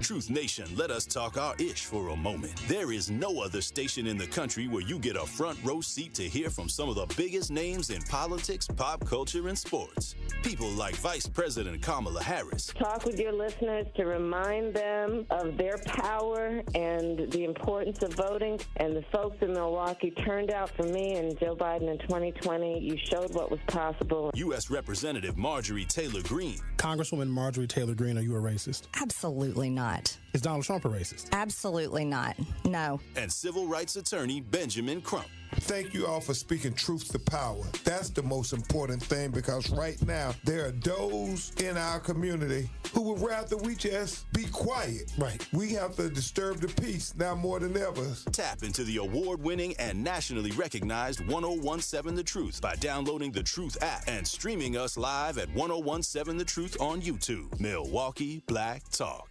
Truth Nation, let us talk our ish for a moment. There is no other station in the country where you get a front row seat to hear from some of the biggest names in politics, pop culture, and sports. People like Vice President Kamala Harris. Talk with your listeners to remind them of their power and the importance of voting. And the folks in Milwaukee turned out for me and Joe Biden in 2020. You showed what was possible. U.S. Representative Marjorie Taylor Greene. Congresswoman Marjorie Taylor Greene, are you a racist? Absolutely not. Is Donald Trump a racist? Absolutely not. No. And civil rights attorney Benjamin Crump. Thank you all for speaking truth to power. That's the most important thing, because right now there are those in our community who would rather we just be quiet. Right. We have to disturb the peace now more than ever. Tap into the award-winning and nationally recognized 101.7 The Truth by downloading the Truth app and streaming us live at 101.7 The Truth on YouTube. Milwaukee Black Talk.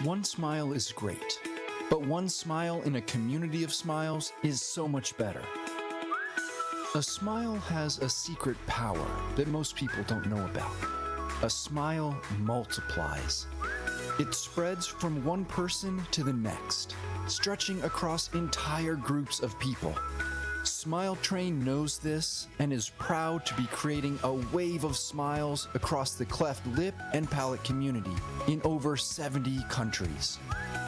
One smile is great, but one smile in a community of smiles is so much better. A smile has a secret power that most people don't know about. A smile multiplies. It spreads from one person to the next, stretching across entire groups of people. Smile Train knows this and is proud to be creating a wave of smiles across the cleft lip and palate community in over 70 countries.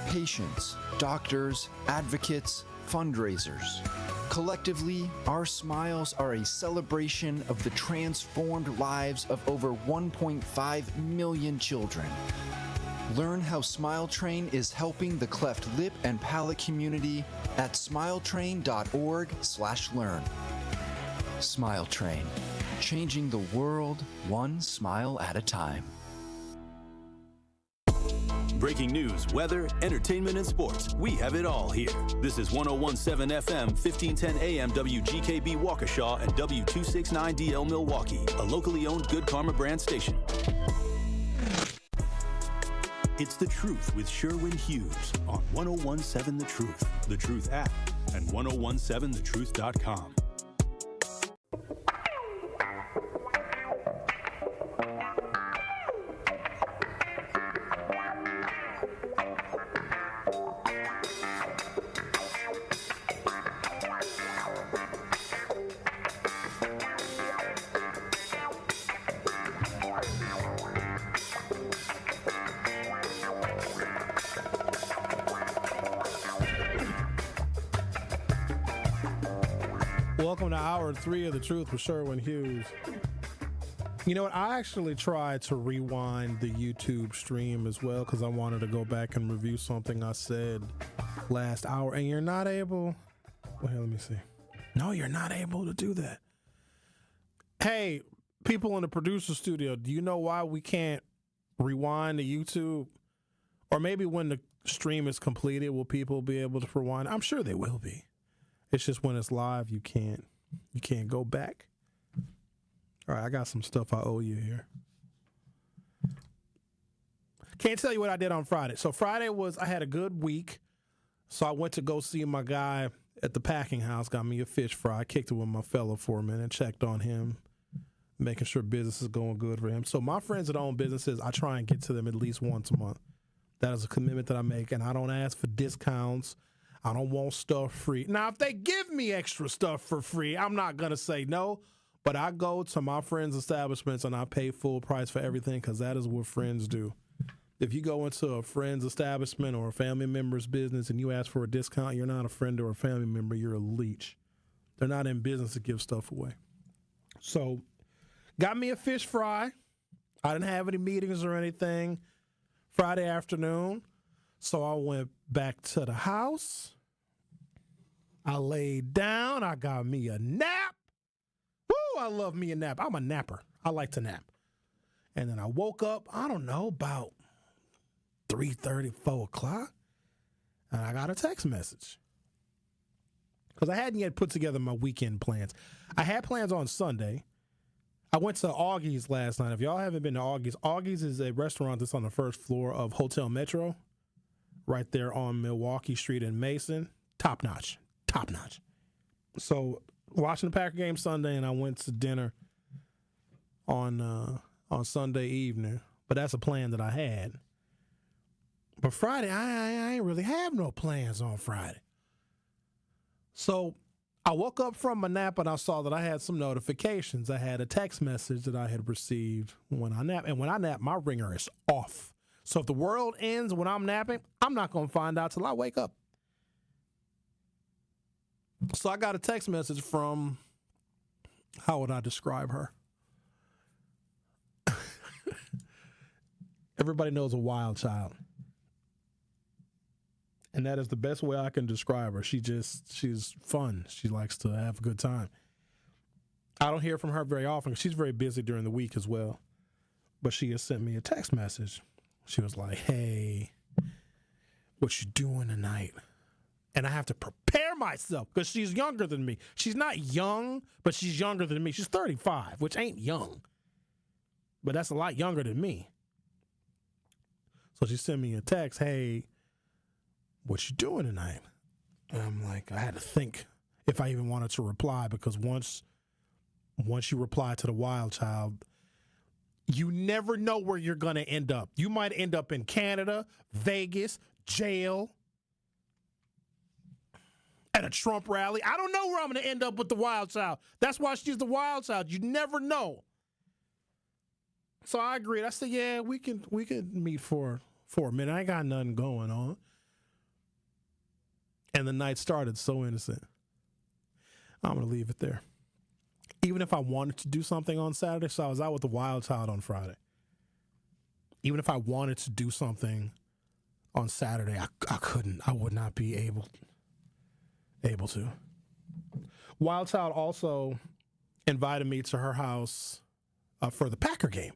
Patients, doctors, advocates, fundraisers. Collectively, our smiles are a celebration of the transformed lives of over 1.5 million children. Learn how Smile Train is helping the cleft lip and palate community at smiletrain.org/learn. Smile Train, changing the world one smile at a time. Breaking news, weather, entertainment, and sports. We have it all here. This is 1017 FM, 1510 AM WGKB Waukesha and W269DL Milwaukee, a locally owned Good Karma brand station. It's The Truth with Sherwin Hughes on 1017 The Truth app, and 1017thetruth.com. Welcome to Hour 3 of The Truth with Sherwin Hughes. You know what? I actually tried to rewind the YouTube stream as well because I wanted to go back and review something I said last hour. And you're not able... Well, here, let me see. No, you're not able to do that. Hey, people in the producer studio, do you know why we can't rewind the YouTube? Or maybe when the stream is completed, will people be able to rewind? I'm sure they will be. It's just when it's live, you can't go back. All right, I got some stuff I owe you here. Can't tell you what I did on Friday. So Friday I had a good week. So I went to go see my guy at the packing house, got me a fish fry, kicked it with my fella for a minute, checked on him, making sure business is going good for him. So my friends that own businesses, I try and get to them at least once a month. That is a commitment that I make, and I don't ask for discounts. I don't want stuff free. Now, if they give me extra stuff for free, I'm not going to say no, but I go to my friends' establishments and I pay full price for everything because that is what friends do. If you go into a friend's establishment or a family member's business and you ask for a discount, you're not a friend or a family member, you're a leech. They're not in business to give stuff away. So, got me a fish fry. I didn't have any meetings or anything Friday afternoon. So I went back to the house. I laid down. I got me a nap. Woo, I love me a nap. I'm a napper. I like to nap. And then I woke up, I don't know, about 3:30, 4 o'clock. And I got a text message. Because I hadn't yet put together my weekend plans. I had plans on Sunday. I went to Augie's last night. If y'all haven't been to Augie's is a restaurant that's on the first floor of Hotel Metro. Right there on Milwaukee Street in Mason. Top notch. Top notch. So watching the Packer game Sunday, and I went to dinner on Sunday evening. But that's a plan that I had. But Friday, I ain't really have no plans on Friday. So I woke up from my nap and I saw that I had some notifications. I had a text message that I had received when I nap. And when I nap, my ringer is off. So if the world ends when I'm napping, I'm not going to find out till I wake up. So I got a text message from, how would I describe her? Everybody knows a wild child. And that is the best way I can describe her. She's fun. She likes to have a good time. I don't hear from her very often. She's very busy during the week as well. But she has sent me a text message. She was like, hey, what you doing tonight? And I have to prepare myself because she's younger than me. She's not young, but she's younger than me. She's 35, which ain't young. But that's a lot younger than me. So she sent me a text, hey, what you doing tonight? And I'm like, I had to think if I even wanted to reply because once you reply to the wild child, You never know where you're going to end up. You might end up in Canada, Vegas, jail, at a Trump rally. I don't know where I'm going to end up with the wild child. That's why she's the wild child. You never know. So I agreed. I said, yeah, we can meet for a minute. I ain't got nothing going on. And the night started so innocent. I'm going to leave it there. Even if I wanted to do something on Saturday, so I was out with the wild child on Friday. Even if I wanted to do something on Saturday, I couldn't. I would not be able to. Wild child also invited me to her house for the Packer game.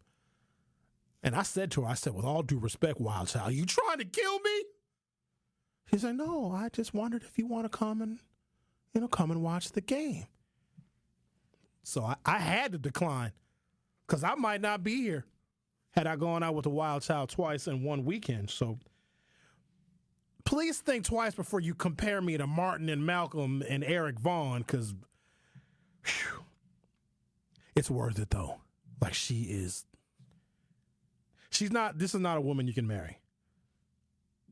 And I said to her, with all due respect, wild child, you trying to kill me? She's like, no, I just wondered if you want to come and watch the game. So I had to decline because I might not be here had I gone out with the wild child twice in one weekend. So please think twice before you compare me to Martin and Malcolm and Eric Vaughn, because it's worth it, though. Like, this is not a woman you can marry.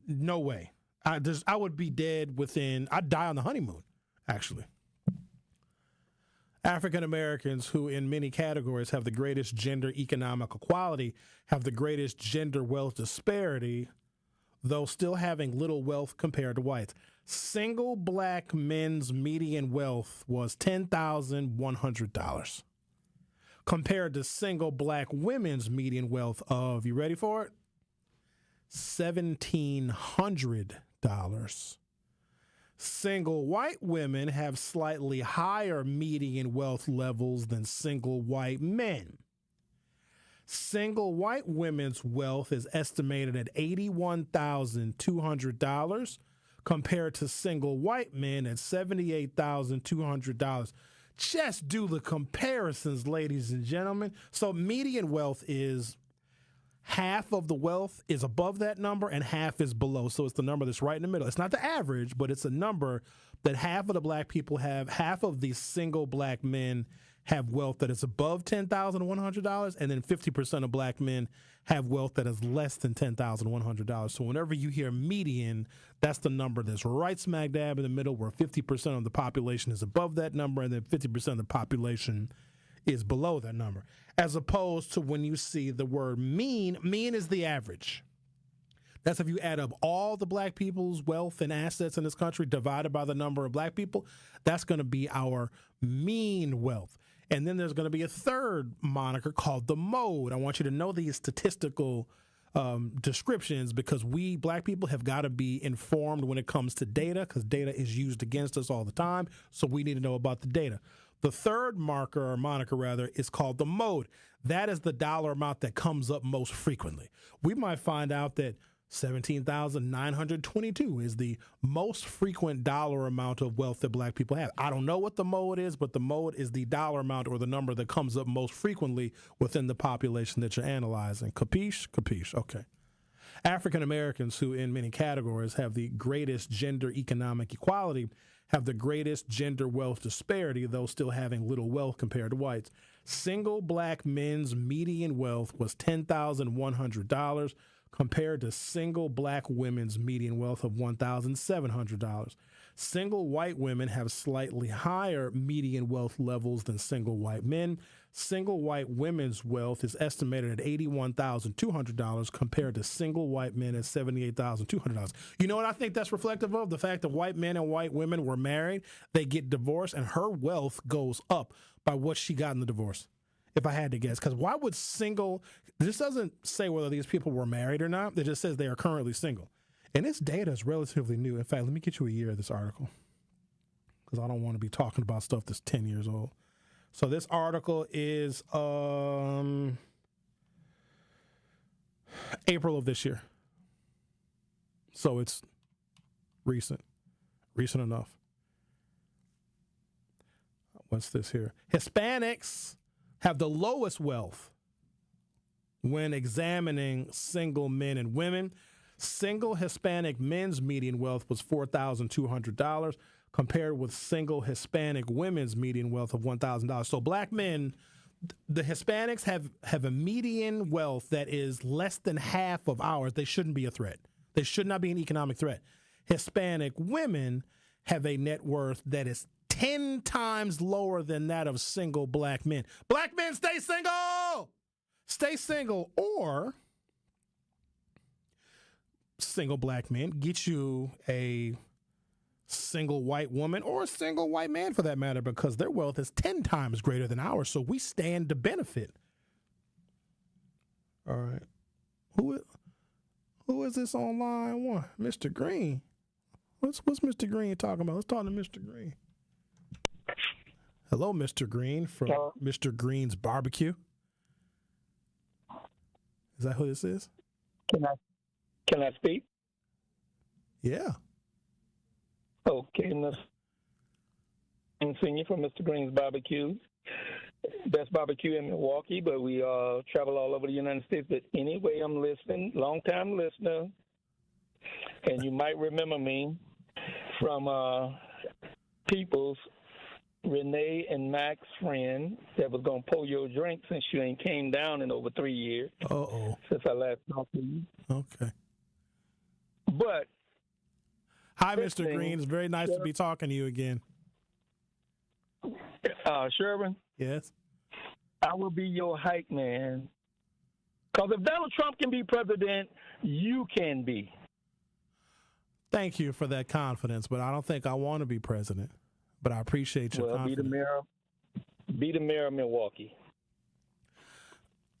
No way. I would be dead I'd die on the honeymoon, actually. African Americans, who in many categories have the greatest gender economic equality, have the greatest gender wealth disparity, though still having little wealth compared to whites. Single black men's median wealth was $10,100 compared to single black women's median wealth of, you ready for it? $1,700. Single white women have slightly higher median wealth levels than single white men. Single white women's wealth is estimated at $81,200 compared to single white men at $78,200. Just do the comparisons, ladies and gentlemen. So median wealth is half of the wealth is above that number and half is below. So it's the number that's right in the middle. It's not the average, but it's a number that half of the black people have. Half of the single black men have wealth that is above $10,100, and then 50% of black men have wealth that is less than $10,100. So whenever you hear median, that's the number that's right smack dab in the middle, where 50% of the population is above that number, and then 50% of the population is below that number. As opposed to when you see the word mean is the average. That's if you add up all the black people's wealth and assets in this country divided by the number of black people, that's going to be our mean wealth. And then there's going to be a third moniker called the mode. I want you to know these statistical descriptions, because we black people have got to be informed when it comes to data, because data is used against us all the time. So we need to know about the data. The third moniker is called the mode. That is the dollar amount that comes up most frequently. We might find out that $17,922 is the most frequent dollar amount of wealth that black people have. I don't know what the mode is, but the mode is the dollar amount or the number that comes up most frequently within the population that you're analyzing. Capiche? Capiche. Okay. African Americans, who in many categories have the greatest gender economic equality, have the greatest gender wealth disparity, though still having little wealth compared to whites. Single black men's median wealth was $10,100 compared to single black women's median wealth of $1,700. Single white women have slightly higher median wealth levels than single white men. Single white women's wealth is estimated at $81,200 compared to single white men at $78,200. You know what I think that's reflective of? The fact that white men and white women were married, they get divorced, and her wealth goes up by what she got in the divorce, if I had to guess. Because why would this doesn't say whether these people were married or not. It just says they are currently single. And this data is relatively new. In fact, let me get you a year of this article, because I don't want to be talking about stuff that's 10 years old. So this article is April of this year. So it's recent enough. What's this here? Hispanics have the lowest wealth when examining single men and women. Single Hispanic men's median wealth was $4,200 compared with single Hispanic women's median wealth of $1,000. So black men, The Hispanics have a median wealth that is less than half of ours. They shouldn't be a threat. They should not be an economic threat. Hispanic women have a net worth that is 10 times lower than that of single black men. Black men, stay single! Stay single, or single black men get you a single white woman or a single white man for that matter, because their wealth is 10 times greater than ours, so we stand to benefit. All right. Who is this on line one? Mr. Green. What's Mr. Green talking about? Let's talk to Mr. Green. Hello, Mr. Green from Mr. Green's Barbecue. Is that who this is? Can I speak? Yeah. Okay, I'm Senior from Mr. Green's Barbecue. Best barbecue in Milwaukee, but we travel all over the United States. But anyway, I'm listening, long-time listener, and you might remember me from People's Renee and Max friend that was going to pull your drink since you ain't came down in over 3 years. Uh-oh. Since I last talked to you. Okay. But hi, Mr. Green. It's very nice to be talking to you again. Sherwin? Yes? I will be your hype man. Because if Donald Trump can be president, you can be. Thank you for that confidence, but I don't think I want to be president. But I appreciate your confidence. Be the mayor of Milwaukee.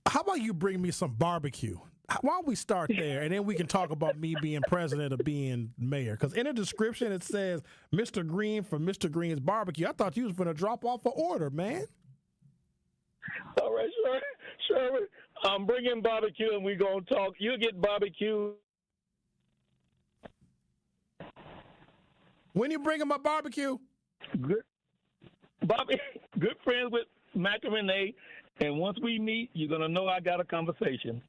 How about you bring me some barbecue? Why don't we start there, and then we can talk about me being president or being mayor? Because in the description it says Mr. Green from Mr. Green's Barbecue. I thought you was going to drop off an order, man. All right, sure. I'm bringing barbecue, and we're going to talk. You get barbecue. When you bringing my barbecue? Good friends with Mac and Renee, and once we meet, you're going to know I got a conversation.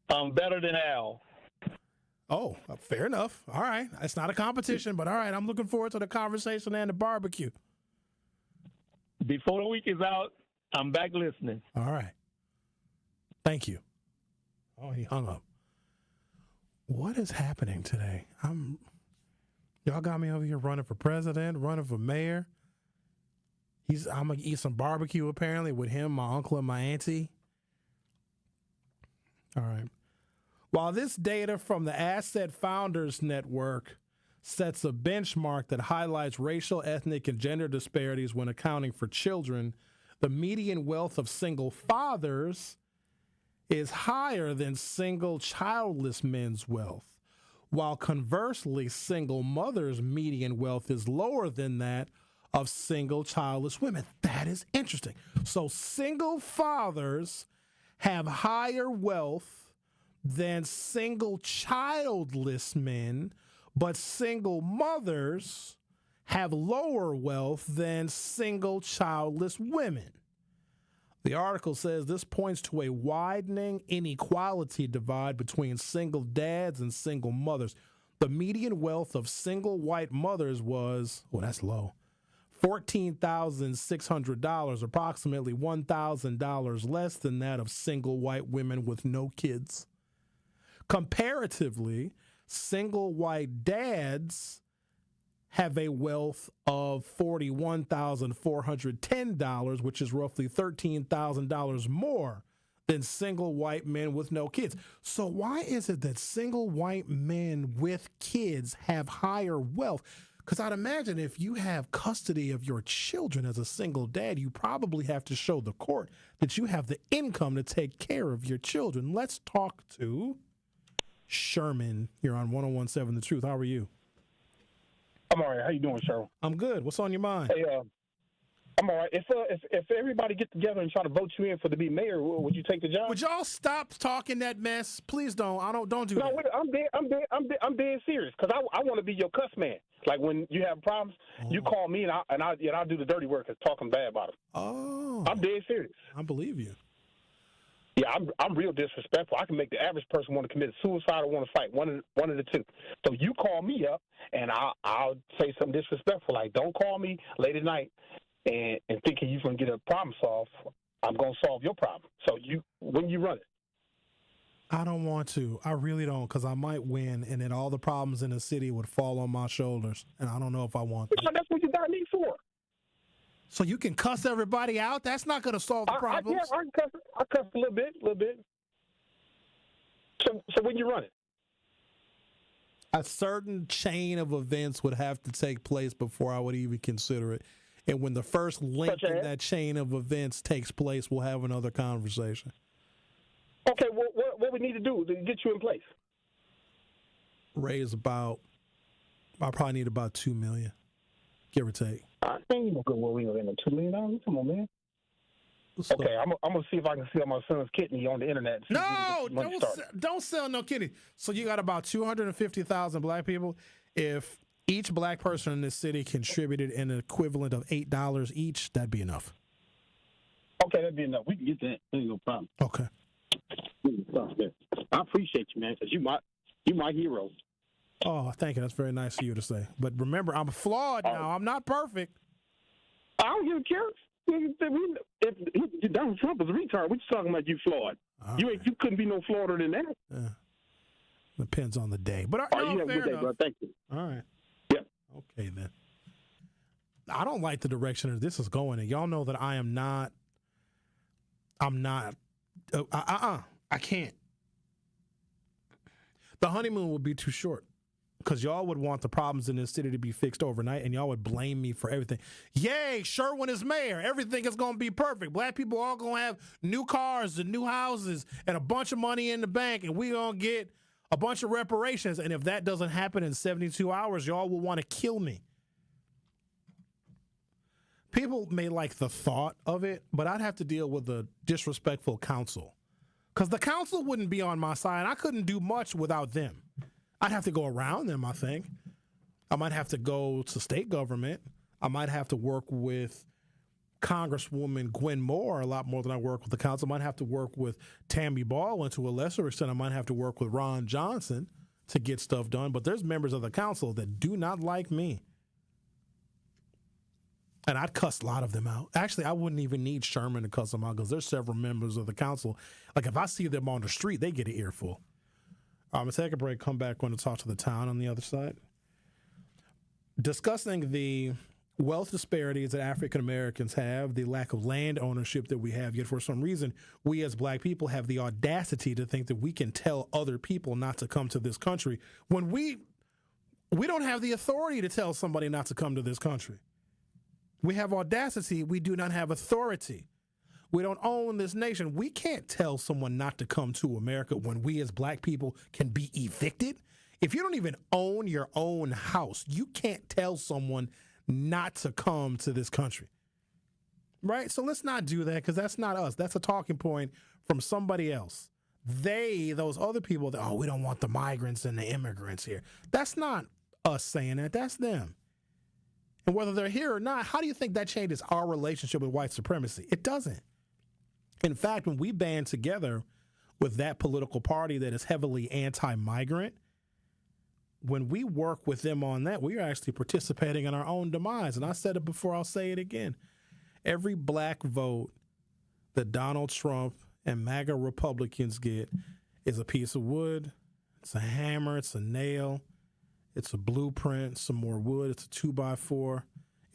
I'm better than Al. Oh, fair enough. All right. It's not a competition, but all right. I'm looking forward to the conversation and the barbecue. Before the week is out, I'm back listening. All right. Thank you. Oh, he hung up. What is happening today? Y'all got me over here running for president, running for mayor. I'm going to eat some barbecue, apparently, with him, my uncle, and my auntie. All right. While this data from the Asset Founders Network sets a benchmark that highlights racial, ethnic, and gender disparities when accounting for children, the median wealth of single fathers is higher than single childless men's wealth, while conversely, single mothers' median wealth is lower than that of single childless women. That is interesting. So single fathers have higher wealth than single childless men, but single mothers have lower wealth than single childless women. The article says this points to a widening inequality divide between single dads and single mothers. The median wealth of single white mothers was, that's low, $14,600, approximately $1,000 less than that of single white women with no kids. Comparatively, single white dads have a wealth of $41,410, which is roughly $13,000 more than single white men with no kids. So why is it that single white men with kids have higher wealth? Because I'd imagine if you have custody of your children as a single dad, you probably have to show the court that you have the income to take care of your children. Let's talk to Sherman here on 101.7 The Truth. How are you? I'm all right. How you doing, Sherwin? I'm good. What's on your mind? Hey, I'm all right. If everybody get together and try to vote you in to be mayor, would you take the job? Would y'all stop talking that mess? Please don't. Don't do that. I'm dead serious because I want to be your cuss man. Like when you have problems, you call me and I'll do the dirty work of talking bad about it. Oh, I'm dead serious. I believe you. Yeah, I'm real disrespectful. I can make the average person want to commit suicide or want to fight, one of the two. So you call me up, and I'll say something disrespectful, like don't call me late at night and thinking you're going to get a problem solved. I'm going to solve your problem. So when you run it. I don't want to. I really don't, because I might win, and then all the problems in the city would fall on my shoulders, and I don't know if I want that. That's what you got me for. So you can cuss everybody out? That's not going to solve the problems. I cuss a little bit. So when you run it? A certain chain of events would have to take place before I would even consider it. And when the first link in that chain of events takes place, we'll have another conversation. Okay, what we need to do to get you in place? Raise I probably need about $2 million, give or take. I think you go where we are in the $2 million. Come on, man. Okay, I'm gonna see if I can sell my son's kidney on the internet. No, don't sell no kidney. So you got about 250,000 black people. If each black person in this city contributed an equivalent of $8 each, that'd be enough. Okay, that'd be enough. We can get that. Ain't no problem. Okay. I appreciate you, man, because you my hero. Oh, thank you. That's very nice of you to say. But remember, I'm flawed now. I'm not perfect. I don't give a care. If Donald Trump is a retard, what you talking about? You flawed. You couldn't be no flaweder than that. Depends on the day. But you have a good day, bro. Thank you. All right. Yeah. Okay then. I don't like the direction that this is going in. Y'all know that I'm not. I can't. The honeymoon would be too short, because y'all would want the problems in this city to be fixed overnight, and y'all would blame me for everything. Yay, Sherwin is mayor. Everything is going to be perfect. Black people are all going to have new cars and new houses and a bunch of money in the bank, and we're going to get a bunch of reparations. And if that doesn't happen in 72 hours, y'all will want to kill me. People may like the thought of it, but I'd have to deal with a disrespectful council, because the council wouldn't be on my side. I couldn't do much without them. I'd have to go around them, I think. I might have to go to state government. I might have to work with Congresswoman Gwen Moore a lot more than I work with the council. I might have to work with Tammy Baldwin to a lesser extent. I might have to work with Ron Johnson to get stuff done. But there's members of the council that do not like me. And I'd cuss a lot of them out. Actually, I wouldn't even need Sherman to cuss them out, because there's several members of the council. Like, if I see them on the street, they get an earful. I'm going to take a break, come back, going to talk to the town on the other side. Discussing the wealth disparities that African Americans have, the lack of land ownership that we have, yet for some reason, we as black people have the audacity to think that we can tell other people not to come to this country when we don't have the authority to tell somebody not to come to this country. We have audacity. We do not have authority. We don't own this nation. We can't tell someone not to come to America when we as black people can be evicted. If you don't even own your own house, you can't tell someone not to come to this country. Right? So let's not do that, because that's not us. That's a talking point from somebody else. Those other people, we don't want the migrants and the immigrants here. That's not us saying that. That's them. And whether they're here or not, how do you think that changes our relationship with white supremacy? It doesn't. In fact, when we band together with that political party that is heavily anti-migrant, when we work with them on that, we are actually participating in our own demise. And I said it before, I'll say it again. Every black vote that Donald Trump and MAGA Republicans get is a piece of wood, it's a hammer, it's a nail, it's a blueprint, some more wood, it's a 2x4,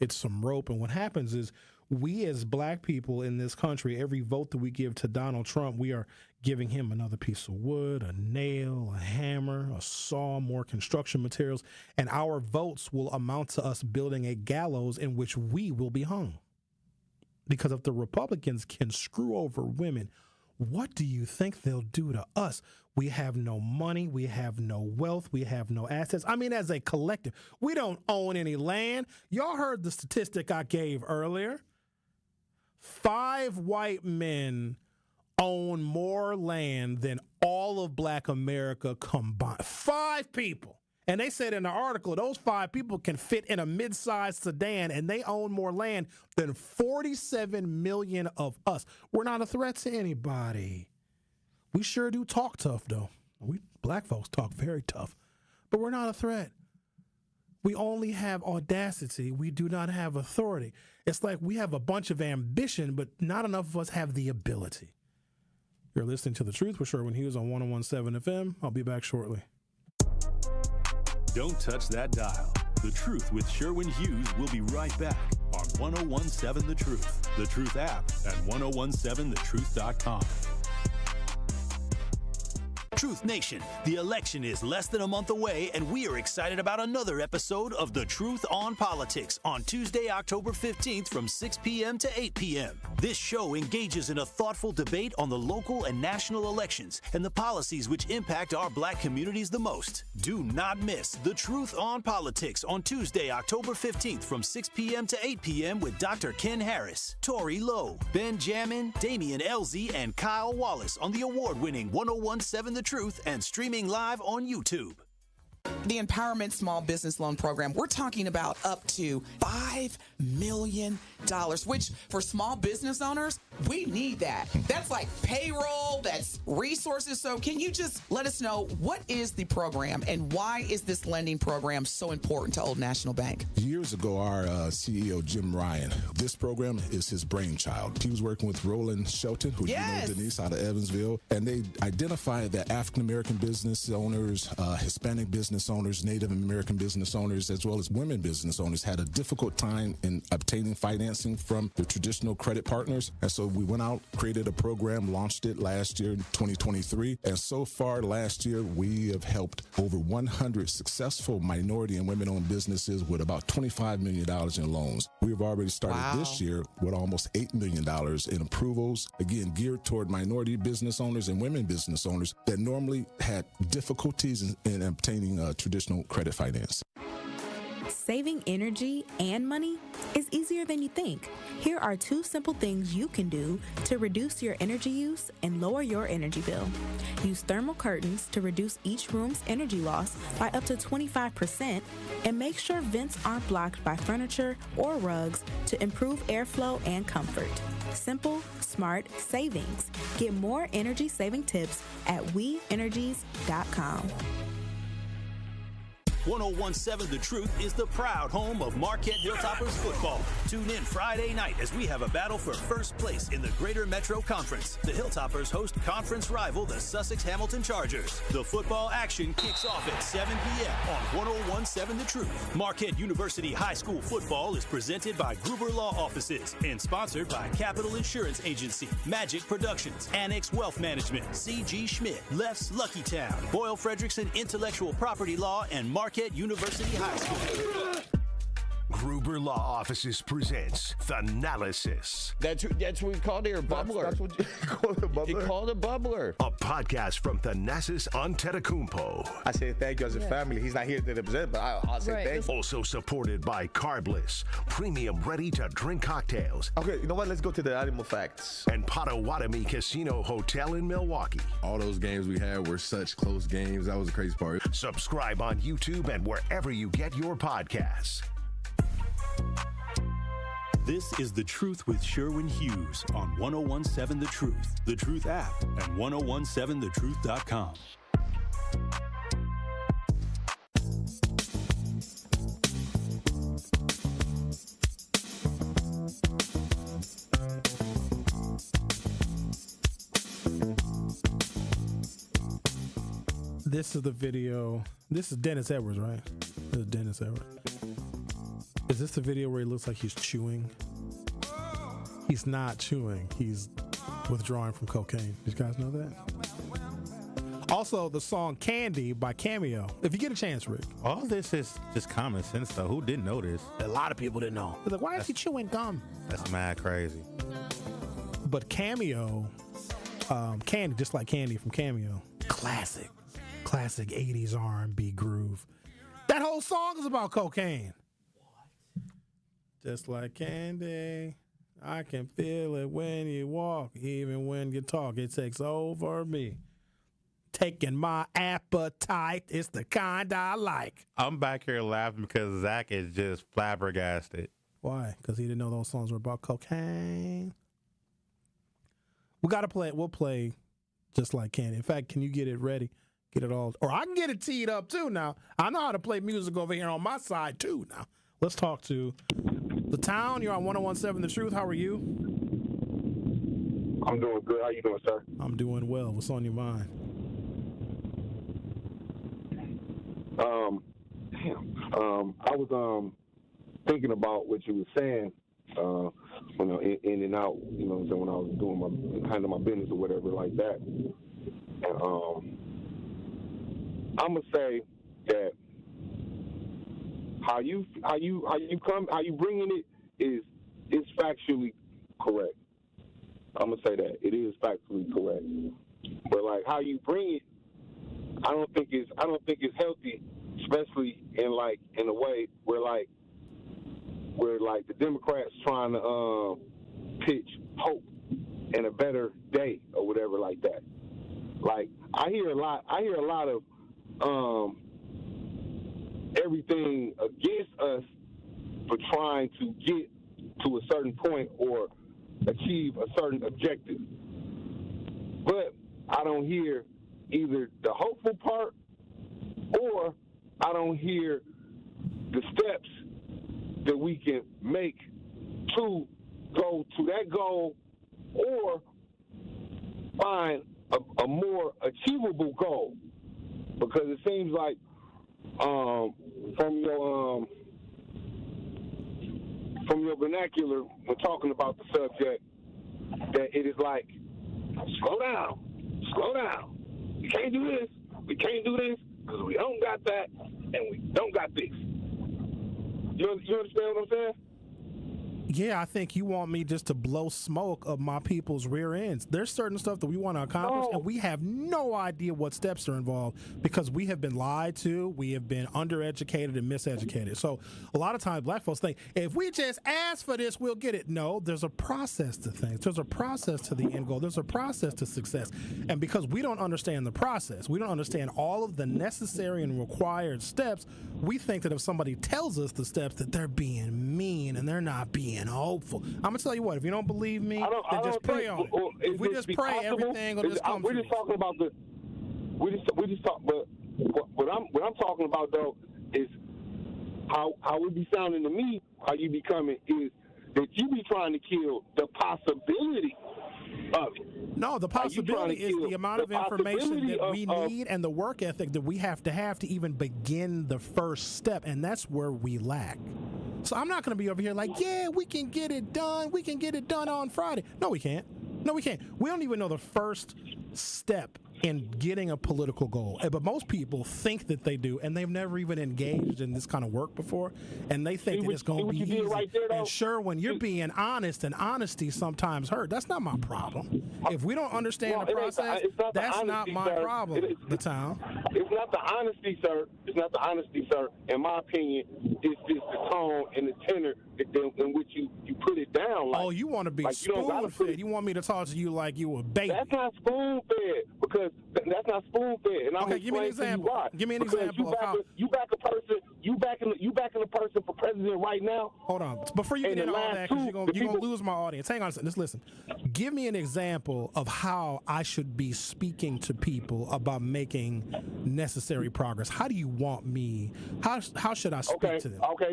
it's some rope. And what happens is, we as black people in this country, every vote that we give to Donald Trump, we are giving him another piece of wood, a nail, a hammer, a saw, more construction materials. And our votes will amount to us building a gallows in which we will be hung. Because if the Republicans can screw over women, what do you think they'll do to us? We have no money. We have no wealth. We have no assets. I mean, as a collective, we don't own any land. Y'all heard the statistic I gave earlier. 5 white men own more land than all of black America combined. 5 people. And they said in the article, those 5 people can fit in a mid-sized sedan, and they own more land than 47 million of us. We're not a threat to anybody. We sure do talk tough, though. We black folks talk very tough, but we're not a threat. We only have audacity. We do not have authority. It's like we have a bunch of ambition, but not enough of us have the ability. You're listening to The Truth with Sherwin Hughes on 101.7 FM. I'll be back shortly. Don't touch that dial. The Truth with Sherwin Hughes will be right back on 101.7 The Truth, The Truth app, and 1017thetruth.com. Truth Nation, the election is less than a month away, and we are excited about another episode of The Truth on Politics on Tuesday, October 15th from 6 p.m. to 8 p.m. This show engages in a thoughtful debate on the local and national elections and the policies which impact our black communities the most. Do not miss The Truth on Politics on Tuesday, October 15th from 6 p.m. to 8 p.m. with Dr. Ken Harris, Tori Lowe, Ben Jamin, Damian Elzie, and Kyle Wallace on the award-winning 101.7 The Truth and streaming live on YouTube. The Empowerment Small Business Loan Program, we're talking about up to $5 million, which for small business owners, we need that. That's like payroll, that's resources. So can you just let us know, what is the program and why is this lending program so important to Old National Bank? Years ago, our CEO, Jim Ryan, this program is his brainchild. He was working with Roland Shelton, who you know, Denise, out of Evansville, and they identified that African-American business owners, Hispanic business owners, Native American business owners, as well as women business owners had a difficult time in obtaining financing from the traditional credit partners. And so we went out, created a program, launched it last year in 2023. And so far last year, we have helped over 100 successful minority and women-owned businesses with about $25 million in loans. We've already started this year with almost $8 million in approvals, again, geared toward minority business owners and women business owners that normally had difficulties in obtaining traditional credit finance. Saving energy and money is easier than you think. Here are 2 simple things you can do to reduce your energy use and lower your energy bill. Use thermal curtains to reduce each room's energy loss by up to 25%, and make sure vents aren't blocked by furniture or rugs to improve airflow and comfort. Simple, smart savings. Get more energy-saving tips at WeEnergies.com. 101.7 The Truth is the proud home of Marquette Hilltoppers football. Tune in Friday night as we have a battle for first place in the Greater Metro Conference. The Hilltoppers host conference rival, the Sussex Hamilton Chargers. The football action kicks off at 7 p.m. on 101.7 The Truth. Marquette University High School football is presented by Gruber Law Offices and sponsored by Capital Insurance Agency, Magic Productions, Annex Wealth Management, C.G. Schmidt, Left's Lucky Town, Boyle Frederickson Intellectual Property Law, and Marquette University High School. Gruber Law Offices presents Thanalysis. That's what we called it, a bubbler. That's what you call it, a bubbler? You called it a bubbler. A podcast from Thanasis Antetokounmpo. I say thank you as a family. He's not here to represent, but I'll say thank you. Also supported by Carbless, premium ready-to-drink cocktails. Okay, you know what? Let's go to the animal facts. And Potawatomi Casino Hotel in Milwaukee. All those games we had were such close games. That was the crazy part. Subscribe on YouTube and wherever you get your podcasts. This is The Truth with Sherwin Hughes on 101.7 The Truth, The Truth app, and 1017thetruth.com. This is the video. This is Dennis Edwards, right? This is Dennis Edwards. Is this the video where he looks like he's chewing? He's not chewing. He's withdrawing from cocaine. Did you guys know that? Also, the song Candy by Cameo. If you get a chance, Rick. All this is just common sense, though. Who didn't know this? A lot of people didn't know. They're like, why is he chewing gum? That's mad crazy. But Cameo, Candy, just like Candy from Cameo. Classic 80s R&B groove. That whole song is about cocaine. Just like candy, I can feel it when you walk, even when you talk, it takes over me. Taking my appetite, it's the kind I like. I'm back here laughing because Zach is just flabbergasted. Why? Because he didn't know those songs were about cocaine. We'll play Just Like Candy. In fact, can you get it ready? Get it all, or I can get it teed up too. Now I know how to play music over here on my side too. Now let's talk to the town. You're on 101.7 The Truth. How are you? I'm doing good. How you doing, sir? I'm doing well. What's on your mind? I was thinking about what you were saying, in and out, when I was doing handling my business or whatever like that. And I'm gonna say that how you bringing it is factually correct. I'm gonna say that it is factually correct, but like how you bring it, I don't think it's healthy, especially in a way where the Democrats trying to pitch hope and a better day or whatever like that. Like I hear a lot of everything against us for trying to get to a certain point or achieve a certain objective. But I don't hear either the hopeful part or I don't hear the steps that we can make to go to that goal or find a more achievable goal. Because it seems like from your vernacular when talking about the subject, that it is like, slow down. We can't do this because we don't got that and we don't got this. You understand what I'm saying? Yeah, I think you want me just to blow smoke of my people's rear ends. There's certain stuff that we want to accomplish, and we have no idea what steps are involved because we have been lied to, we have been undereducated and miseducated. So a lot of times black folks think, if we just ask for this, we'll get it. No, there's a process to things. There's a process to the end goal. There's a process to success. And because we don't understand the process, we don't understand all of the necessary and required steps, we think that if somebody tells us the steps that they're being mean and they're not being hopeful. I'm gonna tell you what. If you don't believe me, then just pray on it. If we just pray, everything will just come. We're just talking about the. We just talk. But what I'm talking about though is how it be sounding to me. How you be coming is that you be trying to kill the possibility of it. No, the possibility is the amount of information that we need and the work ethic that we have to even begin the first step, and that's where we lack. So I'm not going to be over here like, yeah, we can get it done. We can get it done on Friday. No, we can't. We don't even know the first step in getting a political goal. But most people think that they do, and they've never even engaged in this kind of work before, and they think that it's going to be easy. Right there, and Sherwin, you're being honest, and honesty sometimes hurt. That's not my problem. If we don't understand the process, that's not my problem, the town. It's not the honesty, sir. It's not the honesty, sir. In my opinion, it's just the tone and the tenor in which you put it down. Like, you want to be spoon-fed. You want me to talk to you like you a baby. That's not spoon-fed, because that's not spoon-fed. And okay, give me an example. Give me an example of how you back a person. You backing a person for president right now. Hold on, before you get into all that, because you're gonna lose my audience. Hang on a second. Just listen. Give me an example of how I should be speaking to people about making necessary progress. How do you want me? How should I speak to them? Okay,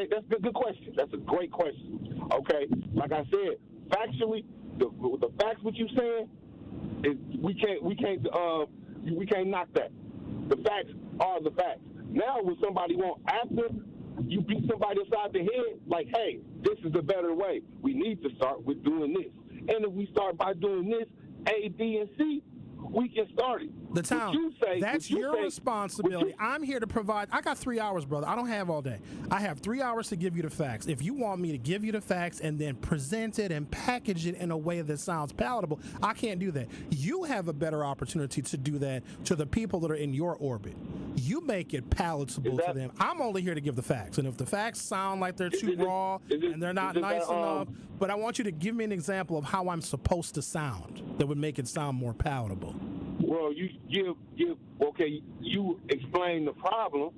that's a good question. That's a great question. Okay, like I said, factually, the facts what you saying is we can't knock that. The facts are the facts. Now, when somebody after you beat somebody upside the head, like, hey, this is the better way. We need to start with doing this. And if we start by doing this, A, B, and C, we can start it. The town, that's your responsibility. I'm here to provide. I got 3 hours, brother. I don't have all day. I have 3 hours to give you the facts. If you want me to give you the facts and then present it and package it in a way that sounds palatable, I can't do that. You have a better opportunity to do that to the people that are in your orbit. You make it palatable to them. I'm only here to give the facts. And if the facts sound like they're too raw and they're not nice enough, but I want you to give me an example of how I'm supposed to sound that would make it sound more palatable. Well, you explain the problem,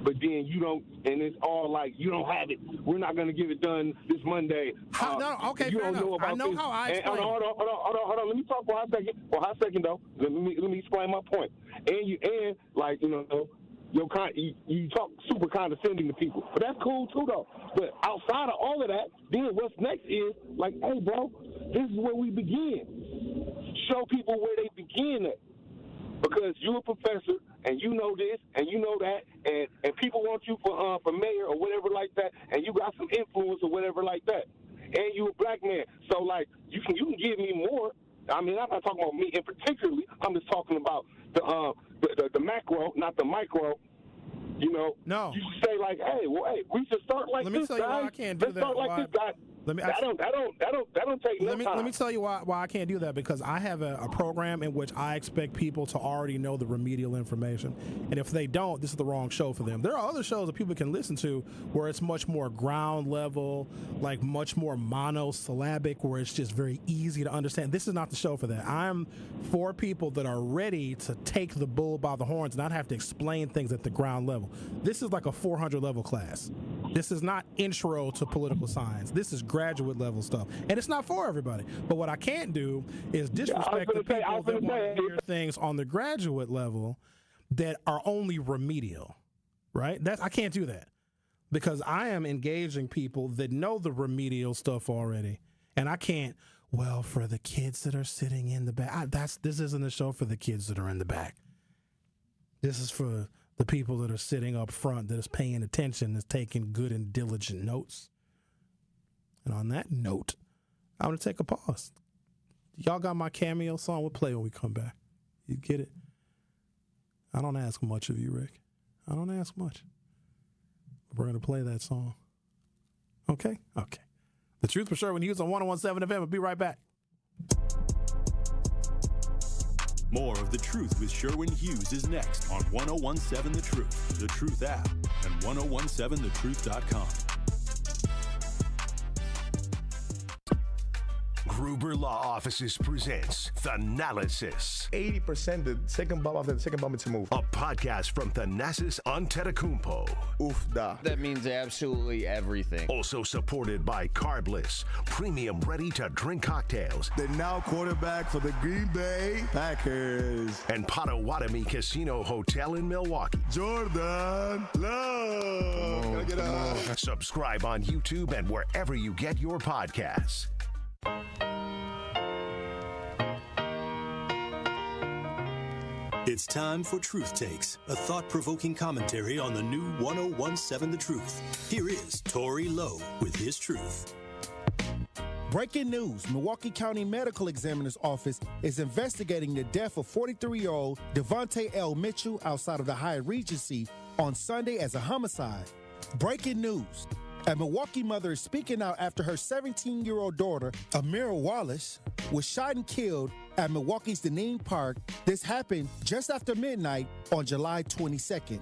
but then you don't, and it's all like, you don't have it. We're not going to give it done this Monday. Okay, you fair don't know enough. I know this. how I explain. Hold on. Let me talk for a hot second, though. Let me explain my point. And like, you talk super condescending to people, but that's cool too, though. But outside of all of that, then what's next is like, hey, bro, this is where we begin. Show people where they begin at, because you're a professor and you know this and you know that, and people want you for mayor or whatever like that, and you got some influence or whatever like that, and you a black man. So like, you can give me more. I mean, I'm not talking about me in particularly. I'm just talking about the macro, not the micro. No. You say like, hey, we should start like this, guys. Let me tell you why I can't do that. Let's start like this, guy. That don't take no time. Let me tell you why I can't do that, because I have a program in which I expect people to already know the remedial information, and if they don't, this is the wrong show for them. There are other shows that people can listen to where it's much more ground level, like much more monosyllabic, where it's just very easy to understand. This is not the show for that. I'm for people that are ready to take the bull by the horns and not have to explain things at the ground level. This is like a 400 level class. This is not intro to political science. This is graduate level stuff, and it's not for everybody. But what I can't do is disrespect the people that want to hear things on the graduate level that are only remedial, right? I can't do that, because I am engaging people that know the remedial stuff already, and I can't. Well, for the kids that are sitting in the back, this isn't a show for the kids that are in the back. This is for the people that are sitting up front, that is paying attention, that's taking good and diligent notes. And on that note, I'm going to take a pause. Y'all got my cameo song? We'll play when we come back. You get it? I don't ask much of you, Rick. I don't ask much. We're going to play that song. Okay? Okay. The Truth for Sherwin Hughes on 101.7 FM. We'll be right back. More of The Truth with Sherwin Hughes is next on 101.7 The Truth, The Truth app, and 1017thetruth.com. Gruber Law Offices presents Thanalysis. 80% the second bomb after the second bomb, it's a move. A podcast from Thanasis Antetokounmpo. Oof da. That means absolutely everything. Also supported by Carbless, premium ready-to-drink cocktails. The now quarterback for the Green Bay Packers. And Potawatomi Casino Hotel in Milwaukee. Jordan Love. Get out. Subscribe on YouTube and wherever you get your podcasts. It's time for Truth Takes, a thought-provoking commentary on the new 1017 The Truth. Here is Tory Lowe with his truth. Breaking news, Milwaukee County Medical Examiner's Office is investigating the death of 43-year-old Devontae L. Mitchell outside of the Hyatt Regency on Sunday as a homicide. Breaking news. A Milwaukee mother is speaking out after her 17-year-old daughter, Amira Wallace, was shot and killed at Milwaukee's Deneen Park. This happened just after midnight on July 22nd.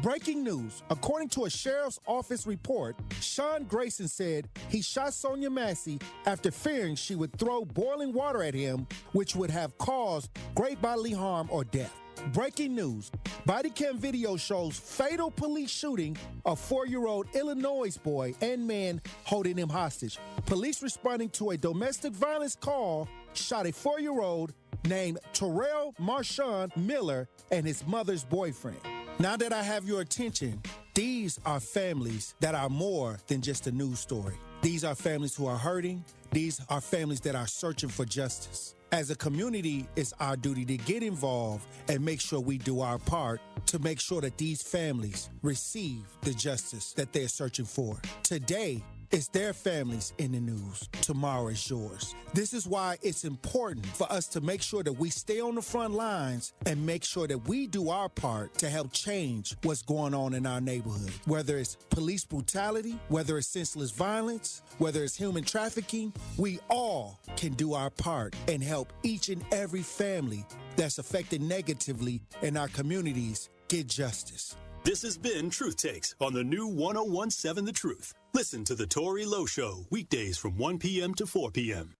Breaking news. According to a sheriff's office report, Sean Grayson said he shot Sonia Massey after fearing she would throw boiling water at him, which would have caused great bodily harm or death. Breaking news. Body cam video shows fatal police shooting of 4-year-old Illinois boy and man holding him hostage. Police responding to a domestic violence call shot a 4-year-old named Terrell Marshawn Miller and his mother's boyfriend. Now that I have your attention, these are families that are more than just a news story. These are families who are hurting. These are families that are searching for justice. As a community, it's our duty to get involved and make sure we do our part to make sure that these families receive the justice that they're searching for. Today, it's their families in the news. Tomorrow is yours. This is why it's important for us to make sure that we stay on the front lines and make sure that we do our part to help change what's going on in our neighborhood. Whether it's police brutality, whether it's senseless violence, whether it's human trafficking, we all can do our part and help each and every family that's affected negatively in our communities get justice. This has been Truth Takes on the new 1017 The Truth. Listen to The Tory Lowe Show weekdays from 1 p.m. to 4 p.m.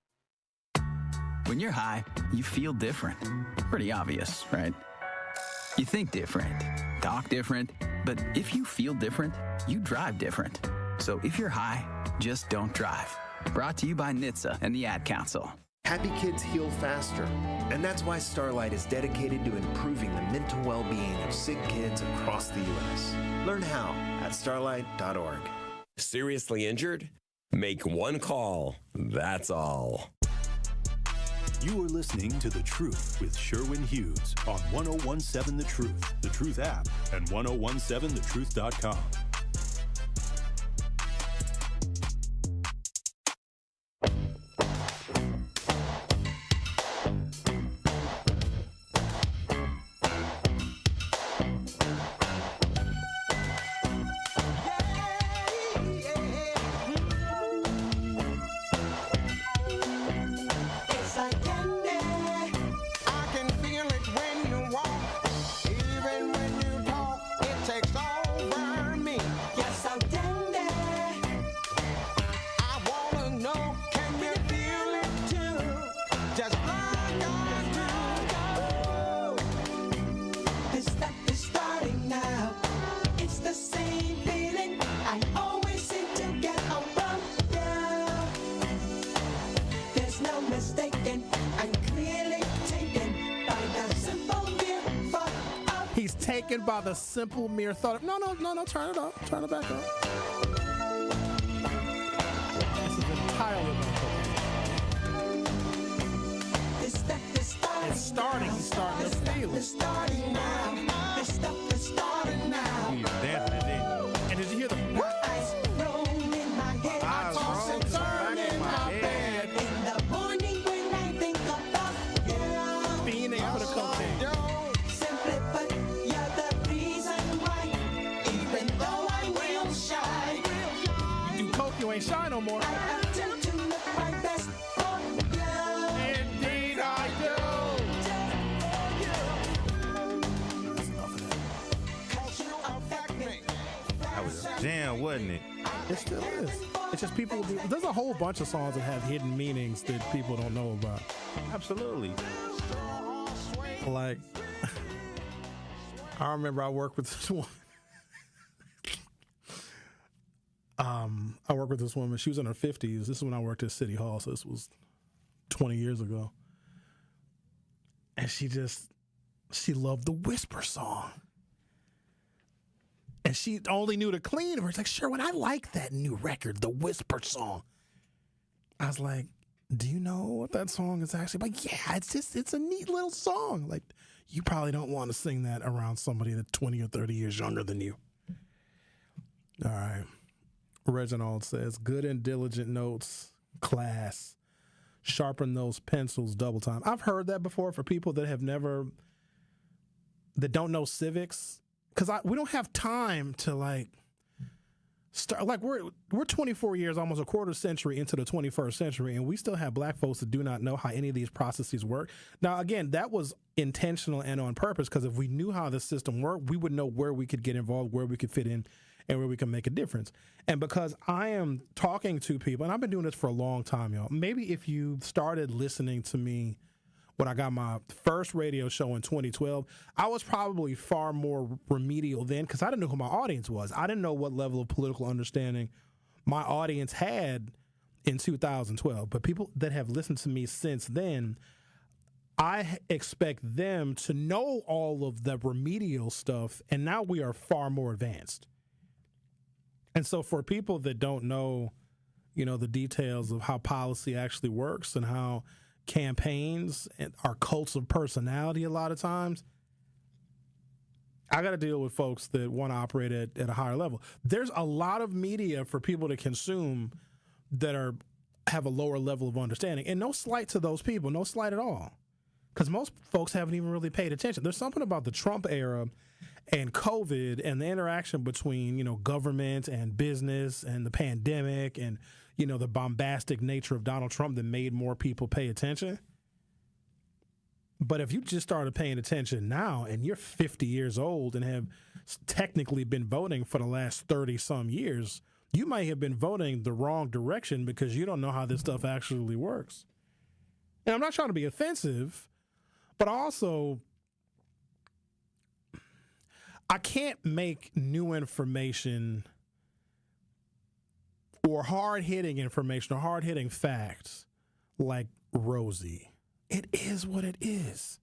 When you're high, you feel different. Pretty obvious, right? You think different, talk different, But if you feel different, you drive different. So if you're high, just don't drive. Brought to you by NHTSA and the Ad Council. Happy kids heal faster, and that's why Starlight is dedicated to improving the mental well-being of sick kids across the U.S. Learn how at starlight.org. Seriously injured? Make one call. That's all. You are listening to The Truth with Sherwin Hughes on 1017 The Truth, The Truth app, and 1017thetruth.com. Taken by the simple mere thought of, no, turn it up. Turn it back up. This is entirely about It's starting. He's starting to feel it. It's starting now. This stuff is starting now. He's dancing it in. And did you hear the eyes roll in my head? I toss and turn in my bed. In the morning when I think about you. Fiending for the cocaine. You ain't shy no more. I attempt to look my best for you. Indeed I do. That's enough of that. 'Cause you affect me. That was a jam, wasn't it? It still is. It's just people. There's a whole bunch of songs that have hidden meanings that people don't know about. Absolutely. Like, I remember I worked with this one. I worked with this woman. She was in her 50s. This is when I worked at City Hall, so this was 20 years ago. And she loved the Whisper song. And she only knew the clean version. It's like, Sherwin, I like that new record, the Whisper song. I was like, do you know what that song is actually about? Yeah, it's a neat little song. Like, you probably don't want to sing that around somebody that's 20 or 30 years younger than you. All right. Reginald says, good and diligent notes, class. Sharpen those pencils, double time. I've heard that before for people that don't know civics. Because we don't have time to start. Like, we're 24 years, almost a quarter century into the 21st century, and we still have black folks that do not know how any of these processes work. Now, again, that was intentional and on purpose, because if we knew how the system worked, we would know where we could get involved, where we could fit in, and where we can make a difference. And because I am talking to people, and I've been doing this for a long time, y'all. Maybe if you started listening to me when I got my first radio show in 2012, I was probably far more remedial then, because I didn't know who my audience was. I didn't know what level of political understanding my audience had in 2012. But people that have listened to me since then, I expect them to know all of the remedial stuff, and now we are far more advanced. And so for people that don't know, the details of how policy actually works and how campaigns are cults of personality a lot of times, I got to deal with folks that want to operate at a higher level. There's a lot of media for people to consume that have a lower level of understanding. And no slight to those people, no slight at all. Because most folks haven't even really paid attention. There's something about the Trump era and COVID and the interaction between, government and business and the pandemic and, the bombastic nature of Donald Trump that made more people pay attention. But if you just started paying attention now and you're 50 years old and have technically been voting for the last 30-some years, you might have been voting the wrong direction because you don't know how this stuff actually works. And I'm not trying to be offensive, but also I can't make new information or hard-hitting information or hard-hitting facts like Rosie. It is what it is.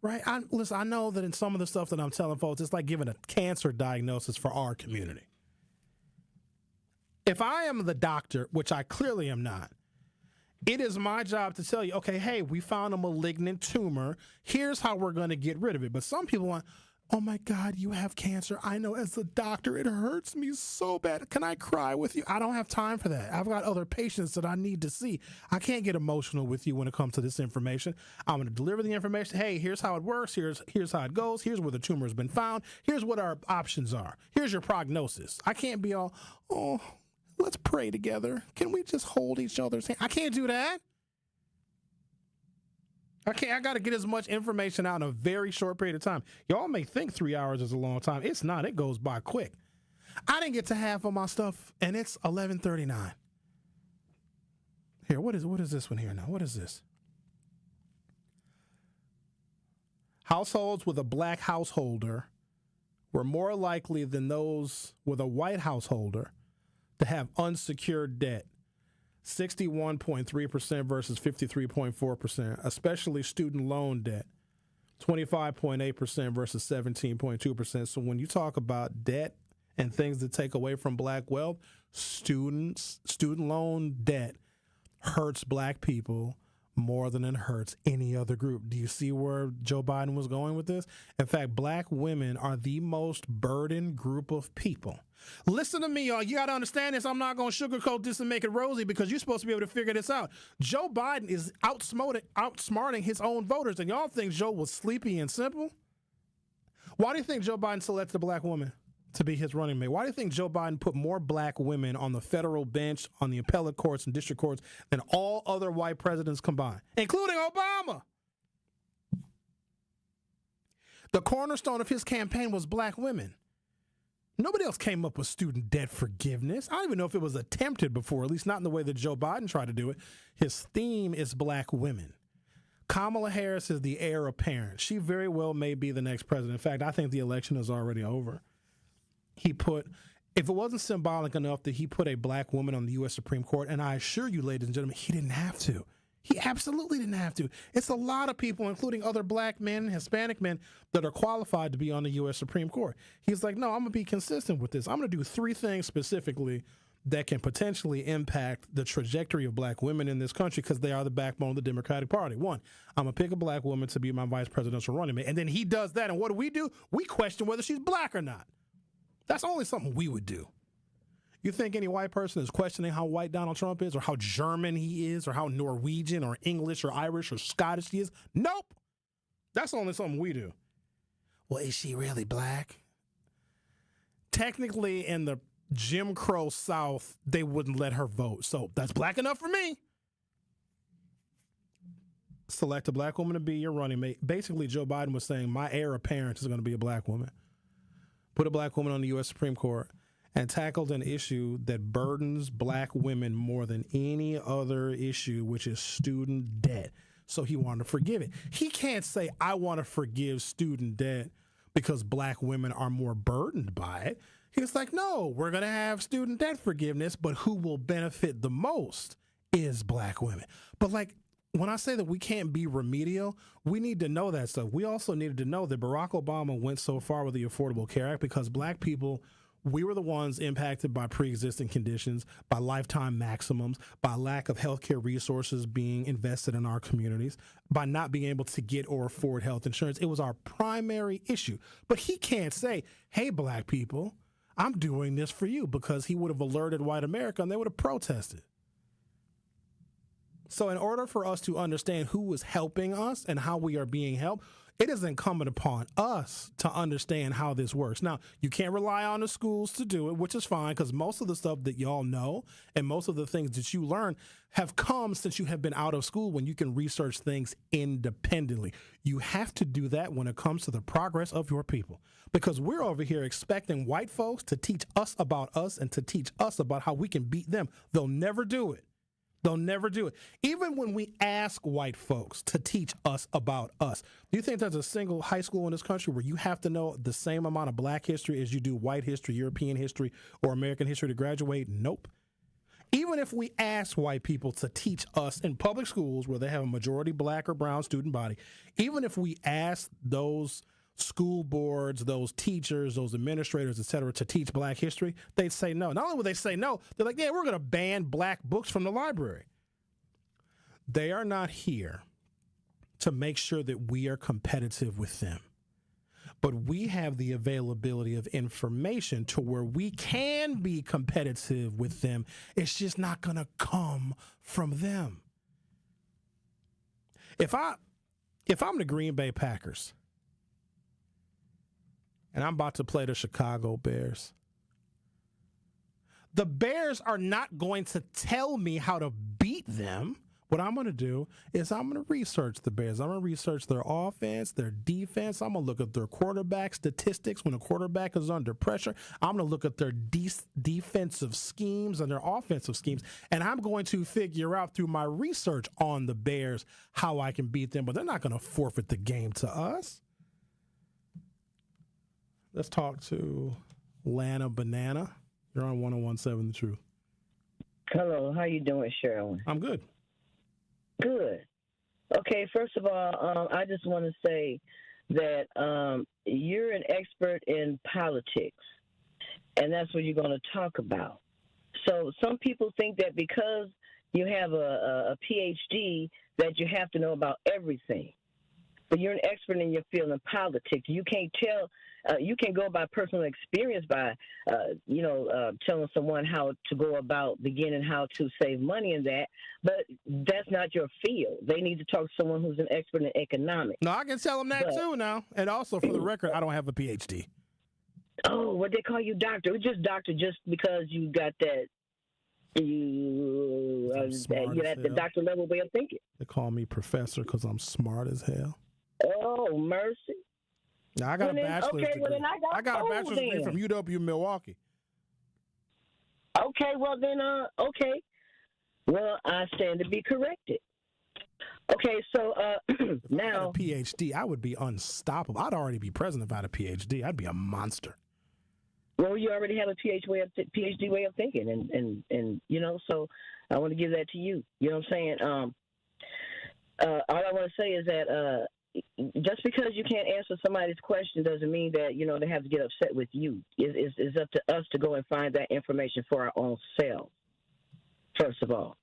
Right? Listen, I know that in some of the stuff that I'm telling folks, it's like giving a cancer diagnosis for our community. If I am the doctor, which I clearly am not, it is my job to tell you, okay, hey, we found a malignant tumor. Here's how we're going to get rid of it. But some people want, oh my God, you have cancer. I know as a doctor, it hurts me so bad. Can I cry with you? I don't have time for that. I've got other patients that I need to see. I can't get emotional with you when it comes to this information. I'm going to deliver the information. Hey, here's how it works. Here's how it goes. Here's where the tumor has been found. Here's what our options are. Here's your prognosis. I can't be all, oh, let's pray together. Can we just hold each other's hand? I can't do that. I got to get as much information out in a very short period of time. Y'all may think 3 hours is a long time. It's not. It goes by quick. I didn't get to half of my stuff, and it's 11:39. Here, what is this one here now? What is this? Households with a black householder were more likely than those with a white householder to have unsecured debt. 61.3% versus 53.4%, especially student loan debt, 25.8% versus 17.2%. So when you talk about debt and things that take away from black wealth, student loan debt hurts black people more than it hurts any other group. Do you see where Joe Biden was going with this? In fact, black women are the most burdened group of people. Listen to me, y'all. You got to understand this. I'm not going to sugarcoat this and make it rosy because you're supposed to be able to figure this out. Joe Biden is outsmarting his own voters, and y'all think Joe was sleepy and simple? Why do you think Joe Biden selected a black woman to be his running mate? Why do you think Joe Biden put more black women on the federal bench, on the appellate courts and district courts than all other white presidents combined, including Obama? The cornerstone of his campaign was black women. Nobody else came up with student debt forgiveness. I don't even know if it was attempted before, at least not in the way that Joe Biden tried to do it. His theme is black women. Kamala Harris is the heir apparent. She very well may be the next president. In fact, I think the election is already over. If it wasn't symbolic enough that he put a black woman on the U.S. Supreme Court, and I assure you, ladies and gentlemen, he didn't have to. He absolutely didn't have to. It's a lot of people, including other black men, Hispanic men, that are qualified to be on the U.S. Supreme Court. He's like, no, I'm going to be consistent with this. I'm going to do 3 things specifically that can potentially impact the trajectory of black women in this country because they are the backbone of the Democratic Party. 1, I'm going to pick a black woman to be my vice presidential running mate. And then he does that. And what do? We question whether she's black or not. That's only something we would do. You think any white person is questioning how white Donald Trump is or how German he is or how Norwegian or English or Irish or Scottish he is? Nope. That's only something we do. Well, is she really black? Technically, in the Jim Crow South, they wouldn't let her vote. So that's black enough for me. Select a black woman to be your running mate. Basically, Joe Biden was saying my heir apparent is going to be a black woman. Put a black woman on the U.S. Supreme Court and tackled an issue that burdens black women more than any other issue, which is student debt. So he wanted to forgive it. He can't say, I want to forgive student debt because black women are more burdened by it. He was like, no, we're going to have student debt forgiveness, but who will benefit the most is black women. But like, when I say that we can't be remedial, we need to know that stuff. We also needed to know that Barack Obama went so far with the Affordable Care Act because black people, we were the ones impacted by pre-existing conditions, by lifetime maximums, by lack of healthcare resources being invested in our communities, by not being able to get or afford health insurance. It was our primary issue. But he can't say, hey, black people, I'm doing this for you, because he would have alerted white America and they would have protested. So in order for us to understand who is helping us and how we are being helped, it is incumbent upon us to understand how this works. Now, you can't rely on the schools to do it, which is fine, because most of the stuff that y'all know and most of the things that you learn have come since you have been out of school, when you can research things independently. You have to do that when it comes to the progress of your people, because we're over here expecting white folks to teach us about us and to teach us about how we can beat them. They'll never do it. They'll never do it. Even when we ask white folks to teach us about us, do you think there's a single high school in this country where you have to know the same amount of black history as you do white history, European history, or American history to graduate? Nope. Even if we ask white people to teach us in public schools where they have a majority black or brown student body, even if we ask those school boards, those teachers, those administrators, et cetera, to teach black history, they'd say no. Not only would they say no, they're like, yeah, we're going to ban black books from the library. They are not here to make sure that we are competitive with them. But we have the availability of information to where we can be competitive with them. It's just not going to come from them. If I'm the Green Bay Packers, and I'm about to play the Chicago Bears, the Bears are not going to tell me how to beat them. What I'm going to do is I'm going to research the Bears. I'm going to research their offense, their defense. I'm going to look at their quarterback statistics when a quarterback is under pressure. I'm going to look at their defensive schemes and their offensive schemes, and I'm going to figure out through my research on the Bears how I can beat them, but they're not going to forfeit the game to us. Let's talk to Lana Banana. You're on 101.7 The Truth. Hello, how you doing, Sherwin? I'm good. Good. Okay, first of all, I just want to say that you're an expert in politics, and that's what you're going to talk about. So some people think that because you have a PhD that you have to know about everything. But you're an expert in your field in politics. You can't tell. You can go by personal experience by, telling someone how to go about beginning how to save money in that. But that's not your field. They need to talk to someone who's an expert in economics. No, I can tell them that too now. And also, for the record, I don't have a PhD. Oh, what they call you doctor? It's just doctor just because you got that. You got the doctor level way of thinking. They call me professor because I'm smart as hell. Oh, mercy. Now, I got a bachelor's degree. I got a bachelor's degree from UW Milwaukee. Okay, well then, okay. Well, I stand to be corrected. Okay, so now. If I had a PhD, I would be unstoppable. I'd already be president if I had a PhD. I'd be a monster. Well, you already have a PhD way of thinking, and so I want to give that to you. You know what I'm saying? All I want to say is that just because you can't answer somebody's question doesn't mean that, they have to get upset with you. It's up to us to go and find that information for our own selves, first of all.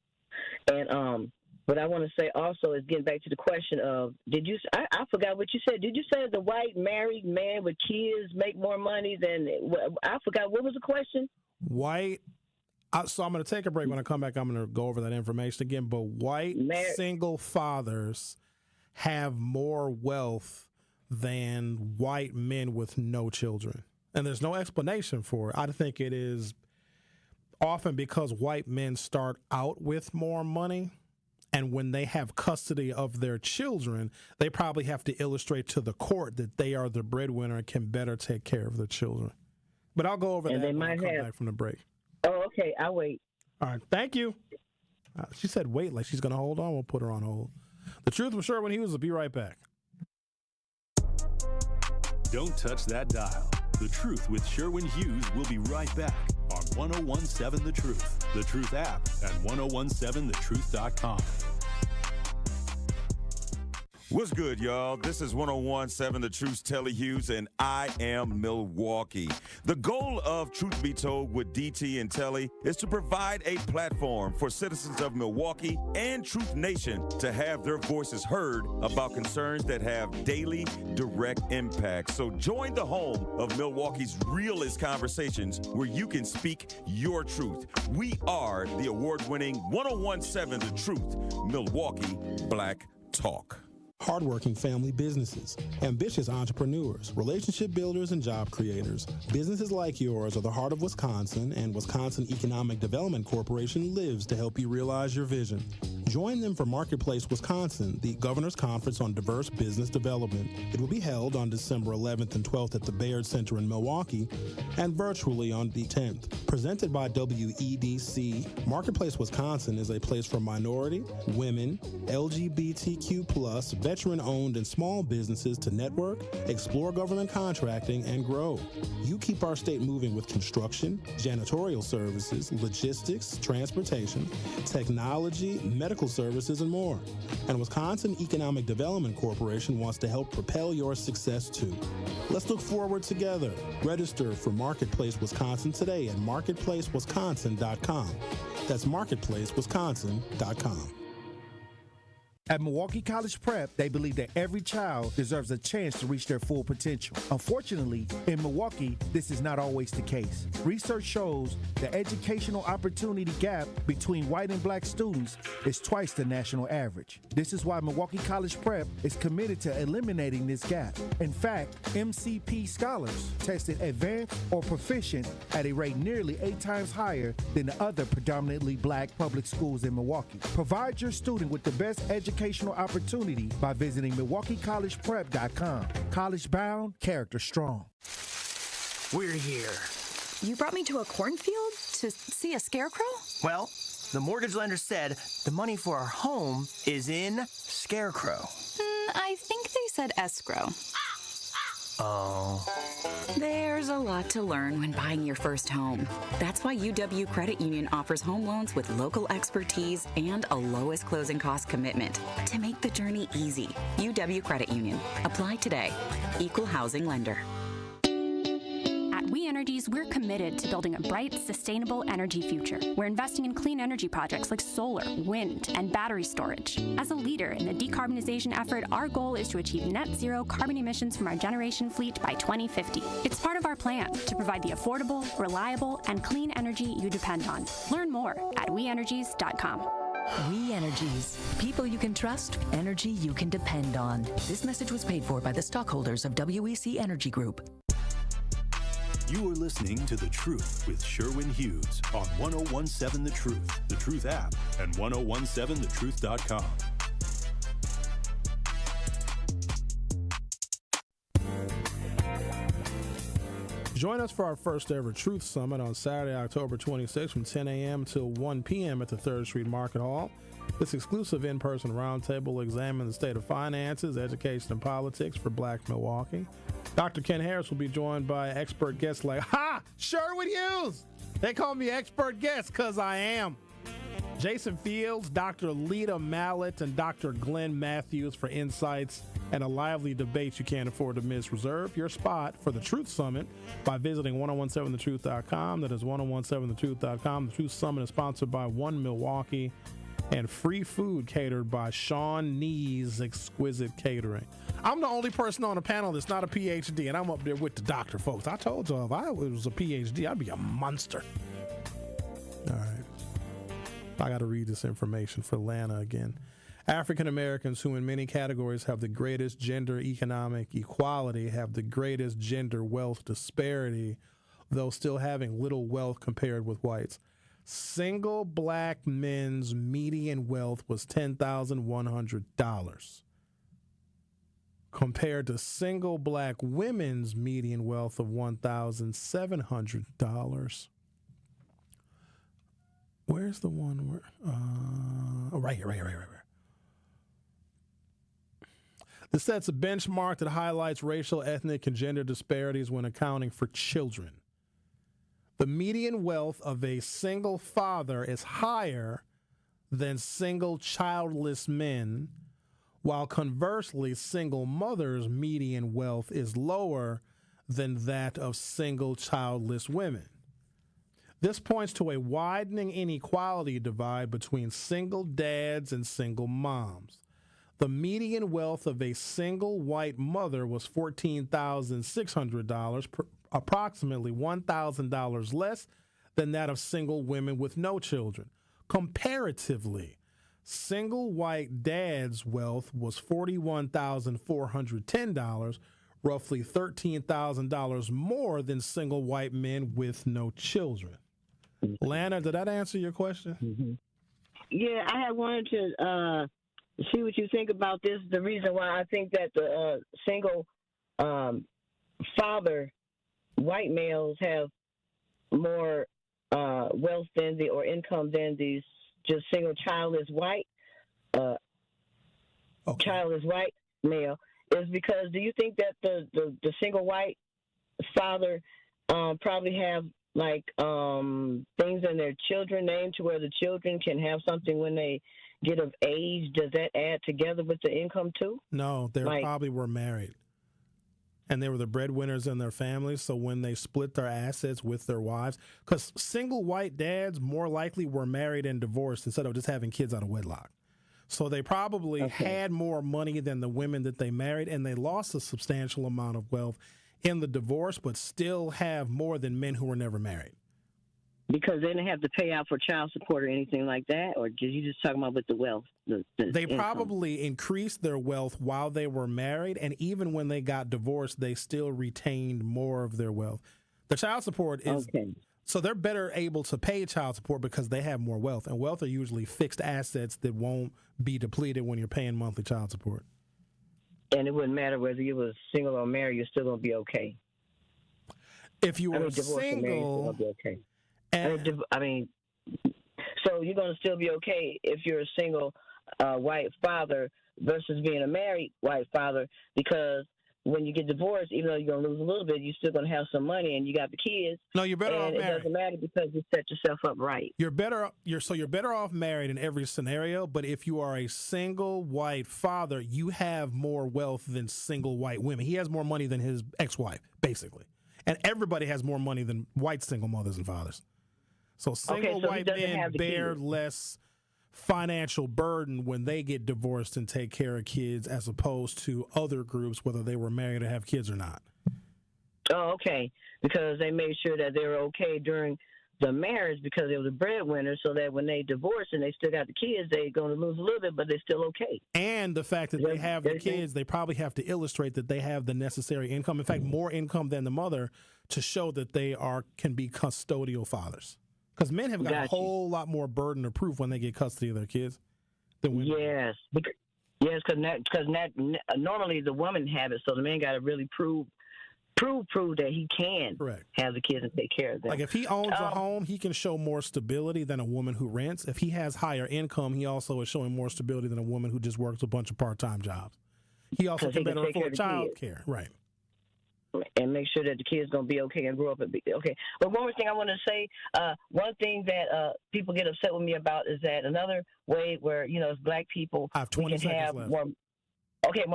And what I want to say also is getting back to the question of, I forgot what you said. Did you say the white married man with kids make more money than, I forgot, what was the question? White, so I'm going to take a break. When I come back, I'm going to go over that information again. But white single fathers have more wealth than white men with no children. And there's no explanation for it. I think it is often because white men start out with more money, and when they have custody of their children, they probably have to illustrate to the court that they are the breadwinner and can better take care of their children. But I'll go over that when I come back from the break. Oh, okay. I'll wait. All right. Thank you. She said wait, like she's going to hold on. We'll put her on hold. The Truth with Sherwin Hughes will be right back. Don't touch that dial. The Truth with Sherwin Hughes will be right back on 101.7 The Truth, The Truth app, and 1017thetruth.com. What's good, y'all? This is 101.7 The Truth's Telly Hughes, and I am Milwaukee. The goal of Truth Be Told with DT and Telly is to provide a platform for citizens of Milwaukee and Truth Nation to have their voices heard about concerns that have daily, direct impact. So join the home of Milwaukee's realest conversations where you can speak your truth. We are the award-winning 101.7 The Truth, Milwaukee Black Talk. Hardworking family businesses, ambitious entrepreneurs, relationship builders, and job creators. Businesses like yours are the heart of Wisconsin, and Wisconsin Economic Development Corporation lives to help you realize your vision. Join them for Marketplace Wisconsin, the Governor's Conference on Diverse Business Development. It will be held on December 11th and 12th at the Baird Center in Milwaukee and virtually on the 10th. Presented by WEDC, Marketplace Wisconsin is a place for minority, women, LGBTQ+, veteran-owned and small businesses to network, explore government contracting, and grow. You keep our state moving with construction, janitorial services, logistics, transportation, technology, medical services, and more. And Wisconsin Economic Development Corporation wants to help propel your success too. Let's look forward together. Register for Marketplace Wisconsin today at marketplacewisconsin.com. That's marketplacewisconsin.com. At Milwaukee College Prep, they believe that every child deserves a chance to reach their full potential. Unfortunately, in Milwaukee, this is not always the case. Research shows the educational opportunity gap between white and black students is twice the national average. This is why Milwaukee College Prep is committed to eliminating this gap. In fact, MCP scholars tested advanced or proficient at a rate nearly 8 times higher than the other predominantly black public schools in Milwaukee. Provide your student with the best educational opportunity by visiting MilwaukeeCollegePrep.com. College bound, character strong. We're here. You brought me to a cornfield to see a scarecrow? Well, the mortgage lender said the money for our home is in scarecrow. I think they said escrow. Oh. There's a lot to learn when buying your first home. That's why UW Credit Union offers home loans with local expertise and a lowest closing cost commitment to make the journey easy. UW Credit Union. Apply today. Equal housing lender. At We Energies, we're committed to building a bright, sustainable energy future. We're investing in clean energy projects like solar, wind, and battery storage. As a leader in the decarbonization effort, our goal is to achieve net zero carbon emissions from our generation fleet by 2050. It's part of our plan to provide the affordable, reliable, and clean energy you depend on. Learn more at weenergies.com. We Energies. People you can trust, energy you can depend on. This message was paid for by the stockholders of WEC Energy Group. You are listening to The Truth with Sherwin Hughes on 1017 The Truth, The Truth app, and 1017thetruth.com. Join us for our first ever Truth Summit on Saturday, October 26th from 10 a.m. till 1 p.m. at the 3rd Street Market Hall. This exclusive in-person roundtable will examine the state of finances, education, and politics for Black Milwaukee. Dr. Ken Harris will be joined by expert guests like, Sherwin Hughes! They call me expert guest because I am. Jason Fields, Dr. Lita Mallett, and Dr. Glenn Matthews for insights and a lively debate you can't afford to miss. Reserve your spot for the Truth Summit by visiting 1017thetruth.com. That is 1017thetruth.com. The Truth Summit is sponsored by One Milwaukee and free food catered by Sean Nee's Exquisite Catering. I'm the only person on the panel that's not a PhD, and I'm up there with the doctor folks. I told y'all if I was a PhD, I'd be a monster. All right. I got to read this information for Lana again. African Americans, who in many categories have the greatest gender economic equality, have the greatest gender wealth disparity, though still having little wealth compared with whites. Single black men's median wealth was $10,100 compared to single black women's median wealth of $1,700. Where's the one where? Right here. This sets a benchmark that highlights racial, ethnic, and gender disparities when accounting for children. The median wealth of a single father is higher than single childless men, while conversely, single mothers' median wealth is lower than that of single childless women. This points to a widening inequality divide between single dads and single moms. The median wealth of a single white mother was $14,600, approximately $1,000 less than that of single women with no children. Comparatively, single white dad's wealth was $41,410, roughly $13,000 more than single white men with no children. Lana, did that answer your question? Mm-hmm. Yeah, I had wanted to see what you think about this. The reason why I think that the single father white males have more wealth than or income than these just single childless white childless white male is because do you think that the single white father probably have like things in their children name to where the children can have something when they get of age? Does that add together with the income too? No, they probably were married. And they were the breadwinners in their families. So when they split their assets with their wives, because single white dads more likely were married and divorced instead of just having kids out of wedlock. So they probably had more money than the women that they married, and they lost a substantial amount of wealth in the divorce, but still have more than men who were never married. Because they didn't have to pay out for child support or anything like that, or did you just talking about with the wealth? They probably increased their wealth while they were married, and even when they got divorced, they still retained more of their wealth. The child support is so they're better able to pay child support because they have more wealth, and wealth are usually fixed assets that won't be depleted when you're paying monthly child support. And it wouldn't matter whether you was single or married; you're still gonna be okay. If you were single, be okay. So you're going to still be okay if you're a single white father versus being a married white father, because when you get divorced, even though you're going to lose a little bit, you're still going to have some money and you got the kids. No, you're better off married. It doesn't matter because you set yourself up right. You're better off married in every scenario, but if you are a single white father, you have more wealth than single white women. He has more money than his ex-wife, basically. And everybody has more money than white single mothers and fathers. So single white men bear less financial burden when they get divorced and take care of kids as opposed to other groups, whether they were married or have kids or not. Oh, okay. Because they made sure that they were okay during the marriage because they were the breadwinner, so that when they divorce and they still got the kids, they're going to lose a little bit, but they're still okay. And the fact that they have the kids, they probably have to illustrate that they have the necessary income. In fact, more income than the mother to show that they can be custodial fathers. Because men have got a whole lot more burden of proof when they get custody of their kids than women. Yes, because normally the woman have it, so the man got to really prove that he can have the kids and take care of them. Like if he owns a home, he can show more stability than a woman who rents. If he has higher income, he also is showing more stability than a woman who just works a bunch of part-time jobs. He also can better afford child care. Right. And make sure that the kid's going to be okay and grow up and be okay. But one more thing I want to say, one thing that people get upset with me about is that another way where, as black people, we can have more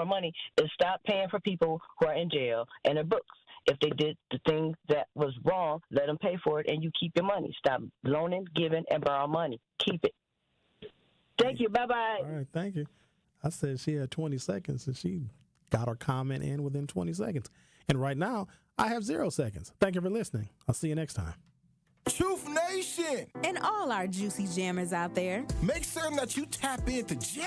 money is stop paying for people who are in jail and their books. If they did the thing that was wrong, let them pay for it and you keep your money. Stop loaning, giving, and borrow money. Keep it. Thank you. Bye-bye. All right, thank you. I said she had 20 seconds and she got her comment in within 20 seconds. And right now, I have 0 seconds. Thank you for listening. I'll see you next time. Truth Nation! And all our juicy jammers out there. Make certain that you tap into Jam